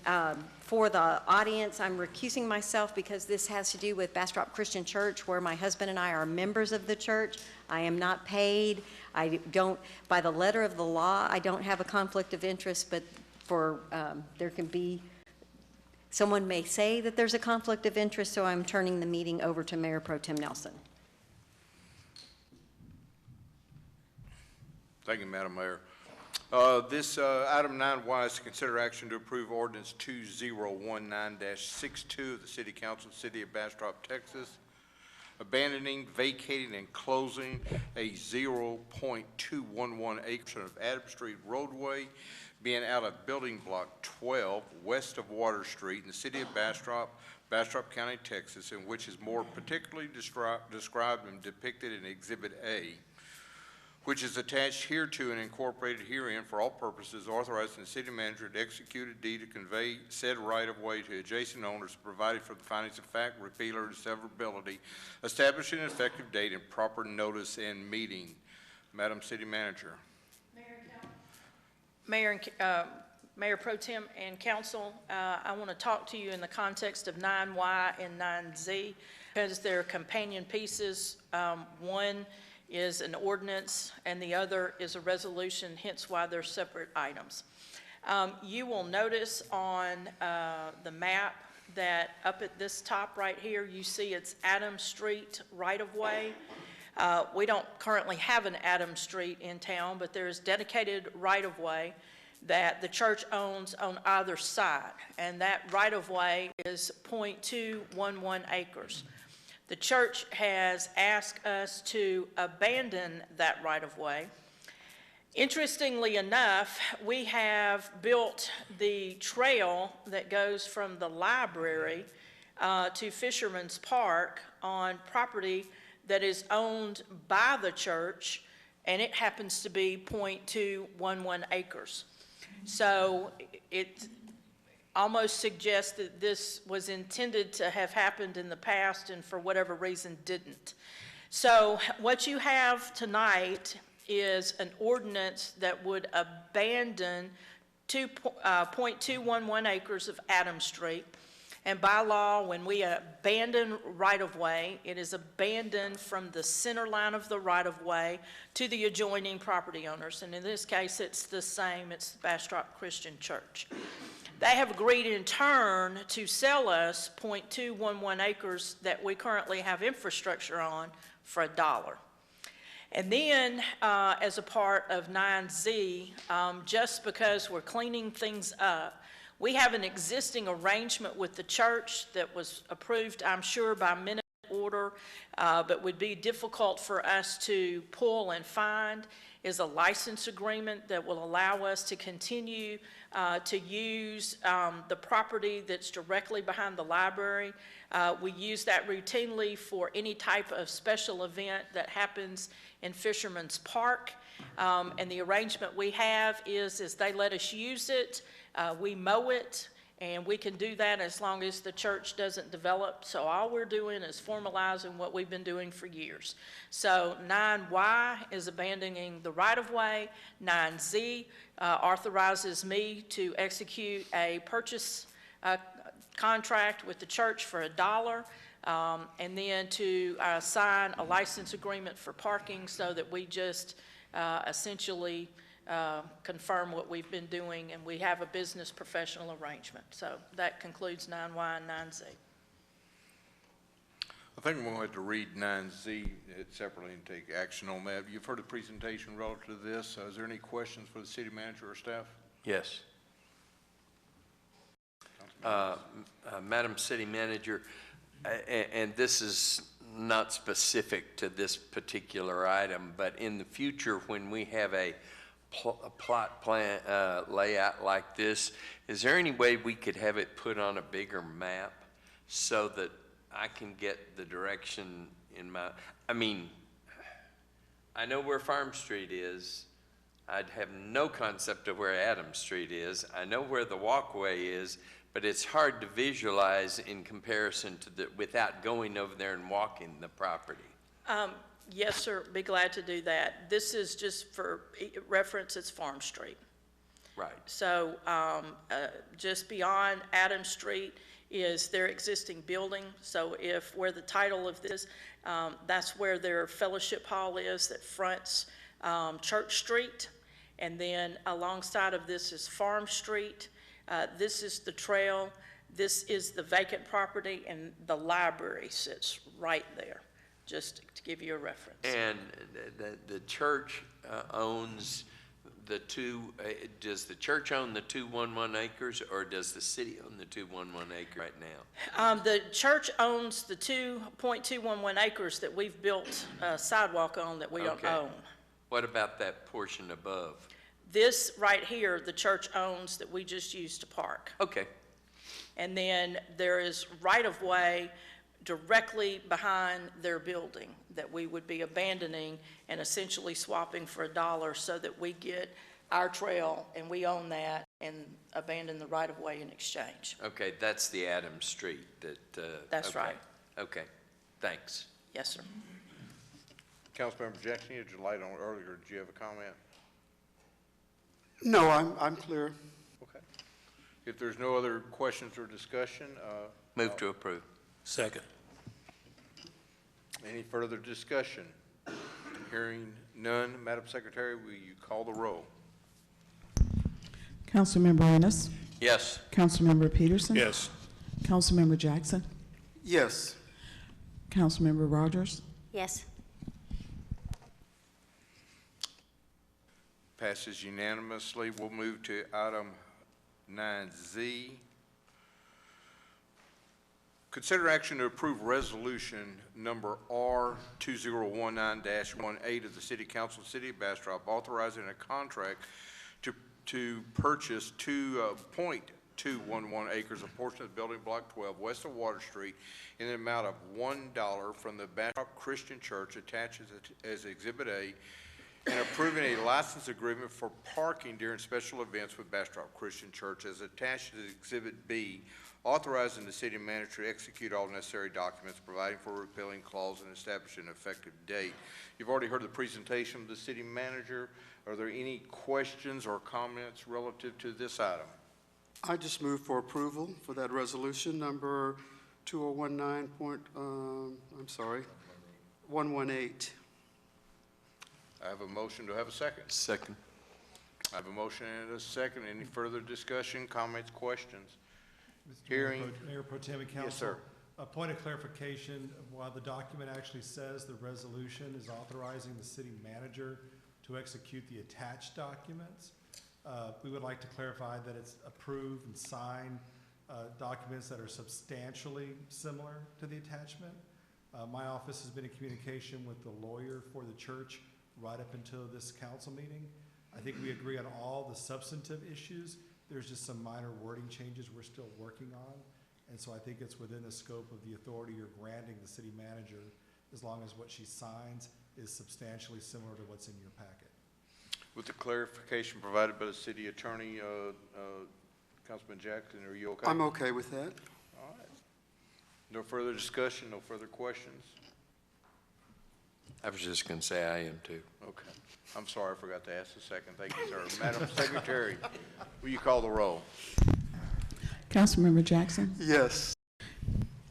for the audience, I'm recusing myself because this has to do with Bastrop Christian Church, where my husband and I are members of the church. I am not paid. I don't, by the letter of the law, I don't have a conflict of interest, but for, there can be, someone may say that there's a conflict of interest, so I'm turning the meeting over to Mayor Pro Tem Nelson. Thank you, Madam Mayor. This item 9Y is to consider action to approve ordinance 2019-62 of the City Council, City of Bastrop, Texas, abandoning, vacating, and closing a 0.211 acres of Adams Street roadway being out of Building Block 12 west of Water Street in the City of Bastrop, Bastrop County, Texas, and which is more particularly described and depicted in Exhibit A, which is attached hereto and incorporated herein for all purposes, authorizing the city manager to execute a deed to convey said right-of-way to adjacent owners, provided for the findings of fact, repealer, and severability, establishing an effective date and proper notice and meeting. Madam City Manager. Mayor Pro Tem and Council, I want to talk to you in the context of 9Y and 9Z because they're companion pieces. One is an ordinance and the other is a resolution, hence why they're separate items. You will notice on the map that up at this top right here, you see it's Adams Street right-of-way. We don't currently have an Adams Street in town, but there's dedicated right-of-way that the church owns on either side, and that right-of-way is .211 acres. The church has asked us to abandon that right-of-way. Interestingly enough, we have built the trail that goes from the library to Fisherman's Park on property that is owned by the church, and it happens to be .211 acres. So it almost suggests that this was intended to have happened in the past and for whatever reason didn't. So what you have tonight is an ordinance that would abandon 0.211 acres of Adams Street. And by law, when we abandon right-of-way, it is abandoned from the center line of the right-of-way to the adjoining property owners. And in this case, it's the same. It's the Bastrop Christian Church. They have agreed in turn to sell us 0.211 acres that we currently have infrastructure on for $1. And then, as a part of 9Z, just because we're cleaning things up, we have an existing arrangement with the church that was approved, I'm sure, by minute order, but would be difficult for us to pull and find, is a license agreement that will allow us to continue to use the property that's directly behind the library. We use that routinely for any type of special event that happens in Fisherman's Park. And the arrangement we have is they let us use it, we mow it, and we can do that as long as the church doesn't develop. So all we're doing is formalizing what we've been doing for years. So 9Y is abandoning the right-of-way. 9Z authorizes me to execute a purchase contract with the church for $1, and then to sign a license agreement for parking so that we just essentially confirm what we've been doing, and we have a business professional arrangement. So that concludes 9Y and 9Z. I think we're going to have to read 9Z separately and take action on that. You've heard the presentation relative to this. Is there any questions for the city manager or staff? Yes. Madam City Manager, and this is not specific to this particular item, but in the future when we have a plot plan layout like this, is there any way we could have it put on a bigger map so that I can get the direction in my, I mean, I know where Farm Street is. I'd have no concept of where Adams Street is. I know where the walkway is, but it's hard to visualize in comparison to the, without going over there and walking the property. Yes, sir, be glad to do that. This is just for reference, it's Farm Street. Right. So just beyond Adams Street is their existing building. So if where the title of this, that's where their fellowship hall is that fronts Church Street. And then alongside of this is Farm Street. This is the trail. This is the vacant property, and the library sits right there, just to give you a reference. And the church owns the two, does the church own the 211 acres, or does the city own the 211 acre right now? The church owns the 2.211 acres that we've built a sidewalk on that we don't own. What about that portion above? This right here, the church owns that we just used to park. Okay. And then there is right-of-way directly behind their building that we would be abandoning and essentially swapping for $1 so that we get our trail and we own that and abandon the right-of-way in exchange. Okay, that's the Adams Street that... That's okay. right. Okay, thanks. Yes, sir. Councilmember Jackson, you had your light on earlier. Did you have a comment? No, I'm clear. Okay. If there's no other questions or discussion, Move to approve. Second. any further discussion? Hearing none, Madam Secretary, will you call the roll? Councilmember Ennis. Yes. Councilmember Peterson. Yes. Councilmember Jackson, Yes. Councilmember Rogers, Yes. Passes unanimously. We'll move to item 9Z. Consider action to approve resolution number R2019-18 of the City Council of the City of Bastrop authorizing a contract to purchase 2.211 acres of portion of Building Block 12 west of Water Street in the amount of $1 from the Bastrop Christian Church attached as Exhibit A, and approving a license agreement for parking during special events with Bastrop Christian Church as attached as Exhibit B, authorizing the city manager to execute all necessary documents, providing for a repealing clause, and establishing an effective date. You've already heard the presentation of the city manager. Are there any questions or comments relative to this item? I just move for approval for that resolution number 118. I have a motion. Do I have a second? Second. I have a motion and a second. Any further discussion, comments, questions? Mr. Hearing. Mayor Pro Tem and Council. Yes, sir. A point of clarification, while the document actually says the resolution is authorizing the city manager to execute the attached documents, we would like to clarify that it's approved and signed documents that are substantially similar to the attachment. My office has been in communication with the lawyer for the church right up until this council meeting. I think we agree on all the substantive issues. There's just some minor wording changes we're still working on. And so I think it's within the scope of the authority you're granting the city manager, as long as what she signs is substantially similar to what's in your packet. With the clarification provided by the city attorney, Councilman Jackson, are you okay? I'm okay with that. All right. No further discussion, no further questions? I was just going to say I am too. Okay. I'm sorry, I forgot to ask the second. Thank you, sir. Madam Secretary, will you call the roll? Councilmember Jackson, Yes.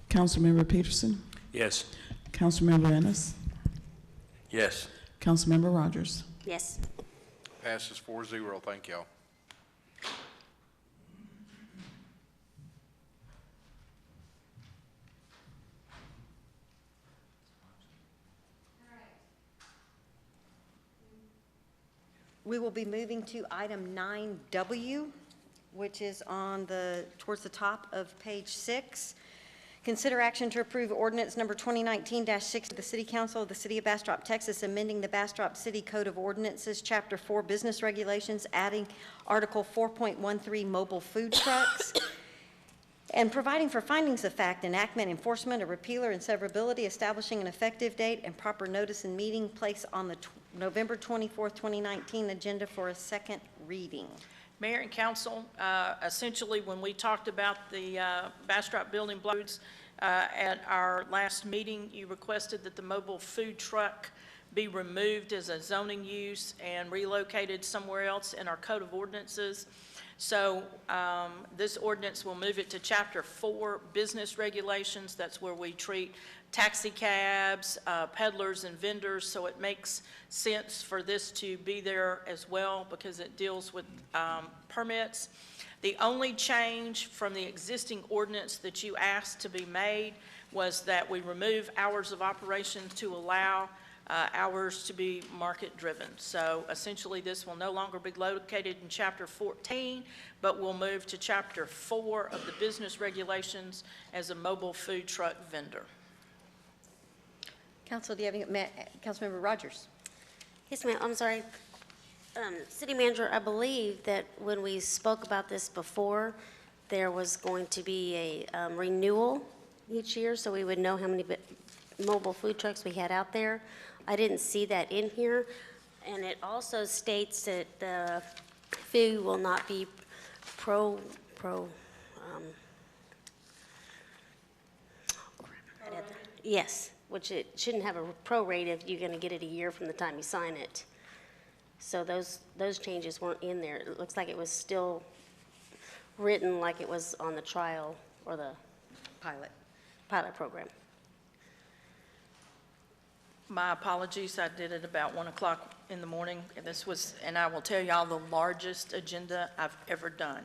Councilmember Peterson, Yes. Councilmember Ennis, Yes. Councilmember Rogers. Yes. Passes 4-0. Thank y'all. We will be moving to item 9W, which is towards the top of page 6. Consider action to approve ordinance number 2019-6 of the City Council of the City of Bastrop, Texas, amending the Bastrop City Code of Ordinances, Chapter 4, Business Regulations, adding Article 4.13, Mobile Food Trucks, and providing for findings of fact, enactment, enforcement, a repealer, and severability, establishing an effective date and proper notice and meeting place on the November 24th, 2019 agenda for a second reading. Mayor and council, essentially, when we talked about the Bastrop building blocks at our last meeting, you requested that the mobile food truck be removed as a zoning use and relocated somewhere else in our code of ordinances. So this ordinance will move it to Chapter 4, Business Regulations. That's where we treat taxi cabs, peddlers, and vendors. So it makes sense for this to be there as well because it deals with permits. The only change from the existing ordinance that you asked to be made was that we remove hours of operation to allow hours to be market-driven. So essentially, this will no longer be located in Chapter 14, but will move to Chapter 4 of the Business Regulations as a mobile food truck vendor. Council, do you have any, Councilmember Rogers? Yes, ma'am. I'm sorry. City Manager, I believe that when we spoke about this before, there was going to be a renewal each year, so we would know how many mobile food trucks we had out there. I didn't see that in here. And it also states that the fee will not be yes, which it shouldn't have a prorate if you're going to get it a year from the time you sign it. So those changes weren't in there. It looks like it was still written like it was on the trial or the pilot program. My apologies, I did it about 1 o'clock in the morning. And this was, and I will tell y'all, the largest agenda I've ever done.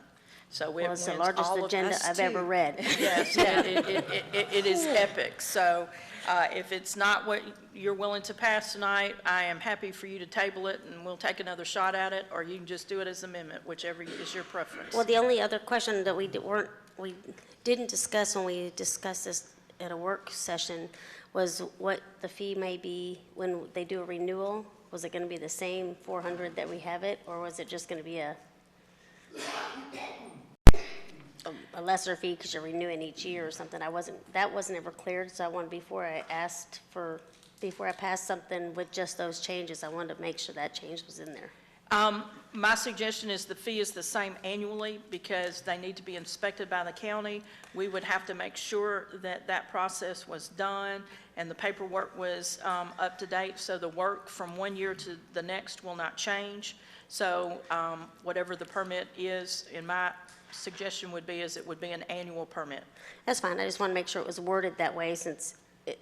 So it Well, it's the wins largest all of agenda us I've ever too. read. Yes, yeah, it is epic. So if it's not what you're willing to pass tonight, I am happy for you to table it, and we'll take another shot at it, or you can just do it as amendment, whichever is your preference. Well, the only other question that we didn't discuss when we discussed this at a work session was what the fee may be when they do a renewal. Was it going to be the same 400 that we have it, or was it just going to be a lesser fee because you're renewing each year or something? That wasn't ever cleared, so I wanted, before I passed something with just those changes, I wanted to make sure that change was in there. My suggestion is the fee is the same annually because they need to be inspected by the county. We would have to make sure that that process was done and the paperwork was up to date, so the work from one year to the next will not change. So whatever the permit is, in my suggestion would be, is it would be an annual permit. That's fine. I just want to make sure it was worded that way, since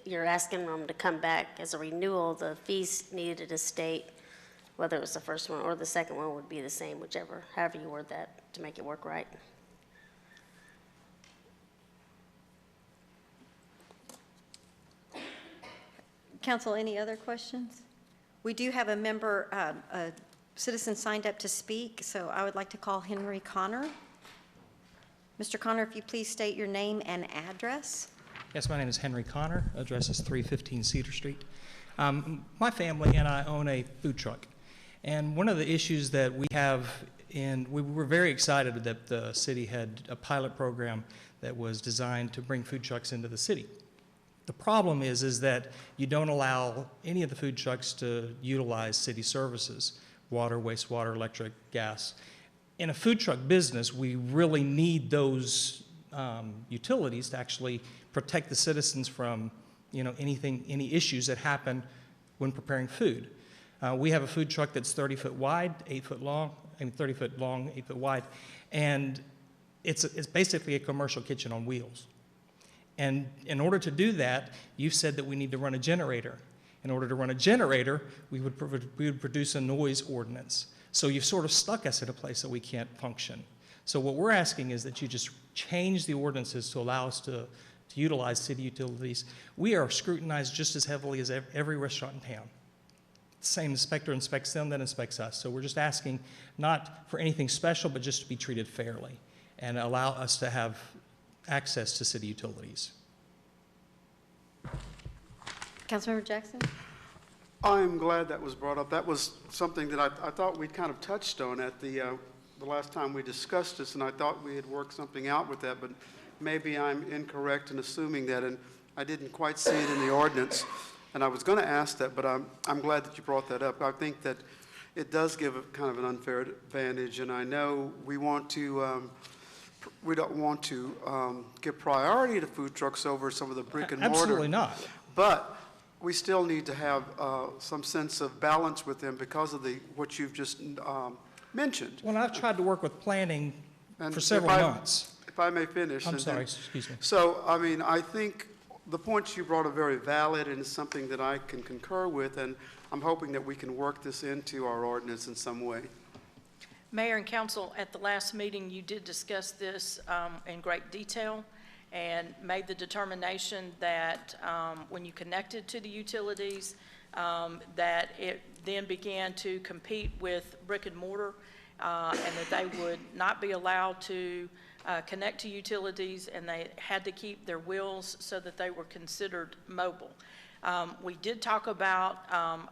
you're asking them to come back as a renewal. The fees needed to state whether it was the first one or the second one would be the same, however you word that to make it work right. Council, any other questions? We do have a member, a citizen signed up to speak, so I would like to call Henry Connor. Mr. Connor, if you please state your name and address. Yes, my name is Henry Connor. Address is 315 Cedar Street. My family and I own a food truck. And one of the issues that we have, and we were very excited that the city had a pilot program that was designed to bring food trucks into the city. The problem is that you don't allow any of the food trucks to utilize city services, water, wastewater, electric, gas. In a food truck business, we really need those utilities to actually protect the citizens from, any issues that happen when preparing food. We have a food truck that's 30 foot wide, 8 foot long, 30 foot long, 8 foot wide, and it's basically a commercial kitchen on wheels. And in order to do that, you've said that we need to run a generator. In order to run a generator, we would produce a noise ordinance. So you've sort of stuck us at a place that we can't function. So what we're asking is that you just change the ordinances to allow us to utilize city utilities. We are scrutinized just as heavily as every restaurant in town. Same inspector inspects them, then inspects us. So we're just asking not for anything special, but just to be treated fairly and allow us to have access to city utilities. Councilmember Jackson? I'm glad that was brought up. That was something that I thought we'd kind of touched on at the last time we discussed this, and I thought we had worked something out with that, but maybe I'm incorrect in assuming that, and I didn't quite see it in the ordinance. And I was going to ask that, but I'm glad that you brought that up. I think that it does give a kind of an unfair advantage, and I know we want to, we don't want to give priority to food trucks over some of the brick and mortar. Absolutely not. But we still need to have some sense of balance with them because of what you've just mentioned. Well, I've tried to work with planning for several months. If I may finish. I'm sorry, excuse me. So, I mean, I think the points you brought are very valid and it's something that I can concur with, and I'm hoping that we can work this into our ordinance in some way. Mayor and council, at the last meeting, you did discuss this in great detail and made the determination that when you connected to the utilities, that it then began to compete with brick and mortar, and that they would not be allowed to connect to utilities, and they had to keep their wheels so that they were considered mobile. We did talk about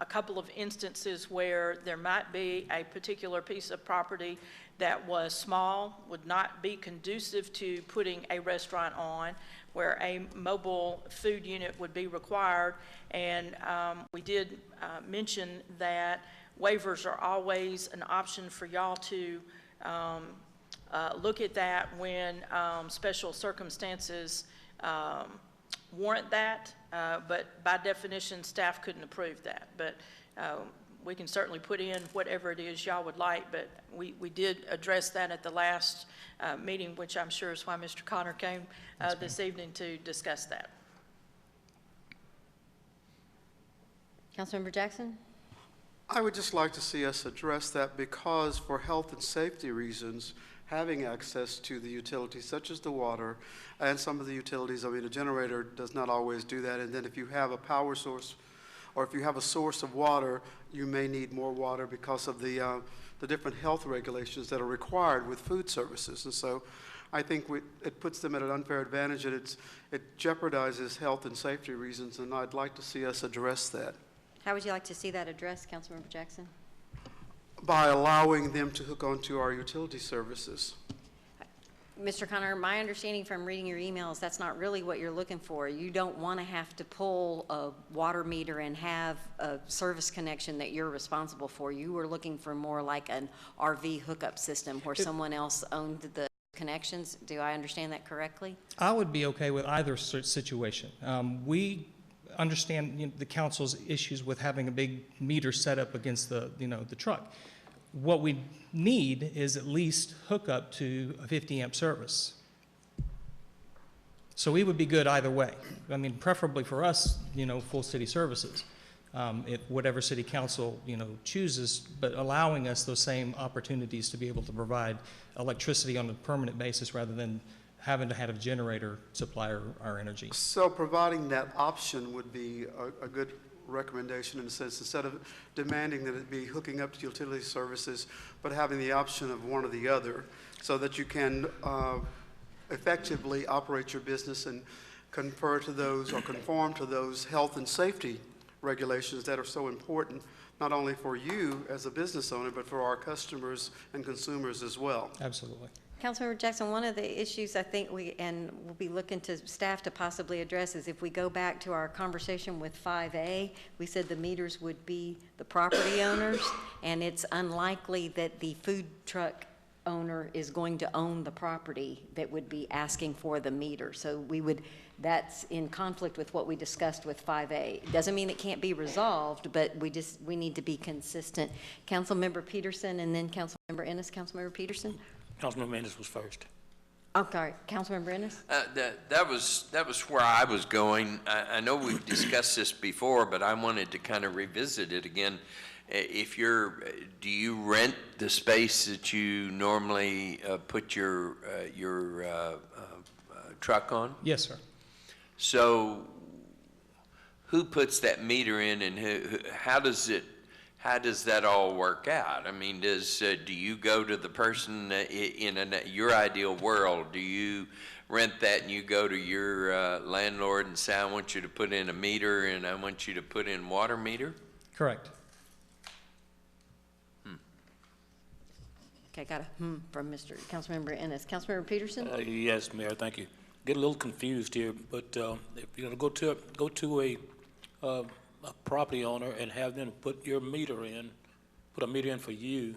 a couple of instances where there might be a particular piece of property that was small, would not be conducive to putting a restaurant on, where a mobile food unit would be required. And we did mention that waivers are always an option for y'all to look at that when special circumstances warrant that, but by definition, staff couldn't approve that. But we can certainly put in whatever it is y'all would like, but we did address that at the last meeting, which I'm sure is why Mr. Connor came this evening to discuss that. Councilmember Jackson? I would just like to see us address that because for health and safety reasons, having access to the utilities such as the water and some of the utilities. I mean, a generator does not always do that. And then if you have a power source or if you have a source of water, you may need more water because of the different health regulations that are required with food services. And so I think it puts them at an unfair advantage, and it jeopardizes health and safety reasons, and I'd like to see us address that. How would you like to see that addressed, Councilmember Jackson? By allowing them to hook onto our utility services. Mr. Connor, my understanding from reading your emails, that's not really what you're looking for. You don't want to have to pull a water meter and have a service connection that you're responsible for. You were looking for more like an RV hookup system where someone else owned the connections. Do I understand that correctly? I would be okay with either situation. We understand the council's issues with having a big meter set up against the truck. What we need is at least hook up to a 50 amp service. So we would be good either way. I mean, preferably for us, full city services. If whatever city council, chooses, but allowing us those same opportunities to be able to provide electricity on a permanent basis rather than having to have a generator supply our energy. So providing that option would be a good recommendation in a sense, instead of demanding that it be hooking up to utility services, but having the option of one or the other so that you can effectively operate your business and confer to those or conform to those health and safety regulations that are so important, not only for you as a business owner, but for our customers and consumers as well. Absolutely. Councilmember Jackson, one of the issues I think we'll be looking to staff to possibly address is if we go back to our conversation with 5A, we said the meters would be the property owners, and it's unlikely that the food truck owner is going to own the property that would be asking for the meter. So that's in conflict with what we discussed with 5A. It doesn't mean it can't be resolved, but we need to be consistent. Councilmember Peterson and then Councilmember Ennis. Councilmember Peterson? Councilmember Ennis was first. I'm sorry, Councilmember Ennis? That was where I was going. I know we've discussed this before, but I wanted to kind of revisit it again. Do you rent the space that you normally put your truck on? Yes, sir. So who puts that meter in, and how does that all work out? I mean, do you go to the person in your ideal world? Do you rent that and you go to your landlord and say, I want you to put in a meter and I want you to put in water meter? Correct. Okay, got a from Councilmember Ennis. Councilmember Peterson? Yes, Mayor, thank you. Get a little confused here, but if you're going to go to a property owner and have them put a meter in for you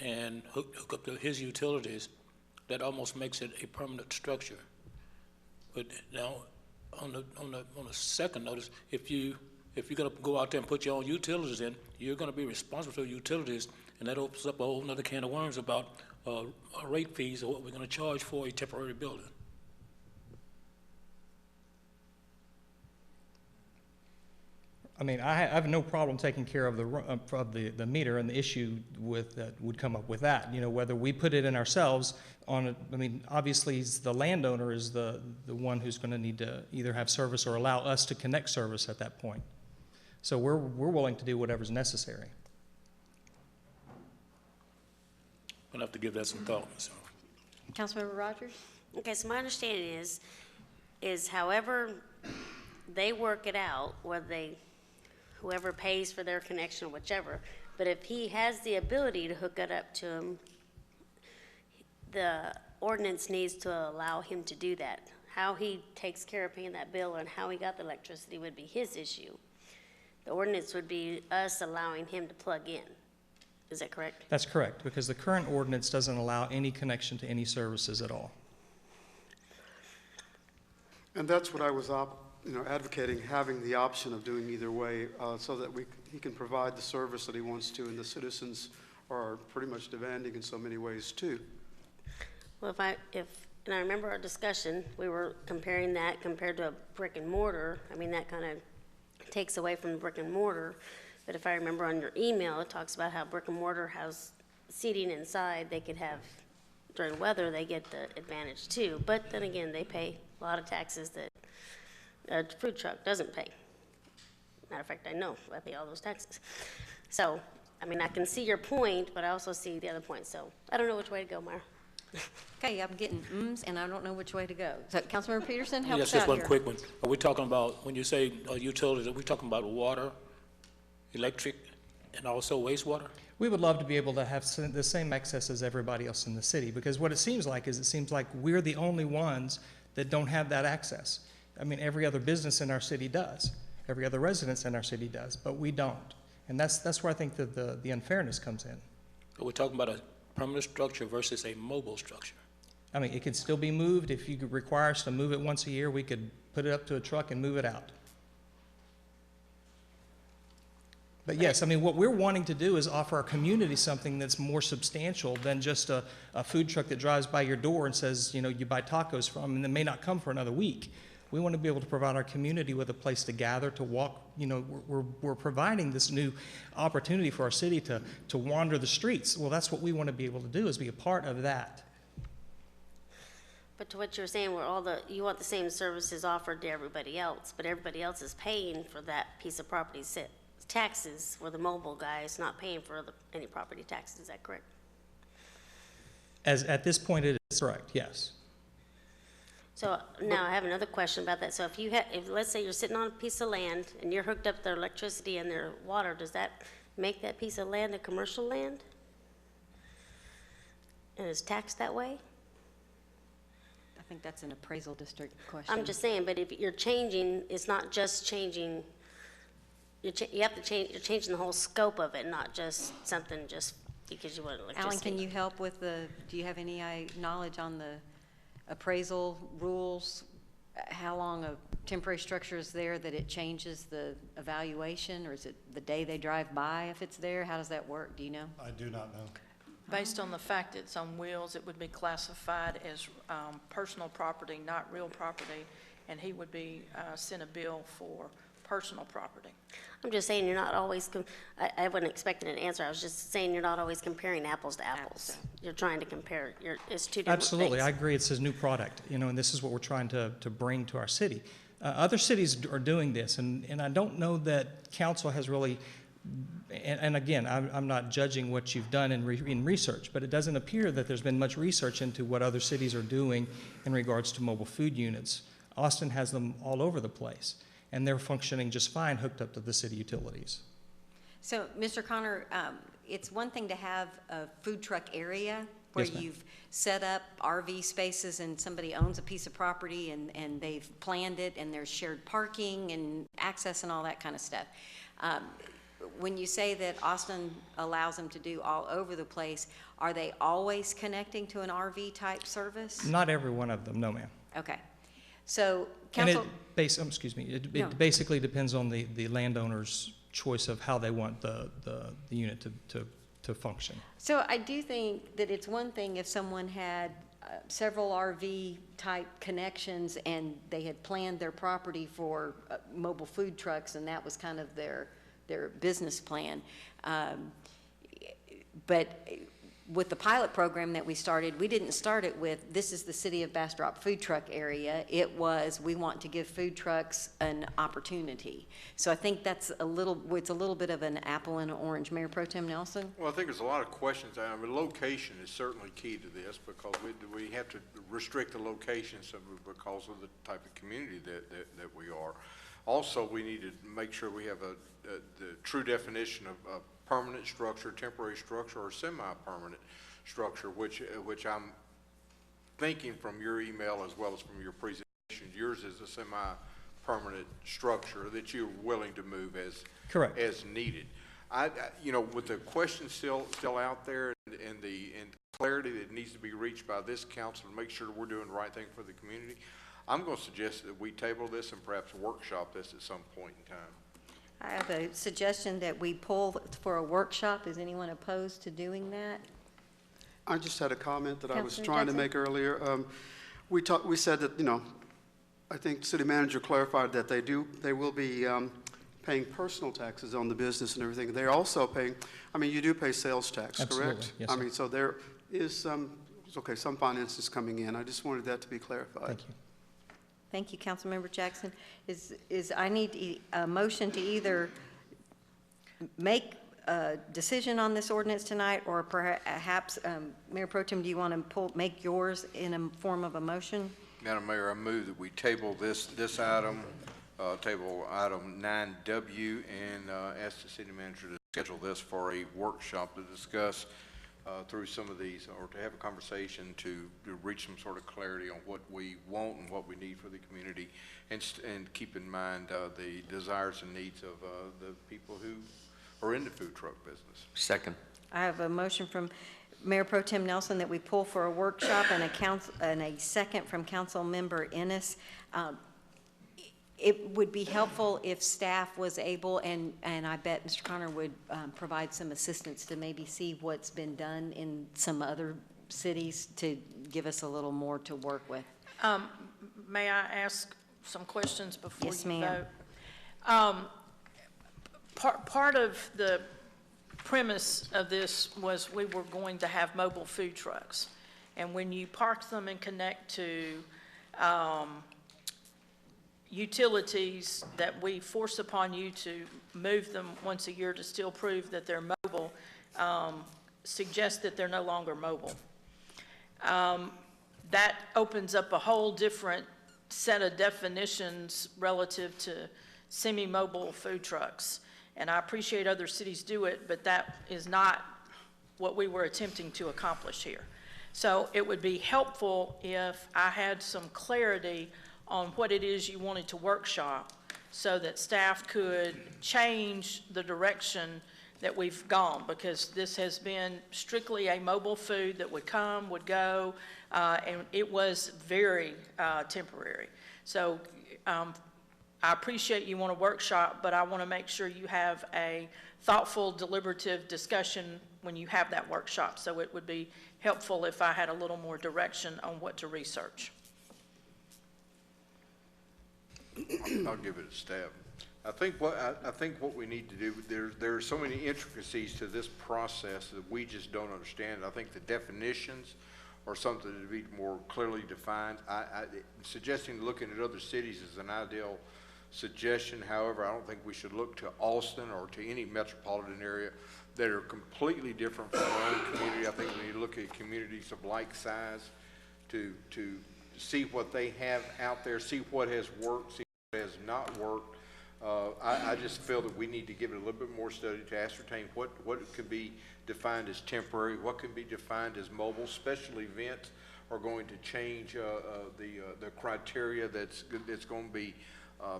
and hook up to his utilities, that almost makes it a permanent structure. But now, on the second notice, if you're going to go out there and put your own utilities in, you're going to be responsible for utilities, and that opens up a whole other can of worms about rate fees or what we're going to charge for a temporary building. I mean, I have no problem taking care of the meter, and the issue with that would come up with that. Whether we put it in ourselves obviously the landowner is the one who's going to need to either have service or allow us to connect service at that point. So we're willing to do whatever's necessary. I'll have to give that some thought. So. Councilmember Rogers? Okay, so my understanding is however they work it out, whoever pays for their connection or whichever, but if he has the ability to hook it up to him, the ordinance needs to allow him to do that. How he takes care of paying that bill and how he got the electricity would be his issue. The ordinance would be us allowing him to plug in. Is that correct? That's correct, because the current ordinance doesn't allow any connection to any services at all. And that's what I was advocating, having the option of doing either way, so that he can provide the service that he wants to, and the citizens are pretty much demanding in so many ways too. Well, and I remember our discussion, we were comparing that compared to a brick and mortar. I mean, that kind of takes away from the brick and mortar. But if I remember on your email, it talks about how brick and mortar has seating inside. They could have during weather, they get the advantage too. But then again, they pay a lot of taxes that a food truck doesn't pay. Matter of fact, I know, I pay all those taxes. So, I mean, I can see your point, but I also see the other point, so I don't know which way to go, Myra. Okay, I'm getting mms, and I don't know which way to go. So, Councilmember Peterson, help Yes, us just out one here. quick one. Are we talking about, when you say utilities, are we talking about water, electric, and also wastewater? We would love to be able to have the same access as everybody else in the city, because what it seems like is it seems like we're the only ones that don't have that access. I mean, every other business in our city does. Every other residence in our city does, but we don't. And that's where I think that the unfairness comes in. Are we talking about a permanent structure versus a mobile structure? I mean, it could still be moved. If you could require us to move it once a year, we could put it up to a truck and move it out. But yes, I mean, what we're wanting to do is offer our community something that's more substantial than just a food truck that drives by your door and says, you know, you buy tacos from, and then may not come for another week. We want to be able to provide our community with a place to gather, to walk. You know, we're providing this new opportunity for our city to wander the streets. Well, that's what we want to be able to do, is be a part of that. But to what you're saying, you want the same services offered to everybody else, but everybody else is paying for that piece of property taxes, where the mobile guy is not paying for any property taxes. Is that correct? As at this point, it is correct. Yes. So now I have another question about that. So if let's say you're sitting on a piece of land and you're hooked up to their electricity and their water, does that make that piece of land a commercial land? And is taxed that way? I think that's an appraisal district question. I'm just saying, but if you're changing, it's not just changing, you have to change, you're changing the whole scope of it, not just something just because you want electricity. Alan, can you help with do you have any knowledge on the appraisal rules? How long a temporary structure is there that it changes the evaluation, or is it the day they drive by if it's there? How does that work? Do you know? I do not know. Based on the fact it's on wheels, it would be classified as personal property, not real property, and he would be sent a bill for personal property. I'm just saying you're not always, I wasn't expecting an answer. I was just saying you're not always comparing apples to apples. You're trying to compare, it's two different Absolutely, things. I agree. It's a new product, you know, and this is what we're trying to bring to our city. Other cities are doing this, and I don't know that council has really, and again, I'm not judging what you've done in research, but it doesn't appear that there's been much research into what other cities are doing in regards to mobile food units. Austin has them all over the place, and they're functioning just fine hooked up to the city utilities. So, Mr. Connor, it's one thing to have a food truck area where Yes, ma'am. you've set up RV spaces and somebody owns a piece of property and they've planned it and there's shared parking and access and all that kind of stuff. When you say that Austin allows them to do all over the place, are they always connecting to an RV type service? Not every one of them, no, ma'am. Okay. So, And council. it basically depends on the landowner's choice of how they want the unit to function. So I do think that it's one thing if someone had several RV type connections and they had planned their property for mobile food trucks and that was kind of their business plan. But with the pilot program that we started, we didn't start it with, this is the city of Bastrop food truck area. It was, we want to give food trucks an opportunity. So I think that's it's a little bit of an apple and an orange. Mayor Pro Tem Nelson? Well, I think there's a lot of questions. I mean, location is certainly key to this because we have to restrict the location because of the type of community that we are. Also, we need to make sure we have the true definition of permanent structure, temporary structure, or semi-permanent structure, which I'm thinking from your email as well as from your presentation, yours is a semi-permanent structure that you're willing to move as Correct. as needed. You know, with the question still out there and the clarity that needs to be reached by this council to make sure we're doing the right thing for the community, I'm going to suggest that we table this and perhaps workshop this at some point in time. I have a suggestion that we pull for a workshop. Is anyone opposed to doing that? I just had a comment that I was Councilor trying to Jackson? make earlier. We said that, you know, I think city manager clarified that they will be paying personal taxes on the business and everything. They're also paying, I mean, you do pay sales tax, Absolutely. correct? Yes, I sir. mean, so there is some okay, some finances coming in. I just wanted that to be clarified. Thank you. Thank you, Councilmember Jackson. I need a motion to either make a decision on this ordinance tonight, or perhaps, Mayor Pro Tem, do you want to make yours in a form of a motion? Madam Mayor, I move that we table this item, table item 9W, and ask the city manager to schedule this for a workshop to discuss through some of these, or to have a conversation to reach some sort of clarity on what we want and what we need for the community, and keep in mind the desires and needs of the people who are in the food truck business. Second. I have a motion from Mayor Pro Tem Nelson that we pull for a workshop, and a second from Councilmember Ennis. It would be helpful if staff was able, and I bet Mr. Connor would provide some assistance to maybe see what's been done in some other cities to give us a little more to work with. May I ask some questions before Yes, you ma'am. vote? Part of the premise of this was we were going to have mobile food trucks. And when you park them and connect to utilities that we force upon you to move them once a year to still prove that they're mobile, suggest that they're no longer mobile. That opens up a whole different set of definitions relative to semi-mobile food trucks. And I appreciate other cities do it, but that is not what we were attempting to accomplish here. So it would be helpful if I had some clarity on what it is you wanted to workshop, so that staff could change the direction that we've gone, because this has been strictly a mobile food that would come, would go, and it was very temporary. So I appreciate you want to workshop, but I want to make sure you have a thoughtful, deliberative discussion when you have that workshop. So it would be helpful if I had a little more direction on what to research. I'll give it a stab. I think what we need to do, there are so many intricacies to this process that we just don't understand. I think the definitions are something to be more clearly defined. Suggesting looking at other cities is an ideal suggestion. However, I don't think we should look to Austin or to any metropolitan area that are completely different from our own community. I think we need to look at communities of like size to see what they have out there, see what has worked, see what has not worked. I just feel that we need to give it a little bit more study to ascertain what could be defined as temporary, what can be defined as mobile. Special events are going to change the criteria that's going to be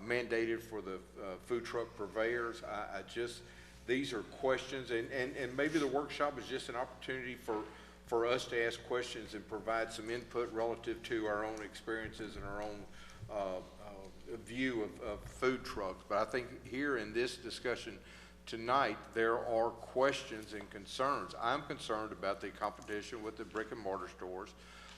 mandated for the food truck purveyors. These are questions, and maybe the workshop is just an opportunity for us to ask questions and provide some input relative to our own experiences and our own view of food trucks. But I think here in this discussion tonight, there are questions and concerns. I'm concerned about the competition with the brick and mortar stores.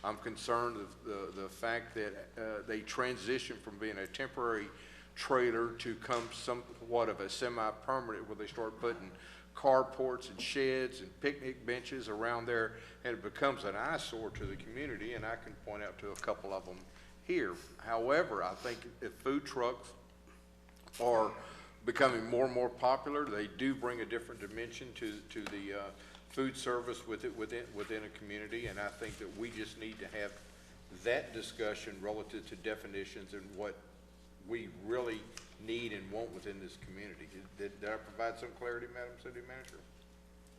I'm concerned of the fact that they transition from being a temporary trailer to come somewhat of a semi-permanent, where they start putting carports and sheds and picnic benches around there, and it becomes an eyesore to the community, and I can point out to a couple of them here. However, I think if food trucks are becoming more and more popular, they do bring a different dimension to the food service within a community, and I think that we just need to have that discussion relative to definitions and what we really need and want within this community. Did I provide some clarity, Madam City Manager?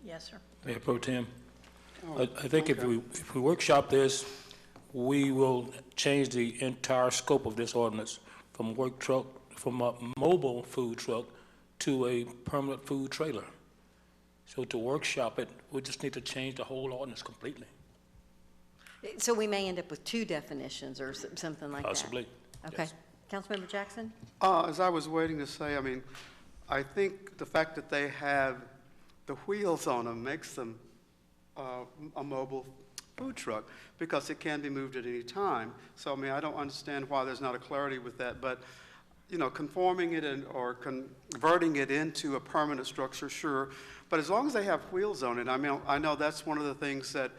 Yes, sir. Mayor Pro Tem, I think if we workshop this, we will change the entire scope of this ordinance from from a mobile food truck to a permanent food trailer. So to workshop it, we just need to change the whole ordinance completely. So we may end up with two definitions or something like that? Possibly. Okay. Yes. Councilmember Jackson? As I was waiting to say, I mean, I think the fact that they have the wheels on them makes them a mobile food truck, because it can be moved at any time. So, I mean, I don't understand why there's not a clarity with that, but, you know, conforming it or converting it into a permanent structure, sure, but as long as they have wheels on it, I mean, I know that's one of the things that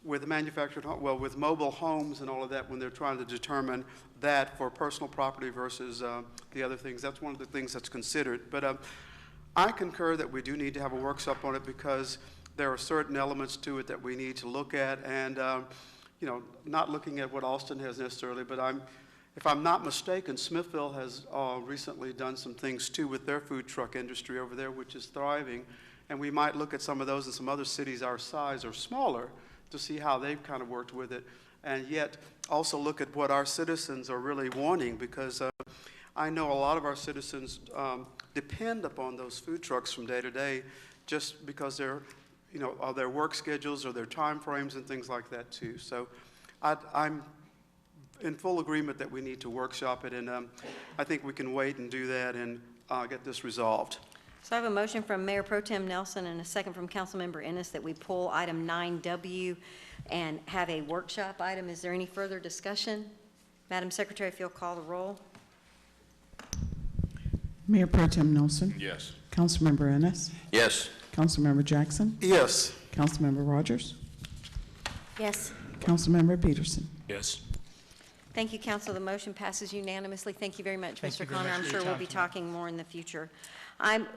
with manufactured, well, with mobile homes and all of that, when they're trying to determine that for personal property versus the other things, that's one of the things that's considered. But I concur that we do need to have a workshop on it because there are certain elements to it that we need to look at, and you know, not looking at what Austin has necessarily, but if I'm not mistaken, Smithville has recently done some things too with their food truck industry over there, which is thriving, and we might look at some of those in some other cities our size or smaller to see how they've kind of worked with it, and yet also look at what our citizens are really wanting, because I know a lot of our citizens depend upon those food trucks from day to day just because they're, you know, of their work schedules or their time frames and things like that too. So I'm in full agreement that we need to workshop it, and I think we can wait and do that and get this resolved. So I have a motion from Mayor Pro Tem Nelson and a second from Councilmember Ennis that we pull item 9W and have a workshop item. Is there any further discussion? Madam Secretary, if you'll call the roll. Mayor Pro Tem Nelson. Yes. Councilmember Ennis. Yes. Councilmember Jackson. Yes. Councilmember Rogers. Yes. Councilmember Peterson. Yes. Thank you, Council. The motion passes unanimously. Thank you very much, Thank Mr. you very Connor. much I'm for sure your we'll be time talking more in the future.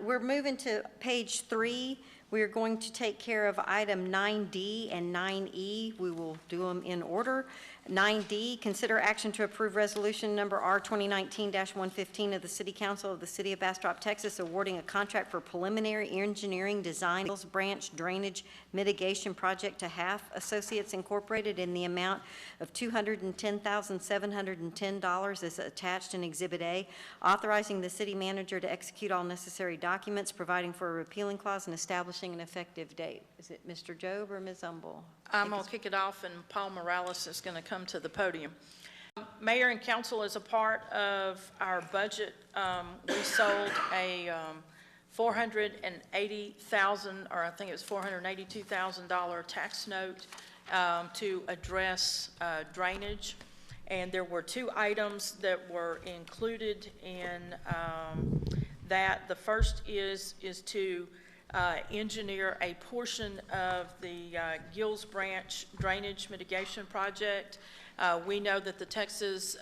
We're moving to page 3. We are going to take care of item 9D and 9E. We will do them in order. 9D, consider action to approve resolution number R 2019-115 of the City Council of the City of Bastrop, Texas, awarding a contract for preliminary engineering design Hills Branch Drainage Mitigation Project to Half Associates Incorporated in the amount of $210,710 as attached in Exhibit A, authorizing the city manager to execute all necessary documents, providing for a repealing clause, and establishing an effective date. Is it Mr. Job or Ms. Umble? I'm going to kick it off, and Paul Morales is going to come to the podium. Mayor and council, as a part of our budget, we sold a $480,000, or I think it was $482,000 tax note to address drainage. And there were 2 items that were included in that. The first is to engineer a portion of the Gills Branch Drainage Mitigation Project. We know that the Texas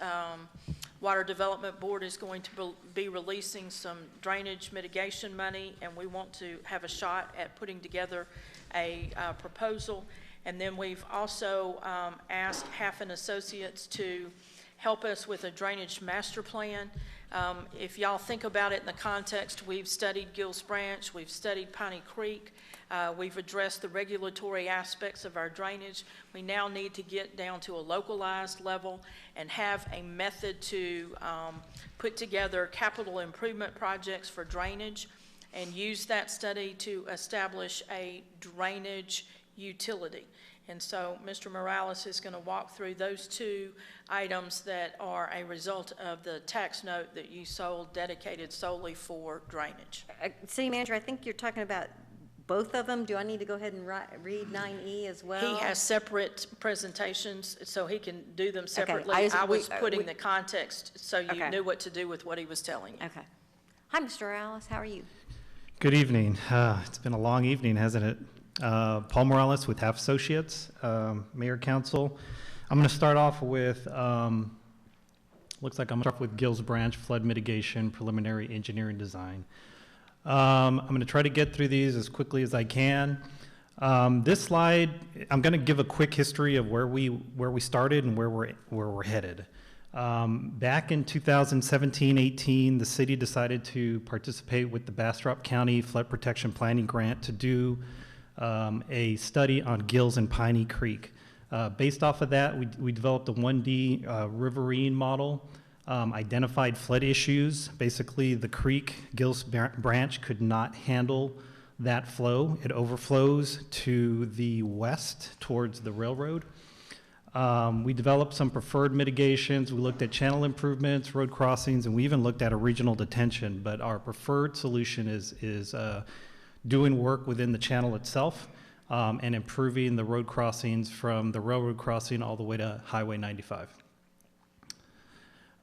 Water Development Board is going to be releasing some drainage mitigation money, and we want to have a shot at putting together a proposal. And then we've also asked Halfin Associates to help us with a drainage master plan. If y'all think about it in the context, we've studied Gills Branch, we've studied Piney Creek, we've addressed the regulatory aspects of our drainage. We now need to get down to a localized level and have a method to put together capital improvement projects for drainage and use that study to establish a drainage utility. And so Mr. Morales is going to walk through those 2 items that are a result of the tax note that you sold dedicated solely for drainage. City Manager, I think you're talking about both of them. Do I need to go ahead and read 9E as well? He has separate presentations, so he can do them separately. I I was putting the context so you knew what to do with what he was telling you. Okay. Hi, Mr. Morales. How are you? Good evening. It's been a long evening, hasn't it? Paul Morales with Half Associates, Mayor Council. I'm going to start off with, looks like I'm going to start with Gills Branch Flood Mitigation Preliminary Engineering Design. I'm going to try to get through these as quickly as I can. This slide, I'm going to give a quick history of where we started and where we're headed. Back in 2017-18, the city decided to participate with the Bastrop County Flood Protection Planning Grant to do a study on Gills and Piney Creek. Based off of that, we developed a 1D riverine model, identified flood issues. Basically, the creek, Gills Branch, could not handle that flow. It overflows to the west towards the railroad. We developed some preferred mitigations. We looked at channel improvements, road crossings, and we even looked at a regional detention. But our preferred solution is doing work within the channel itself and improving the road crossings from the railroad crossing all the way to Highway 95.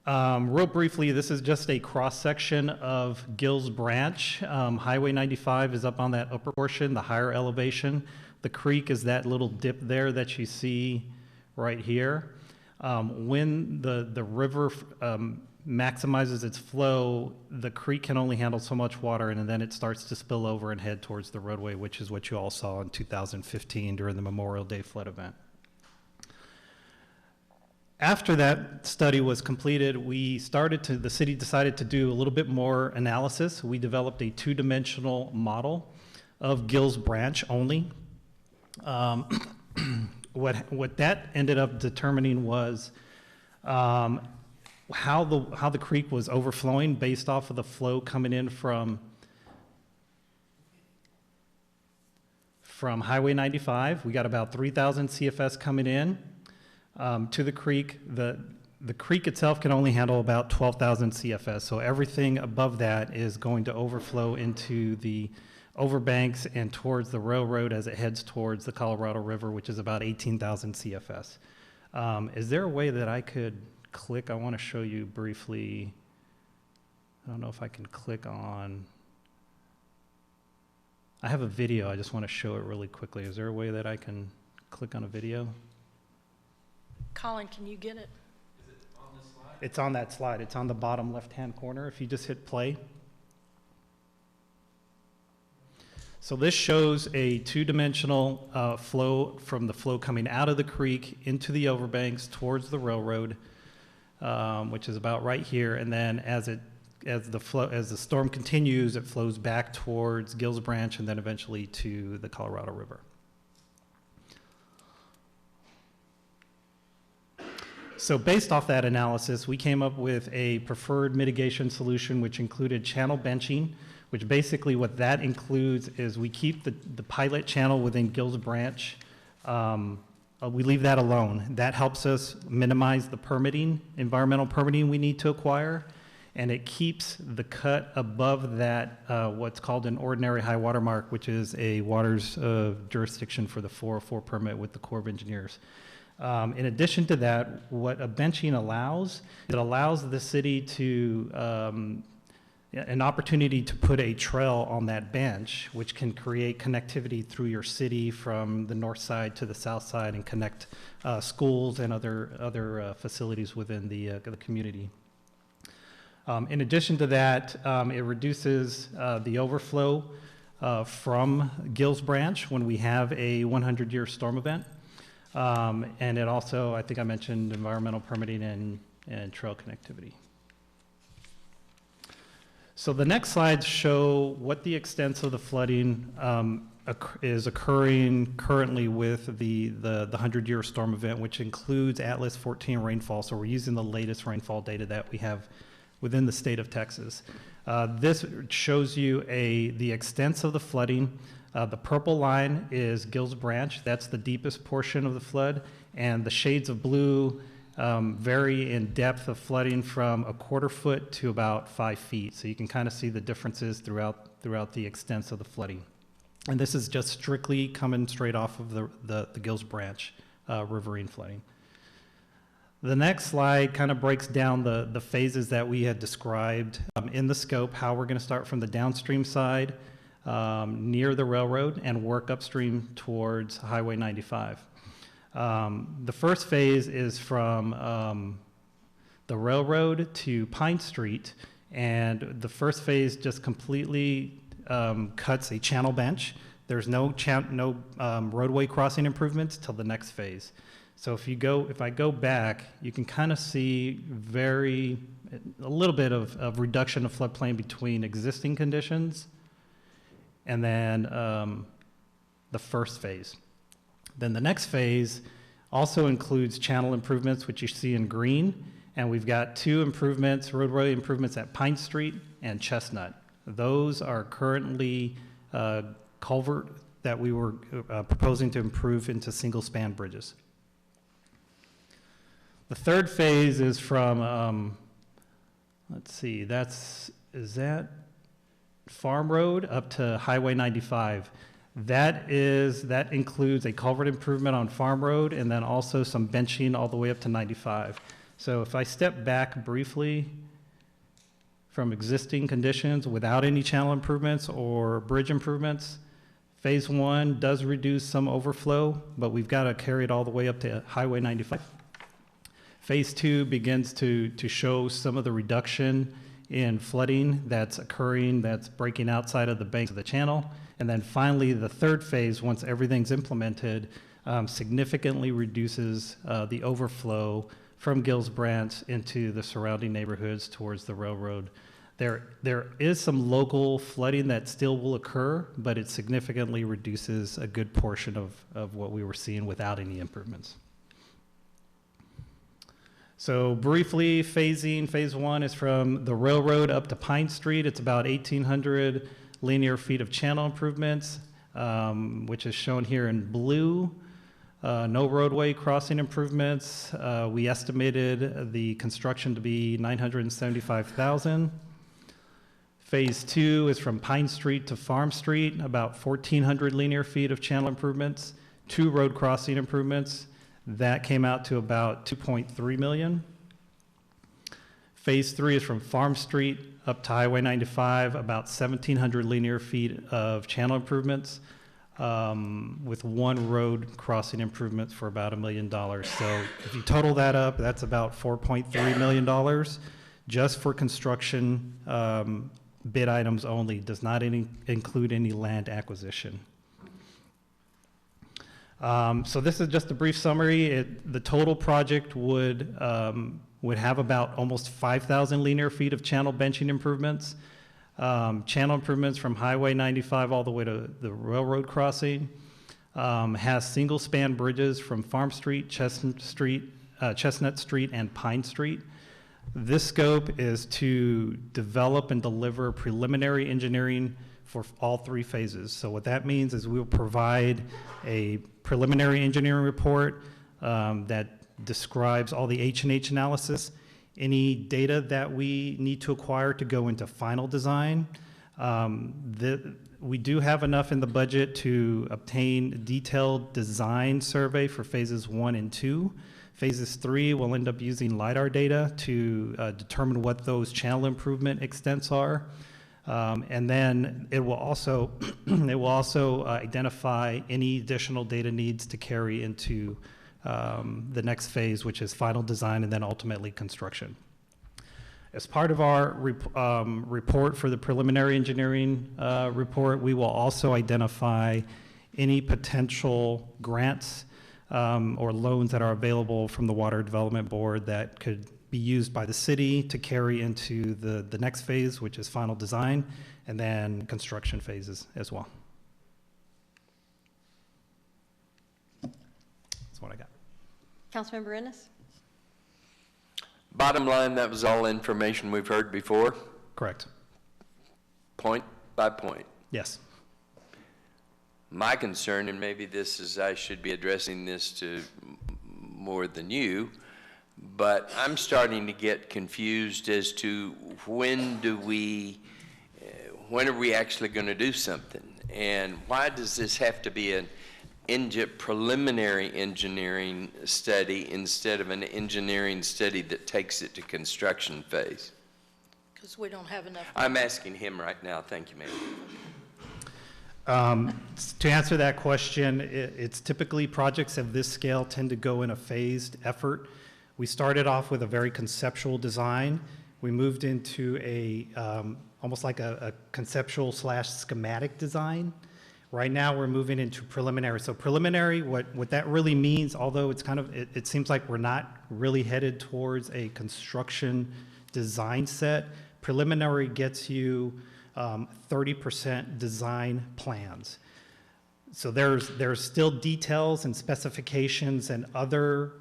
Real briefly, this is just a cross-section of Gills Branch. Highway 95 is up on that upper portion, the higher elevation. The creek is that little dip there that you see right here. When the river maximizes its flow, the creek can only handle so much water, and then it starts to spill over and head towards the roadway, which is what you all saw in 2015 during the Memorial Day flood event. After that study was completed, the city decided to do a little bit more analysis. We developed a two-dimensional model of Gills Branch only. What that ended up determining was how the creek was overflowing based off of the flow coming in from Highway 95. We got about 3,000 CFS coming in to the creek. The creek itself can only handle about 12,000 CFS, so everything above that is going to overflow into the overbanks and towards the railroad as it heads towards the Colorado River, which is about 18,000 CFS. Is there a way that I could click? I want to show you briefly. I don't know if I can click on. I have a video. I just want to show it really quickly. Is there a way that I can click on a video? Colin, can you get it? It's on that slide. It's on the bottom left-hand corner. If you just hit play. So this shows a two-dimensional flow from the flow coming out of the creek into the overbanks towards the railroad, which is about right here. And then as the storm continues, it flows back towards Gills Branch and then eventually to the Colorado River. So based off that analysis, we came up with a preferred mitigation solution, which included channel benching, which basically what that includes is we keep the pilot channel within Gills Branch. We leave that alone. That helps us minimize the environmental permitting we need to acquire, and it keeps the cut above that, what's called an ordinary high water mark, which is a waters jurisdiction for the 404 permit with the Corps of Engineers. In addition to that, what a benching allows, it allows the city to an opportunity to put a trail on that bench, which can create connectivity through your city from the north side to the south side and connect schools and other facilities within the community. In addition to that, it reduces the overflow from Gills Branch when we have a 100-year storm event. And it also, I think I mentioned environmental permitting and trail connectivity. So the next slides show what the extent of the flooding is occurring currently with the 100-year storm event, which includes Atlas 14 rainfall. So we're using the latest rainfall data that we have within the state of Texas. This shows you the extents of the flooding. The purple line is Gills Branch. That's the deepest portion of the flood. And the shades of blue vary in depth of flooding from a quarter foot to about 5 feet. So you can kind of see the differences throughout the extents of the flooding. And this is just strictly coming straight off of the Gills Branch riverine flooding. The next slide kind of breaks down the phases that we had described in the scope, how we're going to start from the downstream side near the railroad and work upstream towards Highway 95. The first phase is from the railroad to Pine Street, and the first phase just completely cuts a channel bench. There's no roadway crossing improvements till the next phase. So if I go back, you can kind of see a little bit of reduction of floodplain between existing conditions and then the first phase. Then the next phase also includes channel improvements, which you see in green, and we've got two improvements, roadway improvements at Pine Street and Chestnut. Those are currently culvert that we were proposing to improve into single-span bridges. The third phase is from, let's see, is that Farm Road up to Highway 95. That includes a culvert improvement on Farm Road and then also some benching all the way up to 95. So if I step back briefly from existing conditions without any channel improvements or bridge improvements, Phase 1 does reduce some overflow, but we've got to carry it all the way up to Highway 95. Phase 2 begins to show some of the reduction in flooding that's occurring, that's breaking outside of the banks of the channel. And then finally, the third phase, once everything's implemented, significantly reduces the overflow from Gills Branch into the surrounding neighborhoods towards the railroad. There is some local flooding that still will occur, but it significantly reduces a good portion of what we were seeing without any improvements. So briefly, phasing, Phase 1 is from the railroad up to Pine Street. It's about 1,800 linear feet of channel improvements, which is shown here in blue. No roadway crossing improvements. We estimated the construction to be $975,000. Phase 2 is from Pine Street to Farm Street, about 1,400 linear feet of channel improvements, 2 road crossing improvements. That came out to about $2.3 million. Phase 3 is from Farm Street up to Highway 95, about 1,700 linear feet of channel improvements, with 1 road crossing improvement for about $1 million. So if you total that up, that's about $4.3 million just for construction bid items only, does not include any land acquisition. So this is just a brief summary. The total project would have about almost 5,000 linear feet of channel benching improvements, channel improvements from Highway 95 all the way to the railroad crossing, has single span bridges from Farm Street, Chestnut Street, and Pine Street. This scope is to develop and deliver preliminary engineering for all 3 phases. So what that means is we'll provide a preliminary engineering report that describes all the H&H analysis, any data that we need to acquire to go into final design. We do have enough in the budget to obtain a detailed design survey for phases 1 and 2. Phases 3 will end up using LiDAR data to determine what those channel improvement extents are. And then it will also identify any additional data needs to carry into the next phase, which is final design and then ultimately construction. As part of our report for the preliminary engineering report, we will also identify any potential grants or loans that are available from the Water Development Board that could be used by the city to carry into the next phase, which is final design, and then construction phases as well. That's what I got. Councilmember Ennis? Bottom line, that was all information we've heard before? Correct. Point by point? Yes. My concern, and maybe this is, I should be addressing this to more than you, but I'm starting to get confused as to when are we actually going to do something? And why does this have to be an preliminary engineering study instead of an engineering study that takes it to construction phase? Because we don't have enough. I'm asking him right now. Thank you, ma'am. To answer that question, it's typically projects of this scale tend to go in a phased effort. We started off with a very conceptual design. We moved into almost like a conceptual / schematic design. Right now, we're moving into preliminary. So preliminary, what that really means, although it's it seems like we're not really headed towards a construction design set, preliminary gets you 30% design plans. So there's still details and specifications and other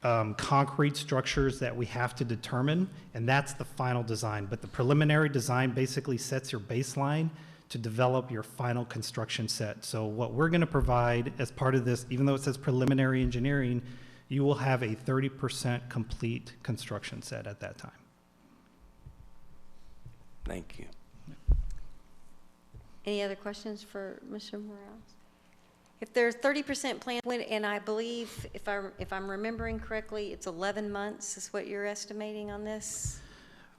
concrete structures that we have to determine, and that's the final design. But the preliminary design basically sets your baseline to develop your final construction set. So what we're going to provide as part of this, even though it says preliminary engineering, you will have a 30% complete construction set at that time. Thank you. Any other questions for Mr. Morales? If there's 30% plan, and I believe, if I'm remembering correctly, it's 11 months is what you're estimating on this?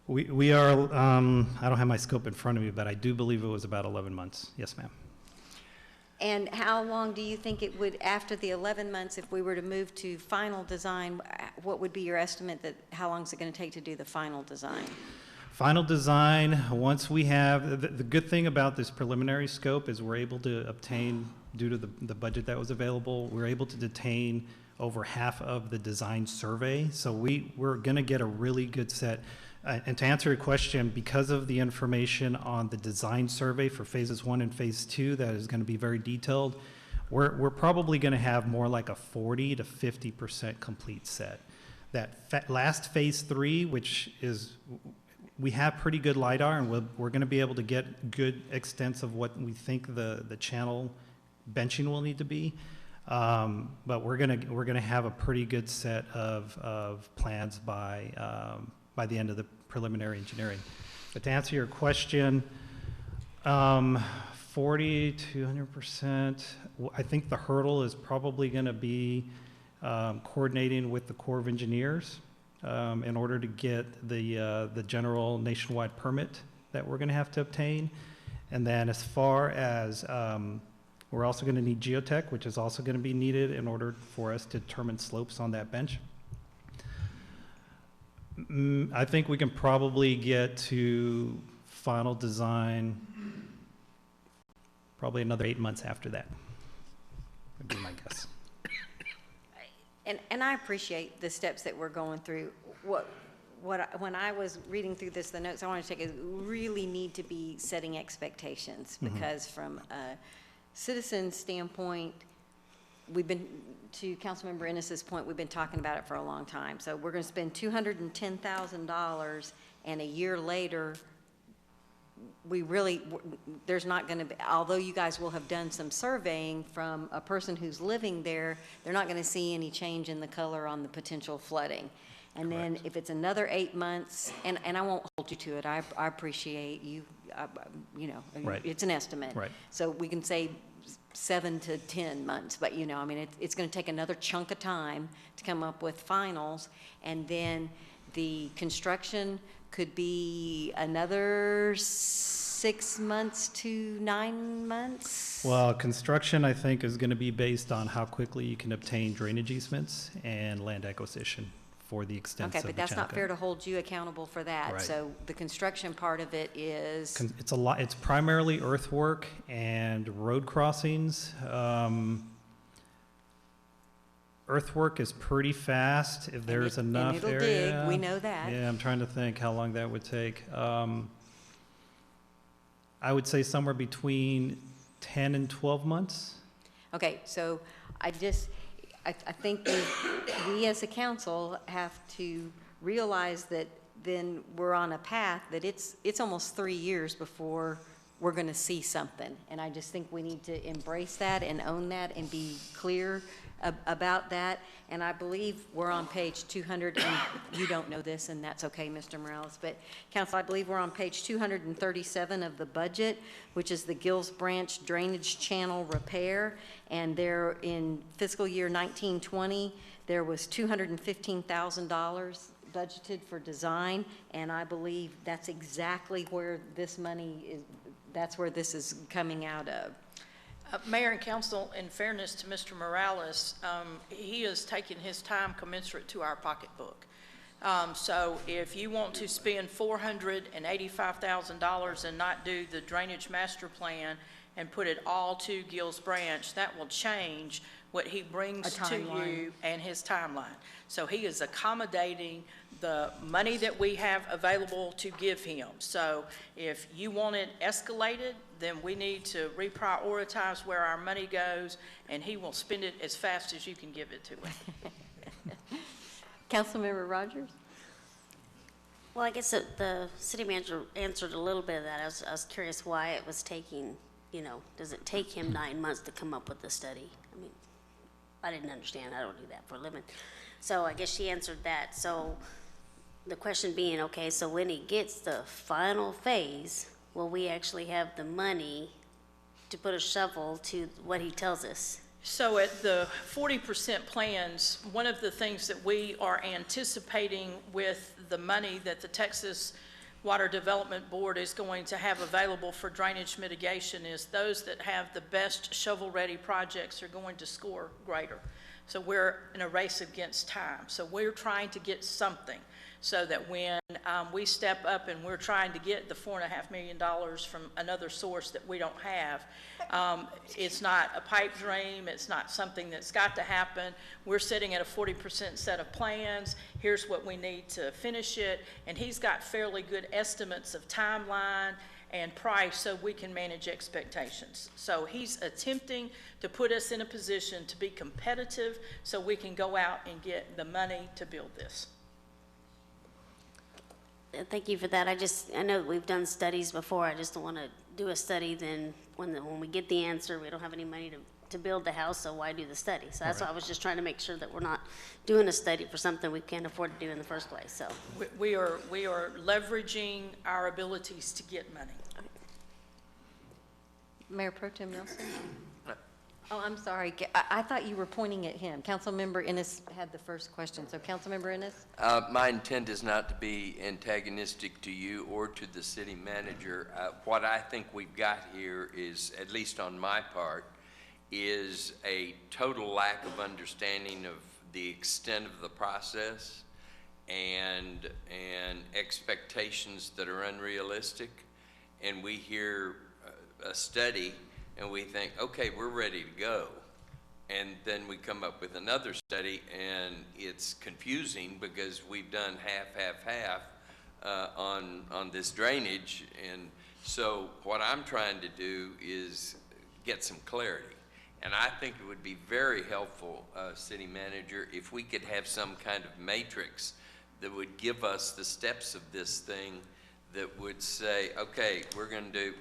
We are, I don't have my scope in front of me, but I do believe it was about 11 months. Yes, ma'am. And how long do you think it would, after the 11 months, if we were to move to final design, what would be your estimate that, how long is it going to take to do the final design? Final design, once we have, the good thing about this preliminary scope is we're able to obtain, due to the budget that was available, we're able to detain over half of the design survey. So we're going to get a really good set. And to answer your question, because of the information on the design survey for phases 1 and phase 2, that is going to be very detailed, we're probably going to have more like a 40 to 50% complete set. That last phase 3, which is, we have pretty good LiDAR, and we're going to be able to get good extents of what we think the channel benching will need to be. But we're gonna have a pretty good set of plans by the end of the preliminary engineering. But to answer your question, 40 to 100%, I think the hurdle is probably going to be coordinating with the Corps of Engineers in order to get the general nationwide permit that we're going to have to obtain. And then as far as we're also going to need geotech, which is also going to be needed in order for us to determine slopes on that bench. I think we can probably get to final design probably another 8 months after that, would be my guess. And I appreciate the steps that we're going through. When I was reading through this, the notes I wanted to take is really need to be setting expectations, because from a citizen standpoint, we've been, to Councilmember Ennis's point, we've been talking about it for a long time. So we're going to spend $210,000, and a year later, there's not going to be, although you guys will have done some surveying from a person who's living there, they're not going to see any change in the color on the potential flooding. And then if it's another 8 months, and I won't hold you to it, I appreciate you, it's an estimate. Right. So we can say 7 to 10 months, but I mean, it's going to take another chunk of time to come up with finals, and then the construction could be another 6 months to 9 months. Well, construction, I think, is going to be based on how quickly you can obtain drainage easements and land acquisition for the extents of the Okay, but that's not channel fair to hold you accountable for that. Right. So the construction part of it is, It's a lot. It's primarily earthwork and road crossings. Earthwork is pretty fast if there's enough and it'll area. dig, we know that. Yeah, I'm trying to think how long that would take. I would say somewhere between 10 and 12 months. okay, so I think we as a council have to realize that then we're on a path that it's almost 3 years before we're going to see something. And I just think we need to embrace that and own that and be clear about that. And I believe we're on page 200, and you don't know this, and that's okay, Mr. Morales, but Council, I believe we're on page 237 of the budget, which is the Gills Branch Drainage Channel Repair. And there in fiscal year 1920, there was $215,000 budgeted for design, and I believe that's exactly where this money is, that's where this is coming out of. Mayor and Council, in fairness to Mr. Morales, he is taking his time commensurate to our pocketbook. So if you want to spend $485,000 and not do the drainage master plan and put it all to Gills Branch, that will change what he brings to you and his timeline. So he is accommodating the money that we have available to give him. So if you want it escalated, then we need to reprioritize where our money goes, and he will spend it as fast as you can give it to him. Councilmember Rogers? Well, I guess the city manager answered a little bit of that. I was curious why it was taking, does it take him 9 months to come up with the study? I mean, I didn't understand. I don't do that for a living. So I guess she answered that. So the question being, okay, so when he gets the final phase, will we actually have the money to put a shovel to what he tells us So at the 40% plans, one of the things that we are anticipating with the money that the Texas Water Development Board is going to have available for drainage mitigation is those that have the best shovel-ready projects are going to score greater. So we're in a race against time. So we're trying to get something so that when we step up and we're trying to get the $4.5 million from another source that we don't have, it's not a pipe dream, it's not something that's got to happen. We're sitting at a 40% set of plans, here's what we need to finish it, and he's got fairly good estimates of timeline and price so we can manage expectations. So he's attempting to put us in a position to be competitive so we can go out and get the money to build this. Thank you for that. I know we've done studies before. I just don't want to do a study, then when we get the answer, we don't have any money to build the house, so why do the study? So that's why I was just trying to make sure that we're not doing a study for something we can't afford to do in the first place, so. We are leveraging our abilities to get money. Mayor Pro Tem Nelson? Oh, I'm sorry. I thought you were pointing at him. Councilmember Ennis had the first question. So Councilmember Ennis? My intent is not to be antagonistic to you or to the city manager. What I think we've got here is, at least on my part, is a total lack of understanding of the extent of the process and expectations that are unrealistic. And we hear a study and we think, okay, we're ready to go. And then we come up with another study and it's confusing because we've done half on this drainage. And so what I'm trying to do is get some clarity. And I think it would be very helpful, city manager, if we could have some kind of matrix that would give us the steps of this thing that would say, okay,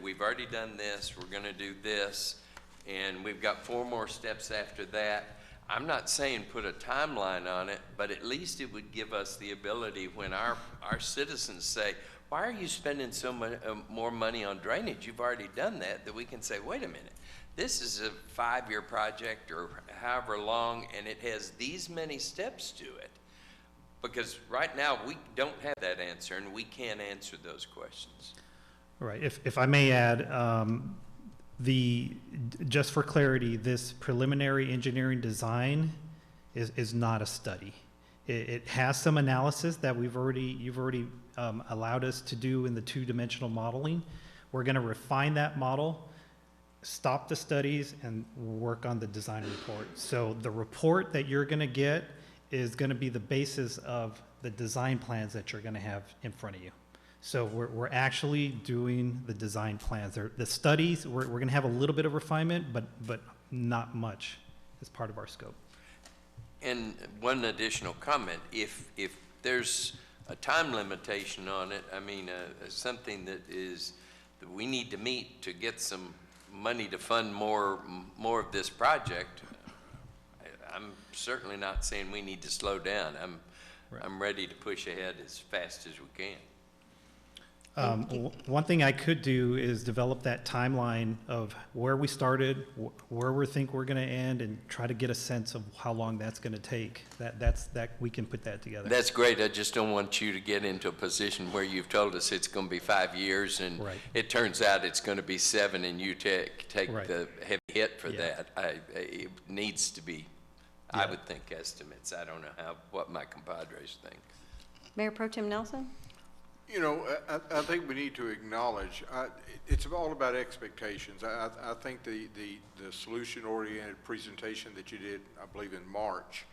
we've already done this, we're gonna do this, and we've got 4 more steps after that. I'm not saying put a timeline on it, but at least it would give us the ability when our citizens say, why are you spending so much more money on drainage? You've already done that we can say, wait a minute, this is a 5-year project or however long, and it has these many steps to it. Because right now, we don't have that answer, and we can't answer those questions. Right. If I may add, just for clarity, this preliminary engineering design is not a study. It has some analysis that you've already allowed us to do in the 2-dimensional modeling. We're going to refine that model, stop the studies, and work on the design report. So the report that you're going to get is going to be the basis of the design plans that you're going to have in front of you. So we're actually doing the design plans. The studies, we're going to have a little bit of refinement, but not much as part of our scope. And one additional comment, if there's a time limitation on it, I mean, something that we need to meet to get some money to fund more of this project, I'm certainly not saying we need to slow down. I'm ready to push ahead as fast as we can. One thing I could do is develop that timeline of where we started, where we think we're going to end, and try to get a sense of how long that's going to take. That we can put that together. That's great. I just don't want you to get into a position where you've told us it's going to be 5 years, and it turns out it's going to be 7, and you take the heavy hit for that. It needs to be, I would think, estimates. I don't know what my compadres think. Mayor Pro Tem Nelson? You know, I think we need to acknowledge, it's all about expectations. I think the solution-oriented presentation that you did, I believe in March,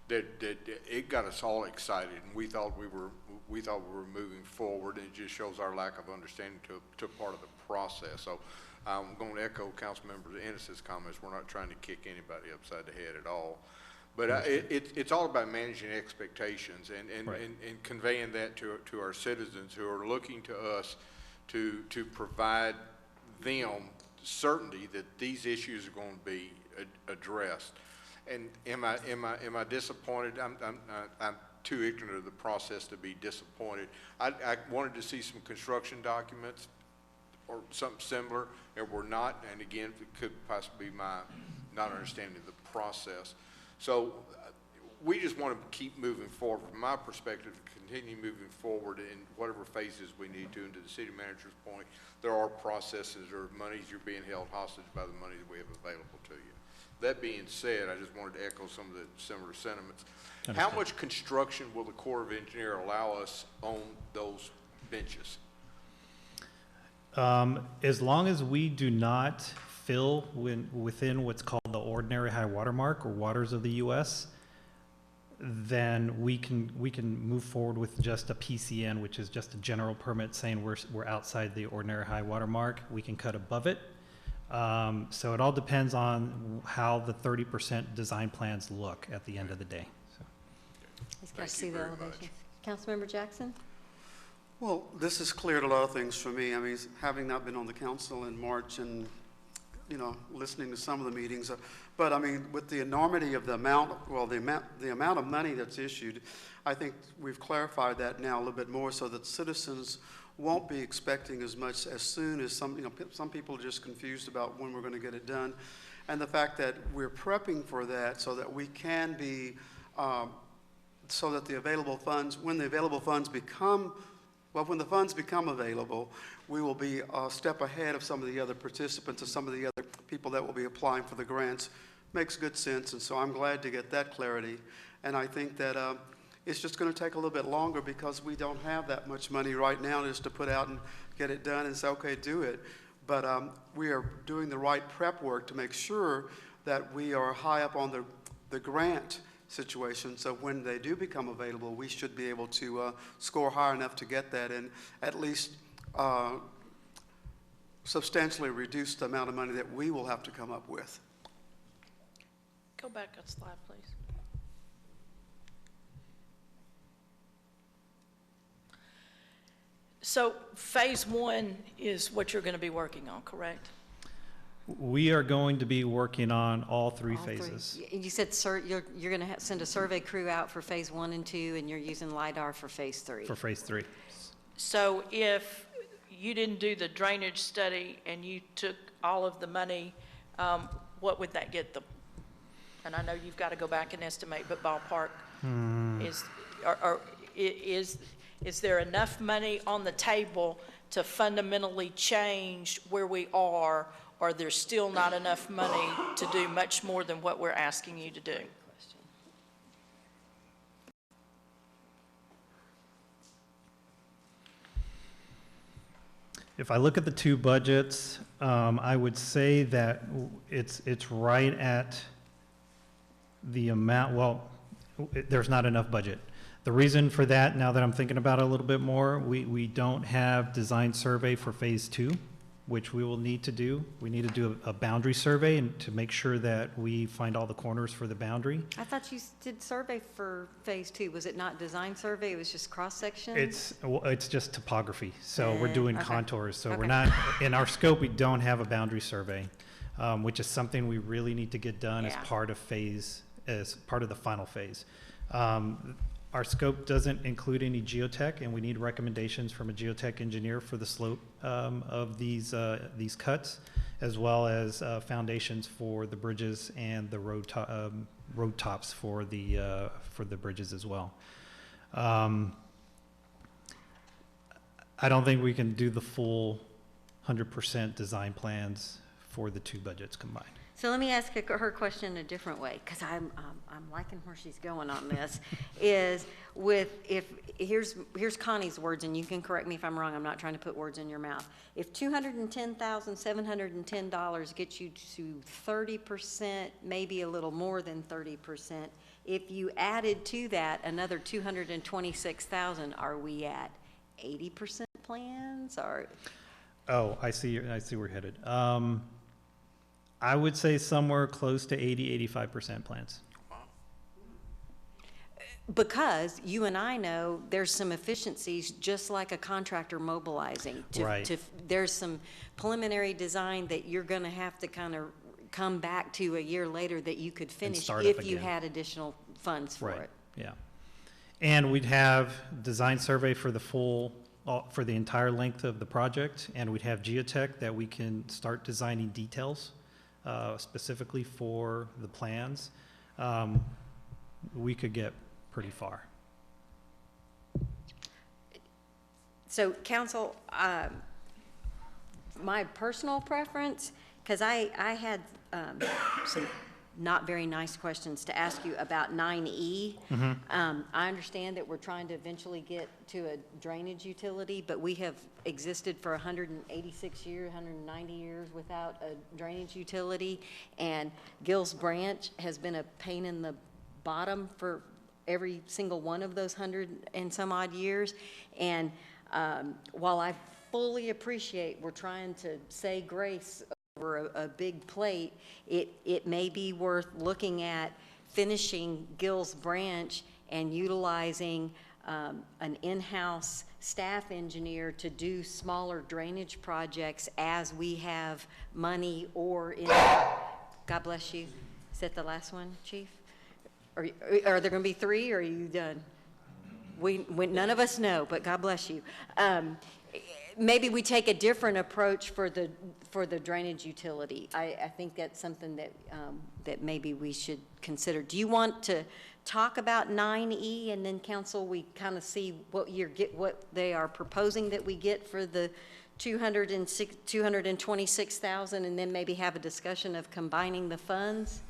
that it got us all excited, and we thought we were moving forward, and it just shows our lack of understanding to part of the process. So I'm going to echo Councilmember Ennis's comments. We're not trying to kick anybody upside the head at all. But it's all about managing expectations and conveying that to our citizens who are looking to us to provide them certainty that these issues are going to be addressed. And am I disappointed? I'm too ignorant of the process to be disappointed. I wanted to see some construction documents or something similar, and we're not. And again, it could possibly be not understanding the process. So we just want to keep moving forward. From my perspective, to continue moving forward in whatever phases we need to. And to the city manager's point, there are processes or monies you're being held hostage by the money that we have available to you. That being said, I just wanted to echo some of the similar sentiments. How much construction will the Corps of Engineers allow us on those benches? As long as we do not fill within what's called the ordinary high water mark or waters of the U.S., then we can move forward with just a PCN, which is just a general permit saying we're outside the ordinary high water mark. We can cut above it. So it all depends on how the 30% design plans look at the end of the day. So. He's got to see the elevation. Councilmember Jackson? Well, this has cleared a lot of things for me. I mean, having not been on the council in March and, you know, listening to some of the meetings, but I mean, with the enormity of the amount, well, the amount of money that's issued, I think we've clarified that now a little bit more so that citizens won't be expecting as much as soon as some people are just confused about when we're going to get it done. And the fact that we're prepping for that so that we can be, so that the available funds, when the available funds become, well, when the funds become available, we will be a step ahead of some of the other participants and some of the other people that will be applying for the grants. Makes good sense, and so I'm glad to get that clarity. And I think that it's just going to take a little bit longer because we don't have that much money right now just to put out and get it done and say, okay, do it. But we are doing the right prep work to make sure that we are high up on the grant situation. So when they do become available, we should be able to score high enough to get that and at least substantially reduce the amount of money that we will have to come up with. Go back a slide, please. So phase one is what you're going to be working on, correct? We are going to be working on all three phases. You said, sir, you're going to send a survey crew out for phase 1 and 2, and you're using LiDAR for phase 3. For phase 3. So if you didn't do the drainage study and you took all of the money, what would that get them? And I know you've got to go back and estimate, but ballpark, is there enough money on the table to fundamentally change where we are, or there's still not enough money to do much more than what we're asking you to do? If I look at the two budgets, I would say that it's right at the amount, well, there's not enough budget. The reason for that, now that I'm thinking about it a little bit more, we don't have design survey for phase 2, which we will need to do. We need to do a boundary survey and to make sure that we find all the corners for the boundary. I thought you did survey for phase 2. Was it not design survey? It was just cross-section? It's just topography. So we're doing okay. contours. So Okay. we're not, in our scope, we don't have a boundary survey, which is something we really need to get done as part of the final phase. Our scope doesn't include any geotech, and we need recommendations from a geotech engineer for the slope of these cuts, as well as foundations for the bridges and the road tops for the bridges as well. I don't think we can do the full 100% design plans for the two budgets combined. So let me ask her question a different way, because I'm liking where she's going on this. Here's Connie's words, and you can correct me if I'm wrong. I'm not trying to put words in your mouth. If $210,710 gets you to 30%, maybe a little more than 30%, if you added to that another $226,000, are we at 80% plans or? Oh, I see where you're headed. I would say somewhere close to 85% plans. Because you and I know there's some efficiencies, just like a contractor mobilizing. There's some preliminary design that you're going to have to kind of come back to a year later that you could finish if you had additional funds for it. Yeah. And we'd have design survey for for the entire length of the project, and we'd have geotech that we can start designing details specifically for the plans, we could get pretty far. So council, my personal preference, because I had some not very nice questions to ask you about 9E. I understand that we're trying to eventually get to a drainage utility, but we have existed for 186 years, 190 years without a drainage utility, and Gills Branch has been a pain in the bottom for every single one of those 100 and some odd years. And while I fully appreciate we're trying to say grace over a big plate, it may be worth looking at finishing Gills Branch and utilizing an in-house staff engineer to do smaller drainage projects as we have money or in. God bless you. Is that the last one, Chief? Are there going to be 3, or are you done? We none of us know, but God bless you. Maybe we take a different approach for the drainage utility. I think that's something that that maybe we should consider. Do you want to talk about 9E, and then council, we kind of see what what they are proposing that we get for the 226,000, and then maybe have a discussion of combining the funds?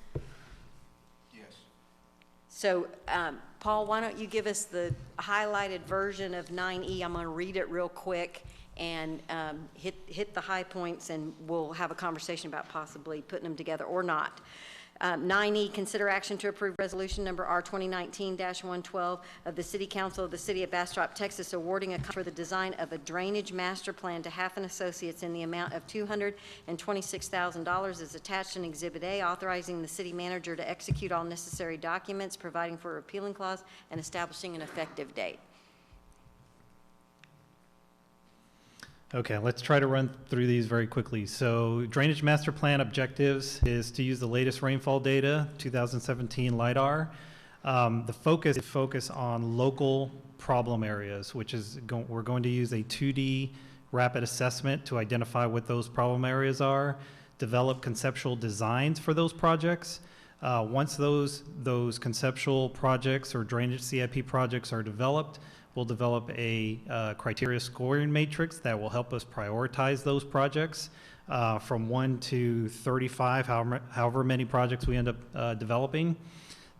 Yes. So, Paul, why don't you give us the highlighted version of 9E? I'm going to read it real quick and hit the high points, and we'll have a conversation about possibly putting them together or not. 9E, consider action to approve resolution number R 2019-112 of the City Council of the City of Bastrop, Texas, awarding a contract for the design of a drainage master plan to Halfin Associates in the amount of $226,000 as attached in Exhibit A, authorizing the city manager to execute all necessary documents, providing for a repealing clause, and establishing an effective date. Okay, let's try to run through these very quickly. So drainage master plan objectives is to use the latest rainfall data, 2017 LIDAR. The focus on local problem areas, which is we're going to use a 2D rapid assessment to identify what those problem areas are, develop conceptual designs for those projects. Once those conceptual projects or drainage CIP projects are developed, we'll develop a criteria scoring matrix that will help us prioritize those projects from 1 to 35, however many projects we end up developing.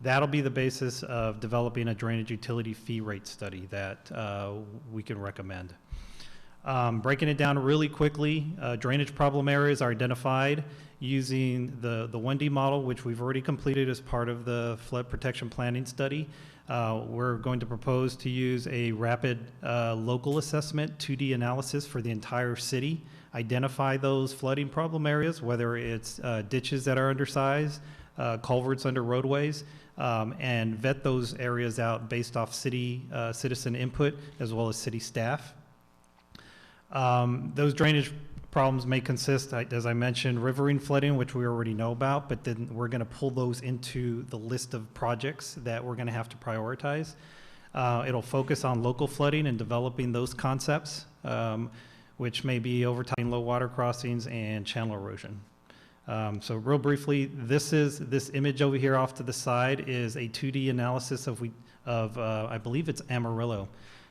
That'll be the basis of developing a drainage utility fee rate study that we can recommend. Breaking it down really quickly, drainage problem areas are identified using the 1D model, which we've already completed as part of the flood protection planning study. We're going to propose to use a rapid local assessment 2D analysis for the entire city, identify those flooding problem areas, whether it's ditches that are undersized, culverts under roadways, and vet those areas out based off city citizen input as well as city staff. Those drainage problems may consist, as I mentioned, riverine flooding, which we already know about, but then we're going to pull those into the list of projects that we're going to have to prioritize. It'll focus on local flooding and developing those concepts, which may be overtime low water crossings and channel erosion. So real briefly, this image over here off to the side is a 2D analysis of I believe it's Amarillo,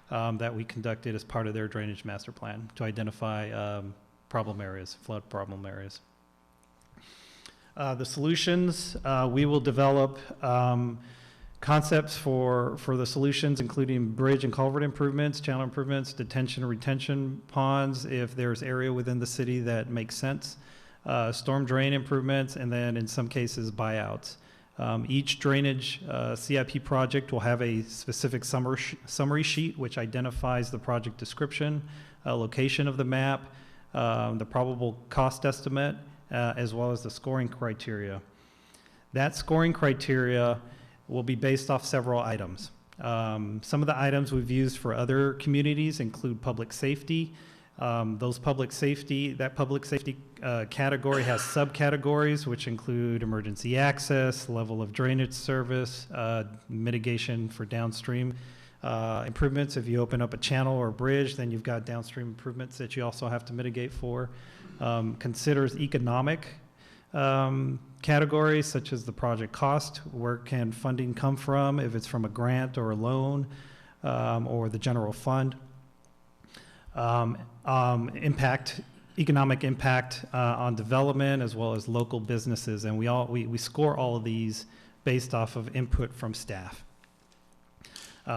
that we conducted as part of their drainage master plan to identify problem areas, flood problem areas. The solutions, we will develop concepts for the solutions, including bridge and culvert improvements, channel improvements, detention and retention ponds, if there's area within the city that makes sense, storm drain improvements, and then in some cases buyouts. Each drainage CIP project will have a specific summary sheet which identifies the project description, location of the map, the probable cost estimate, as well as the scoring criteria. That scoring criteria will be based off several items. Some of the items we've used for other communities include public safety. That public safety category has subcategories which include emergency access, level of drainage service, mitigation for downstream improvements. If you open up a channel or a bridge, then you've got downstream improvements that you also have to mitigate for. Considers economic categories, such as the project cost, where can funding come from, if it's from a grant or a loan, or the general fund. Economic impact on development, as well as local businesses, and we score all of these based off of input from staff.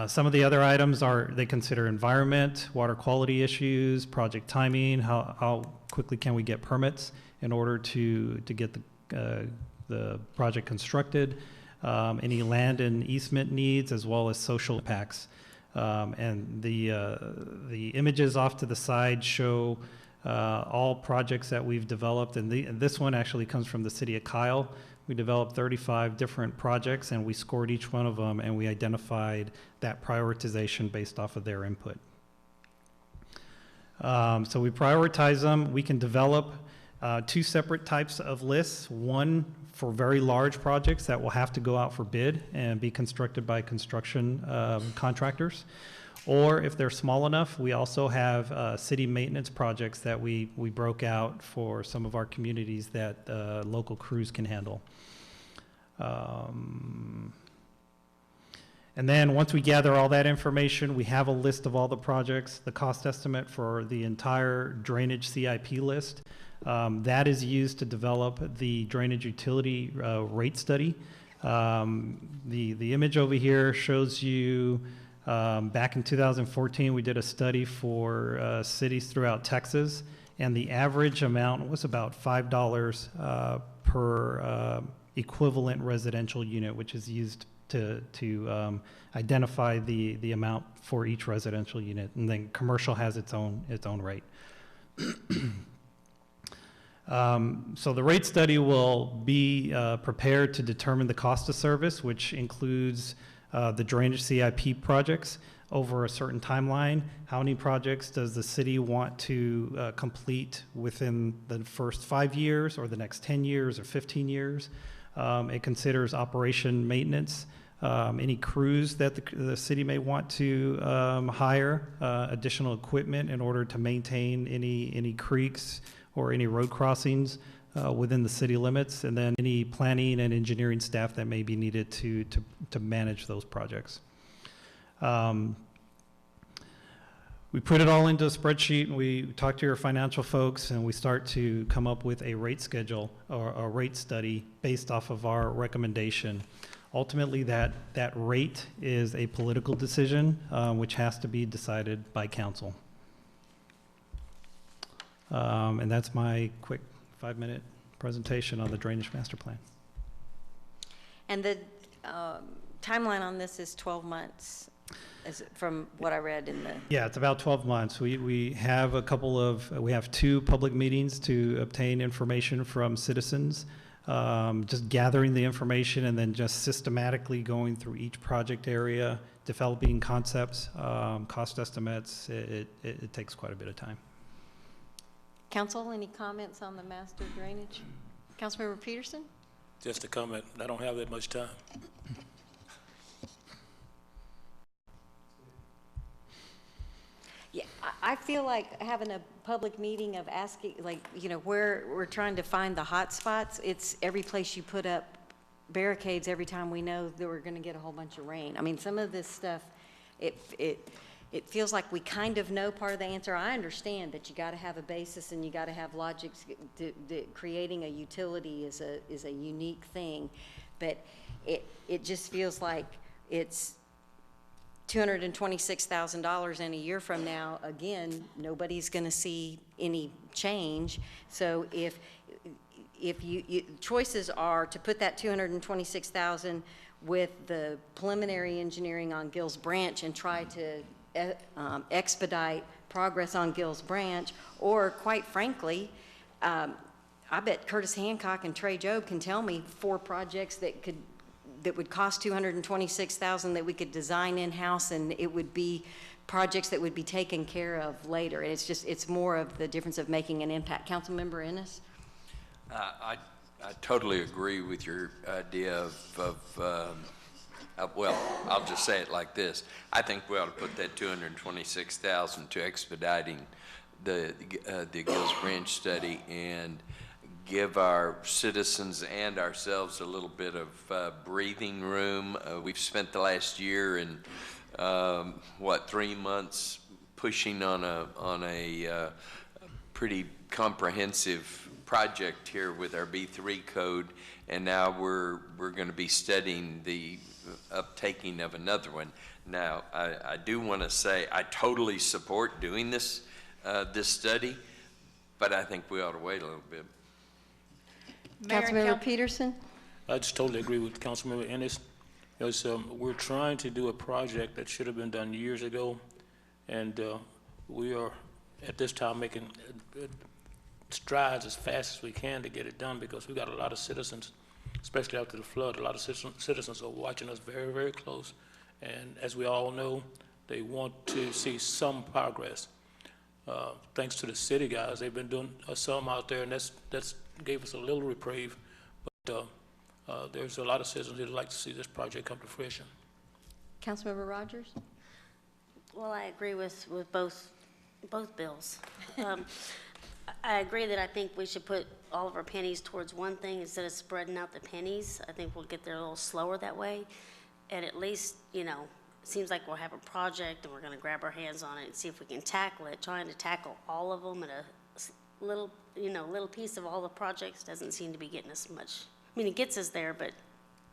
Some of the other items they consider environment, water quality issues, project timing, how quickly can we get permits in order to get the project constructed, any land and easement needs, as well as social impacts. And the images off to the side show all projects that we've developed, and this one actually comes from the city of Kyle. We developed 35 different projects, and we scored each one of them, and we identified that prioritization based off of their input. So we prioritize them. We can develop two separate types of lists, one for very large projects that will have to go out for bid and be constructed by construction contractors. Or if they're small enough, we also have city maintenance projects that we broke out for some of our communities that local crews can handle. And then once we gather all that information, we have a list of all the projects, the cost estimate for the entire drainage CIP list. That is used to develop the drainage utility rate study. The image over here shows you back in 2014, we did a study for cities throughout Texas, and the average amount was about $5 per equivalent residential unit, which is used to identify the amount for each residential unit, and then commercial has its own rate. So the rate study will be prepared to determine the cost of service, which includes the drainage CIP projects over a certain timeline. How many projects does the city want to complete within the first 5 years, or the next 10 years, or 15 years? It considers operation maintenance, any crews that the city may want to hire, additional equipment in order to maintain any creeks or any road crossings within the city limits, and then any planning and engineering staff that may be needed to manage those projects. We put it all into a spreadsheet, and we talk to your financial folks, and we start to come up with a rate schedule or a rate study based off of our recommendation. Ultimately, that rate is a political decision, which has to be decided by council. And that's my quick 5-minute presentation on the drainage master plan. And the timeline on this is 12 months, from what I read in the... Yeah, it's about 12 months. We have we have 2 public meetings to obtain information from citizens, just gathering the information and then just systematically going through each project area, developing concepts, cost estimates. It takes quite a bit of time. Council, any comments on the master drainage? Councilmember Peterson? Just a comment. I don't have that much time. Yeah, I feel like having a public meeting of asking, like, where we're trying to find the hot spots, it's every place you put up barricades every time we know that we're going to get a whole bunch of rain. I mean, some of this stuff, it feels like we kind of know part of the answer. I understand that you got to have a basis and you got to have logic. Creating a utility is a unique thing, but it just feels like it's $226,000, and a year from now, again, nobody's going to see any change. So if choices are to put that $226,000 with the preliminary engineering on Gills Branch and try to expedite progress on Gills Branch, or quite frankly, I bet Curtis Hancock and Trey Jobe can tell me 4 projects that would cost $226,000 that we could design in-house, and it would be projects that would be taken care of later. And it's more of the difference of making an impact. Councilmember Ennis? I totally agree with your idea well, I'll just say it like this. I think we ought to put that $226,000 to expediting the Gills Branch study and give our citizens and ourselves a little bit of breathing room. We've spent the last year and 3 months pushing on a pretty comprehensive project here with our B3 code, and now we're going to be studying the uptaking of another one. Now, I do want to say I totally support doing this study, but I think we ought to wait a little bit. Councilmember Peterson? I just totally agree with Councilmember Ennis. Because we're trying to do a project that should have been done years ago, and we are at this time making strides as fast as we can to get it done, because we got a lot of citizens, especially after the flood, a lot of citizens are watching us very, very close. And as we all know, they want to see some progress. Thanks to the city guys, they've been doing some out there, and that's gave us a little reprieve. But there's a lot of citizens who'd like to see this project come to fruition. Councilmember Rogers? Well, I agree with both bills. I agree that I think we should put all of our pennies towards one thing instead of spreading out the pennies. I think we'll get there a little slower that way. And at least, you know, it seems like we'll have a project and we're going to grab our hands on it and see if we can tackle it. Trying to tackle all of them at a little piece of all the projects doesn't seem to be getting us much. I mean, it gets us there, but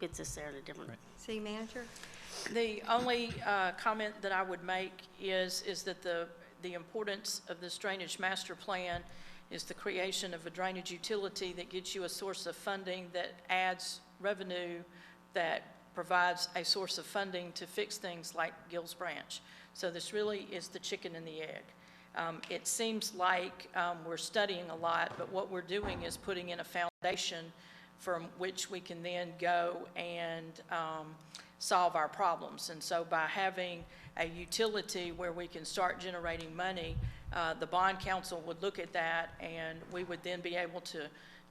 gets us there in a different. City Manager? The only comment that I would make is that the importance of this drainage master plan is the creation of a drainage utility that gets you a source of funding that adds revenue, that provides a source of funding to fix things like Gills Branch. So this really is the chicken and the egg. It seems like we're studying a lot, but what we're doing is putting in a foundation from which we can then go and solve our problems. And so by having a utility where we can start generating money, the bond council would look at that, and we would then be able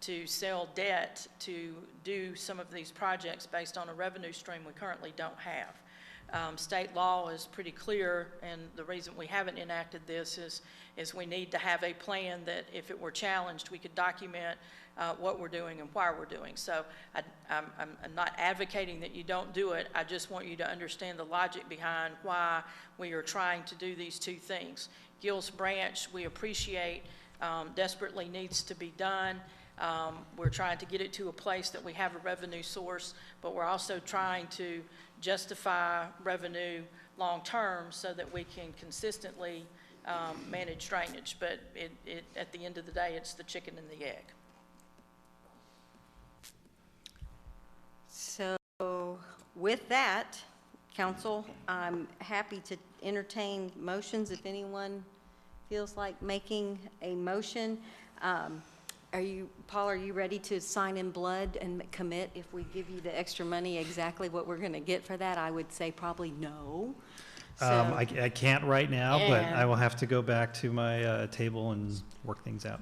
to sell debt to do some of these projects based on a revenue stream we currently don't have. State law is pretty clear, and the reason we haven't enacted this is we need to have a plan that if it were challenged, we could document what we're doing and why we're doing. So I'm not advocating that you don't do it. I just want you to understand the logic behind why we are trying to do these two things. Gills Branch, we appreciate, desperately needs to be done. We're trying to get it to a place that we have a revenue source, but we're also trying to justify revenue long-term so that we can consistently manage drainage. But at the end of the day, it's the chicken and the egg. So with that, council, I'm happy to entertain motions if anyone feels like making a motion. Paul, are you ready to sign in blood and commit if we give you the extra money exactly what we're going to get for that? I would say probably no. So, I can't right now, but I will have to go back to my table and work things out.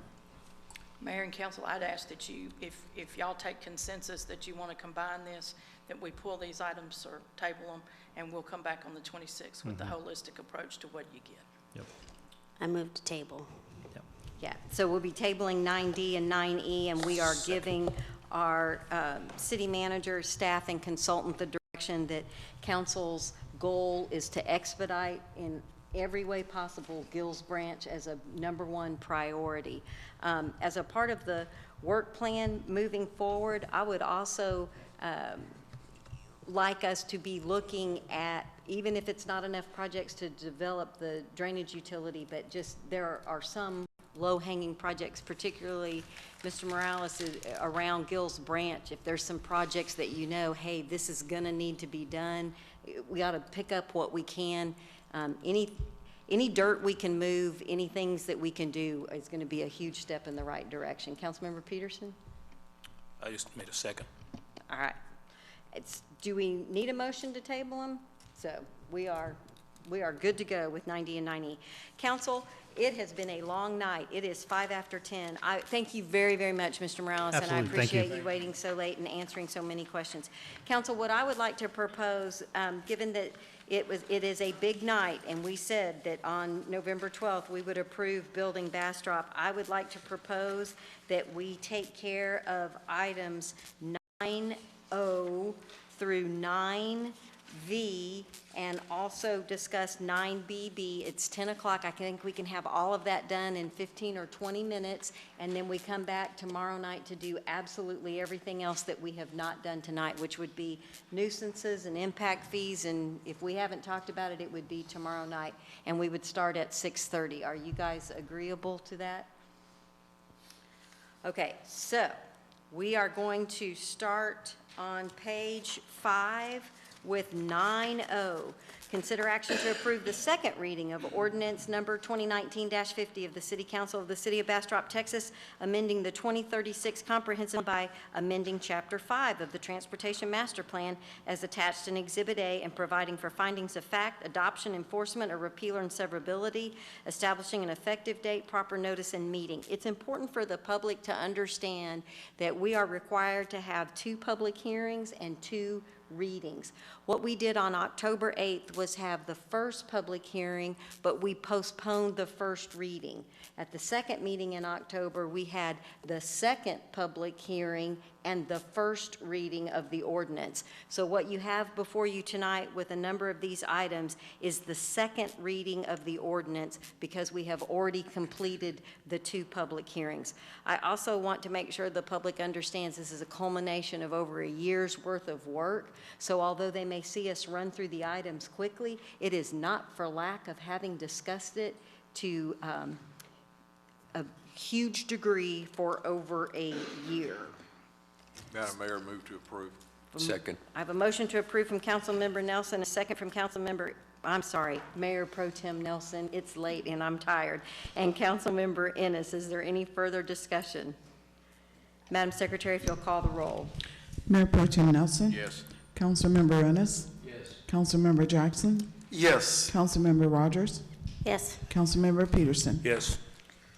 Mayor and council, I'd ask that you, if y'all take consensus that you want to combine this, that we pull these items or table them, and we'll come back on the 26th with the holistic approach to what you get. Yep. I moved to table. Yep. yeah, so we'll be tabling 9D and 9E, and we are giving our city manager, staff, and consultant the direction that council's goal is to expedite in every way possible Gills Branch as a #1 priority. As a part of the work plan moving forward, I would also like us to be looking at, even if it's not enough projects to develop the drainage utility, but just there are some low-hanging projects, particularly Mr. Morales, around Gills Branch. If there's some projects that you know, hey, this is gonna need to be done, we ought to pick up what we can. Any dirt we can move, any things that we can do is going to be a huge step in the right direction. Councilmember Peterson? I just made a second. All right. Do we need a motion to table them? So we are good to go with 9D and 9E. Council, it has been a long night. It is 5 after 10. I thank you very, very much, Mr. Morales, Absolutely. and I appreciate you waiting so late and answering so many questions. Council, what I would like to propose, given that It is a big night, and we said that on November 12th, we would approve building Bastrop. I would like to propose that we take care of items 9O through 9V, and also discuss 9BB. It's 10 o'clock. I think we can have all of that done in 15 or 20 minutes, and then we come back tomorrow night to do absolutely everything else that we have not done tonight, which would be nuisances and impact fees, and if we haven't talked about it, it would be tomorrow night, and we would start at 6:30. Are you guys agreeable to that? Okay, so we are going to start on page 5 with 9O. Consider action to approve the second reading of ordinance number 2019-50 of the City Council of the City of Bastrop, Texas, amending the 2036 comprehensive by amending Chapter 5 of the Transportation Master Plan as attached in Exhibit A and providing for findings of fact, adoption, enforcement, or repeal and severability, establishing an effective date, proper notice, and meeting. It's important for the public to understand that we are required to have 2 public hearings and 2 readings. What we did on October 8th was have the first public hearing, but we postponed the first reading. At the second meeting in October, we had the second public hearing and the first reading of the ordinance. So what you have before you tonight with a number of these items is the second reading of the ordinance, because we have already completed the 2 public hearings. I also want to make sure the public understands this is a culmination of over a year's worth of work. So although they may see us run through the items quickly, it is not for lack of having discussed it to a huge degree for over a year. Madam Mayor, move to approve. Second. I have a motion to approve from Councilmember Nelson, a second from Mayor Pro Tem Nelson. It's late and I'm tired. And Councilmember Ennis. Is there any further discussion? Madam Secretary, if you'll call the roll. Mayor Pro Tem Nelson. Yes. Councilmember Ennis. Yes. Councilmember Jackson. Yes. Councilmember Rogers. Yes. Councilmember Peterson. Yes.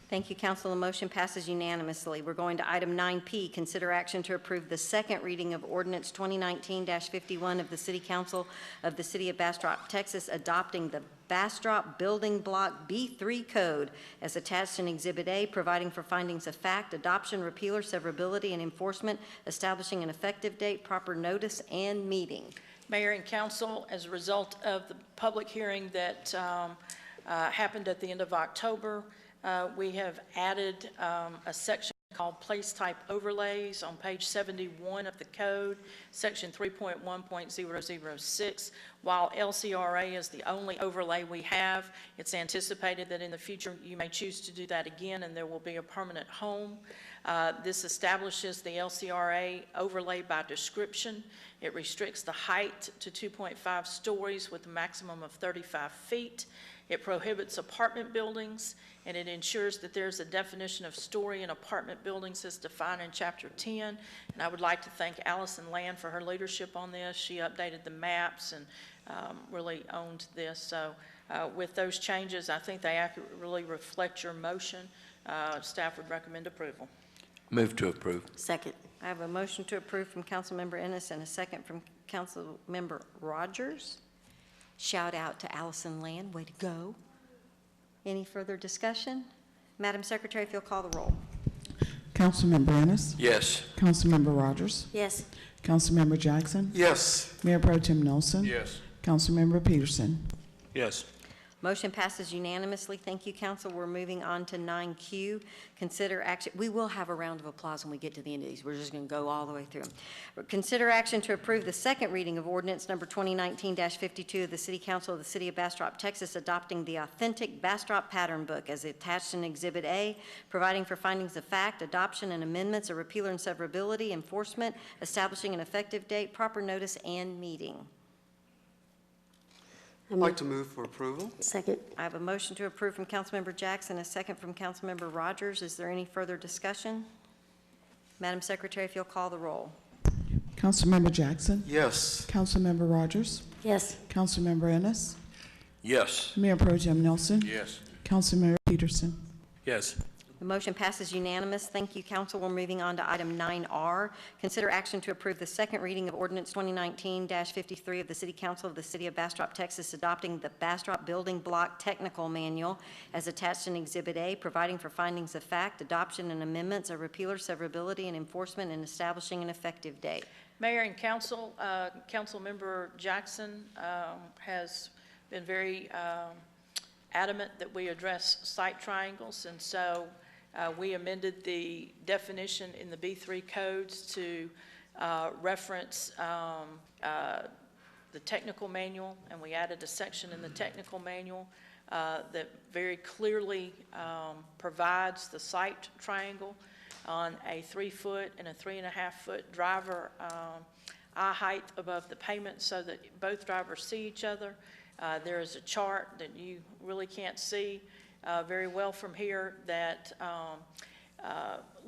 Thank you, Council. The motion passes unanimously. We're going to item 9P, consider action to approve the second reading of ordinance 2019-51 of the City Council of the City of Bastrop, Texas, adopting the Bastrop Building Block B3 Code as attached in Exhibit A, providing for findings of fact, adoption, repeal or severability, and enforcement, establishing an effective date, proper notice, and meeting. Mayor and council, as a result of the public hearing that happened at the end of October, we have added a section called Place Type Overlays on page 71 of the code, section 3.1.006. While LCRA is the only overlay we have, it's anticipated that in the future you may choose to do that again and there will be a permanent home. This establishes the LCRA overlay by description. It restricts the height to 2.5 stories with a maximum of 35 feet. It prohibits apartment buildings, and it ensures that there's a definition of story in apartment buildings as defined in Chapter 10. And I would like to thank Allison Land for her leadership on this. She updated the maps and really owned this. So with those changes, I think they accurately reflect your motion. Staff would recommend approval. Move to approve. Second. I have a motion to approve from Councilmember Ennis and a second from Councilmember Rogers. Shout out to Allison Land, way to go. Any further discussion? Madam Secretary, if you'll call the roll. Councilmember Ennis. Yes. Councilmember Rogers. Yes. Councilmember Jackson. Yes. Mayor Pro Tem Nelson. Yes. Councilmember Peterson. Yes. Motion passes unanimously. Thank you, council. We're moving on to 9Q. Consider action. We will have a round of applause when we get to the end of these. We're just going to go all the way through them. Consider action to approve the second reading of ordinance number 2019-52 of the City Council of the City of Bastrop, Texas, adopting the authentic Bastrop pattern book as attached in Exhibit A, providing for findings of fact, adoption and amendments, a repealer and severability, enforcement, establishing an effective date, proper notice, and meeting. I'd like to move for approval. Second. I have a motion to approve from Councilmember Jackson, a second from Councilmember Rogers. Is there any further discussion? Madam Secretary, if you'll call the roll. Councilmember Jackson. Yes. Councilmember Rogers. Yes. Councilmember Ennis. Yes. Mayor Pro Tem Nelson. Yes. Councilmember Peterson. Yes. The motion passes unanimous. Thank you, council. We're moving on to item 9R. Consider action to approve the second reading of ordinance 2019-53 of the City Council of the City of Bastrop, Texas, adopting the Bastrop Building Block Technical Manual as attached in Exhibit A, providing for findings of fact, adoption and amendments of repealer, severability, and enforcement, and establishing an effective date. Mayor and council, Councilmember Jackson has been very adamant that we address site triangles, and so we amended the definition in the B3 codes to reference the technical manual, and we added a section in the technical manual that very clearly provides the site triangle on a 3-foot and a 3.5-foot driver eye height above the pavement so that both drivers see each other. There is a chart that you really can't see very well from here that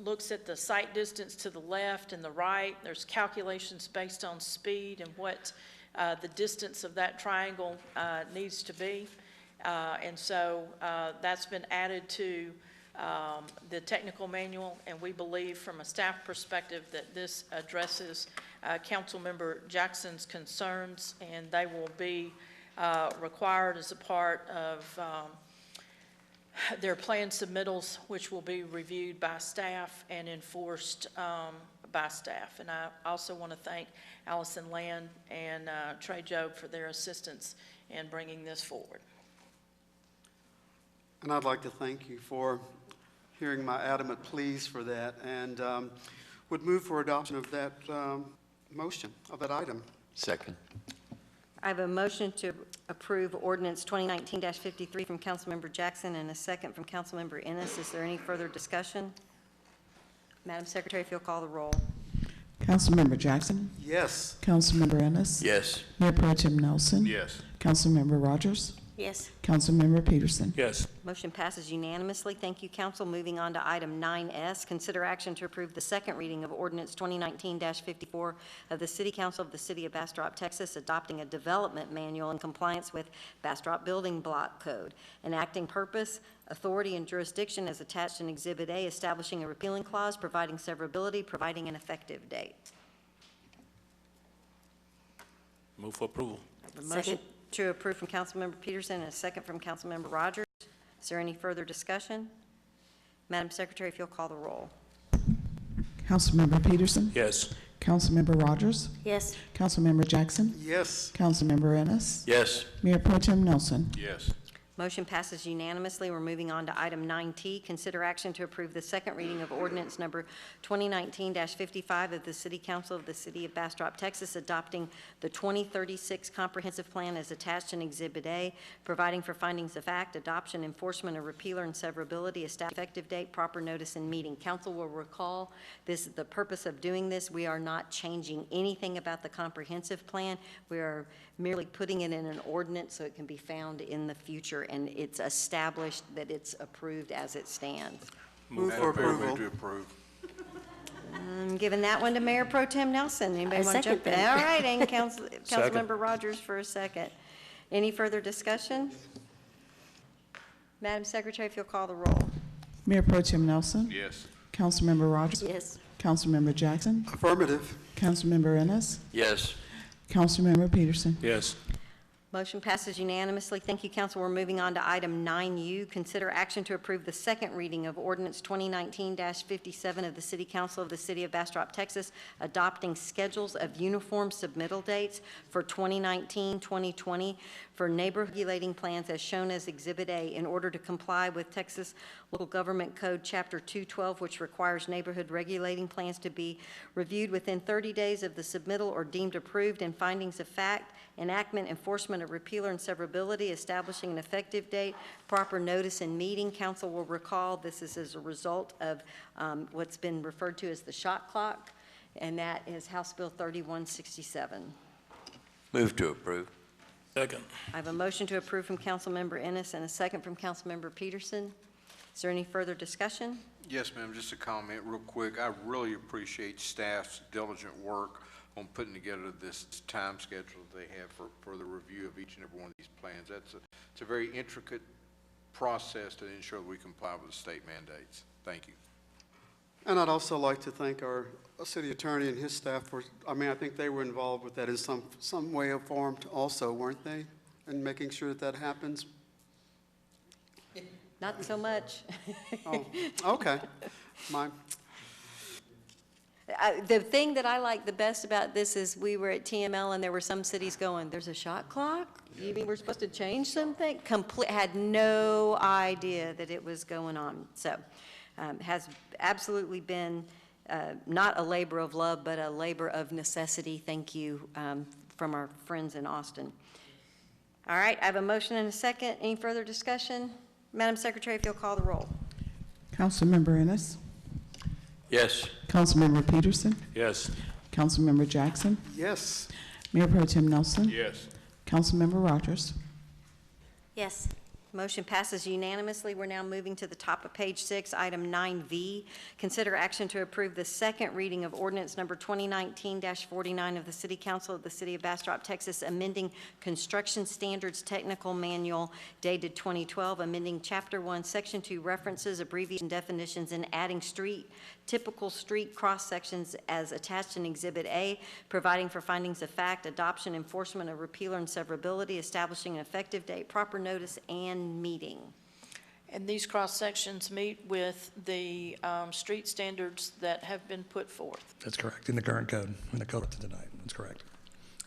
looks at the sight distance to the left and the right. There's calculations based on speed and what the distance of that triangle needs to be. And so that's been added to the technical manual, and we believe from a staff perspective that this addresses Councilmember Jackson's concerns, and they will be required as a part of their plan submittals, which will be reviewed by staff and enforced by staff. And I also want to thank Allison Land and Trey Jobe for their assistance in bringing this forward. And I'd like to thank you for hearing my adamant pleas for that, and would move for adoption of that motion, of that item. Second. I have a motion to approve ordinance 2019-53 from Councilmember Jackson and a second from Councilmember Ennis. Is there any further discussion? Madam Secretary, if you'll call the roll. Councilmember Jackson? Yes. Councilmember Ennis? Yes. Mayor Pro Tem Nelson? Yes. Councilmember Rogers? Yes. Councilmember Peterson? Yes. Motion passes unanimously. Thank you, council. Moving on to item 9S, consider action to approve the second reading of ordinance 2019-54 of the City Council of the City of Bastrop, Texas, adopting a development manual in compliance with Bastrop Building Block Code, enacting purpose, authority, and jurisdiction as attached in Exhibit A, establishing a repealing clause, providing severability, providing an effective date. Move for approval. A motion to approve from Councilmember Peterson and a second from Councilmember Rogers. Is there any further discussion? Madam Secretary, if you'll call the roll. Councilmember Peterson? Yes. Councilmember Rogers? Yes. Councilmember Jackson? Yes. Councilmember Ennis? Yes. Mayor Pro Tem Nelson? Yes. Motion passes unanimously. We're moving on to item 9T, consider action to approve the second reading of ordinance number 2019-55 of the City Council of the City of Bastrop, Texas, adopting the 2036 Comprehensive Plan as attached in Exhibit A, providing for findings of fact, adoption, enforcement of repealer and severability, effective date, proper notice, and meeting. Council will recall this, the purpose of doing this. We are not changing anything about the comprehensive plan. We are merely putting it in an ordinance so it can be found in the future, and it's established that it's approved as it stands. Move for approval. Move to approve. I'm giving that one to Mayor Pro Tem Nelson. Anybody I want to jump in? second that. All right, and Councilmember Rogers for a second. Any further discussion? Madam Secretary, if you'll call the roll. Mayor Pro Tem Nelson? Yes. Councilmember Rogers? Yes. Councilmember Jackson? Affirmative. Councilmember Ennis? Yes. Councilmember Peterson? Yes. Motion passes unanimously. Thank you, council. We're moving on to item 9U. Consider action to approve the second reading of ordinance 2019-57 of the City Council of the City of Bastrop, Texas, adopting schedules of uniform submittal dates for 2019-2020 for neighborhood regulating plans as shown as Exhibit A in order to comply with Texas Local Government Code Chapter 212, which requires neighborhood regulating plans to be reviewed within 30 days of the submittal or deemed approved, and findings of fact, enactment, enforcement of repealer and severability, establishing an effective date, proper notice and meeting. Council will recall this is as a result of what's been referred to as the shot clock, and that is House Bill 3167. Move to approve. Second. I have a motion to approve from Councilmember Ennis and a second from Councilmember Peterson. Is there any further discussion? Yes, ma'am, just a comment real quick. I really appreciate staff's diligent work on putting together this time schedule they have for the review of each and every one of these plans. It's a very intricate process to ensure that we comply with the state mandates. Thank you. And I'd also like to thank our city attorney and his staff for, I mean, I think they were involved with that in some way or form also, weren't they? In making sure that that happens? Not so much. Oh, okay. The thing that I like the best about this is we were at TML and there were some cities going, there's a shot clock? You mean we're supposed to change something? Had no idea that it was going on. So has absolutely been not a labor of love, but a labor of necessity. Thank you from our friends in Austin. All right, I have a motion and a second. Any further discussion? Madam Secretary, if you'll call the roll. Councilmember Ennis, Yes. Councilmember Peterson, Yes. Councilmember Jackson, Yes. Mayor Pro Tem Nelson, Yes. Councilmember Rogers. Yes. Motion passes unanimously. We're now moving to the top of page 6, item 9V. Consider action to approve the second reading of ordinance number 2019-49 of the City Council of the City of Bastrop, Texas, amending Construction Standards Technical Manual dated 2012, amending Chapter 1, Section 2, references, abbreviations, definitions, and adding typical street cross-sections as attached in Exhibit A, providing for findings of fact, adoption, enforcement of repealer and severability, establishing an effective date, proper notice, and meeting. And these cross-sections meet with the street standards that have been put forth. That's correct, in the current code, in the code tonight, that's correct.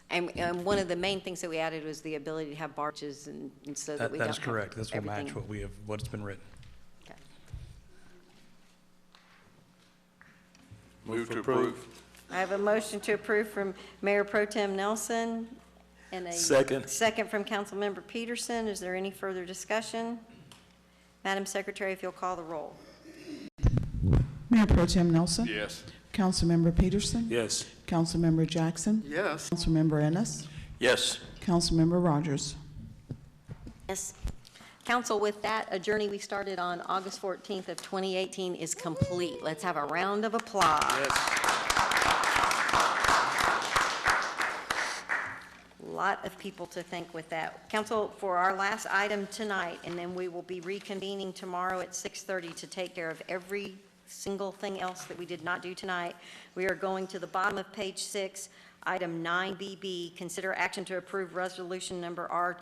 And one of the main things that we added was the ability to have barges and so that we don't That is have correct, this will everything. match what's been written. Okay. Move to approve. I have a motion to approve from Mayor Pro Tem Nelson and a second from Councilmember Peterson. Is there any further discussion? Madam Secretary, if you'll call the roll. Mayor Pro Tem Nelson, Yes. Councilmember Peterson, Yes. Councilmember Jackson, Yes. Councilmember Ennis, Yes. Councilmember Rogers. Yes. Council, with that, a journey we started on August 14th of 2018 is complete. Let's have a round of applause. A lot of people to thank with that. Council, for our last item tonight, and then we will be reconvening tomorrow at 6:30 to take care of every single thing else that we did not do tonight. We are going to the bottom of page 6, item 9BB, consider action to approve resolution number R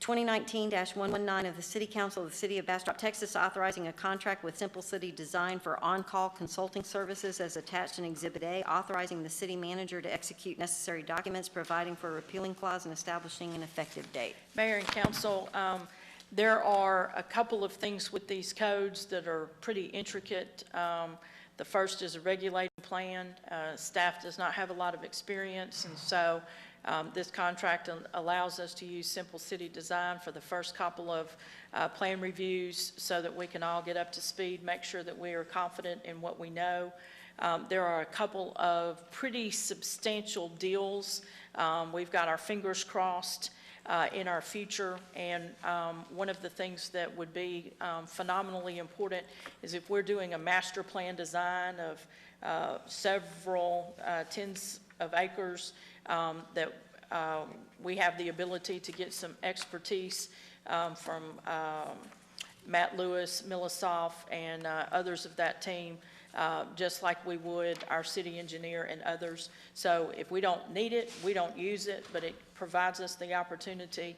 2019-119 of the City Council of the City of Bastrop, Texas, authorizing a contract with Simple City Design for on-call consulting services as attached in Exhibit A, authorizing the city manager to execute necessary documents, providing for a repealing clause, and establishing an effective date. Mayor and council, there are a couple of things with these codes that are pretty intricate. The first is a regulating plan. Staff does not have a lot of experience, and so this contract allows us to use Simple City Design for the first couple of plan reviews so that we can all get up to speed, make sure that we are confident in what we know. There are a couple of pretty substantial deals. We've got our fingers crossed in our future, and one of the things that would be phenomenally important is if we're doing a master plan design of several tens of acres, that we have the ability to get some expertise from Matt Lewis, Millisoff, and others of that team, just like we would our city engineer and others. So if we don't need it, we don't use it, but it provides us the opportunity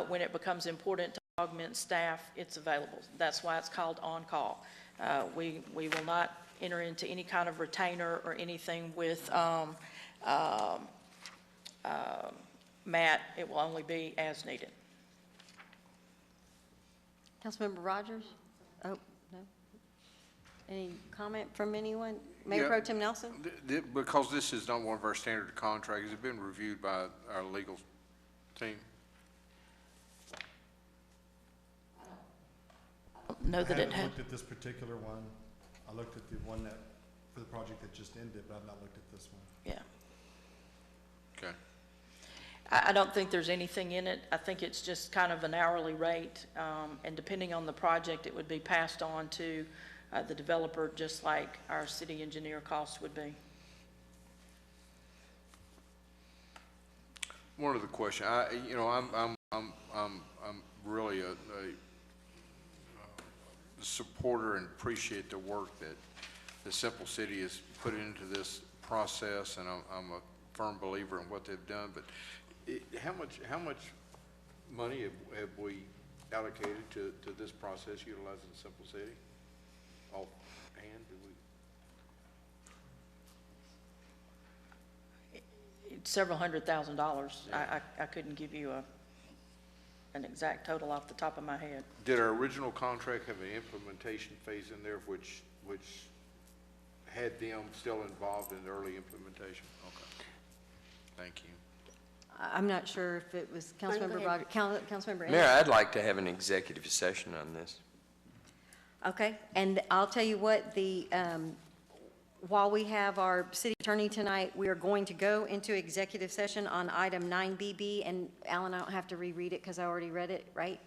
when it becomes important to augment staff, it's available. That's why it's called on-call. We will not enter into any kind of retainer or anything with Matt. It will only be as needed. Councilmember Rogers? Oh, no. Any comment from anyone? Mayor Yeah. Pro Tem Nelson? Because this is not one of our standard contracts, has it been reviewed by our legal team? Know that it I had. haven't looked at this particular one. I looked at the one that, for the project that just ended, but I've not looked at this one. Yeah. Okay. I don't think there's anything in it. I think it's just kind of an hourly rate, and depending on the project, it would be passed on to the developer, just like our city engineer costs would be. One other question. I'm really supporter and appreciate the work that the Simple City has put into this process, and I'm a firm believer in what they've done. But how much money have we allocated to this process utilizing Simple City? Offhand, do we? It's several $100,000. I couldn't give you an exact total off the top of my head. Did our original contract have an implementation phase in there which had them still involved in the early implementation? Okay. Thank you. I'm not sure if it was Councilmember ahead. Rogers, Councilmember Ennis. Mayor, I'd like to have an executive session on this. Okay, and I'll tell you what, while we have our city attorney tonight, we are going to go into executive session on item 9BB, and Alan, I don't have to reread it because I already read it, right?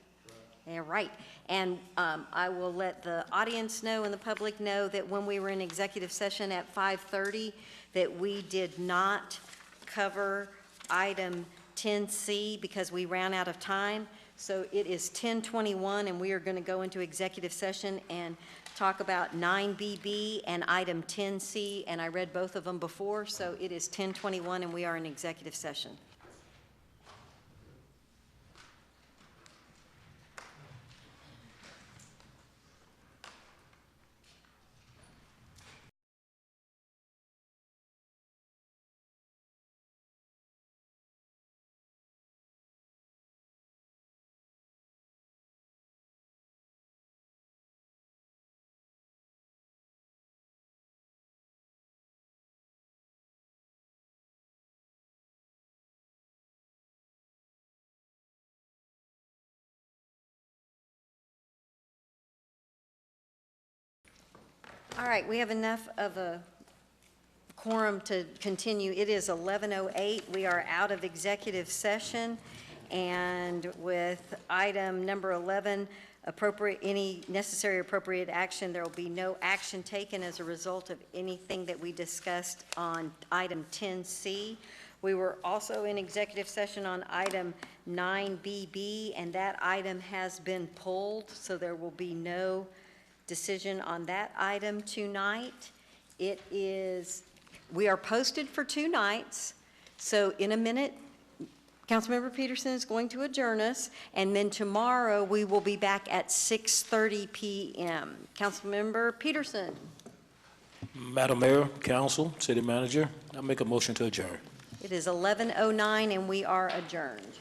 Yeah, right. And I will let the audience know and the public know that when we were in executive session at 5:30, that we did not cover item 10C because we ran out of time. So it is 10:21, and we are going to go into executive session and talk about 9BB and item 10C, and I read both of them before, so it is 10:21, and we are in executive session. All right, we have enough of a quorum to continue. It is 11:08. We are out of executive session, and with item number 11, any necessary appropriate action, there will be no action taken as a result of anything that we discussed on item 10C. We were also in executive session on item 9BB, and that item has been pulled, so there will be no decision on that item tonight. We are posted for 2 nights, so in a minute, Councilmember Peterson is going to adjourn us, and then tomorrow we will be back at 6:30 p.m. Councilmember Peterson. Madam Mayor, Council, City Manager, I make a motion to adjourn. It is 11:09, and we are adjourned.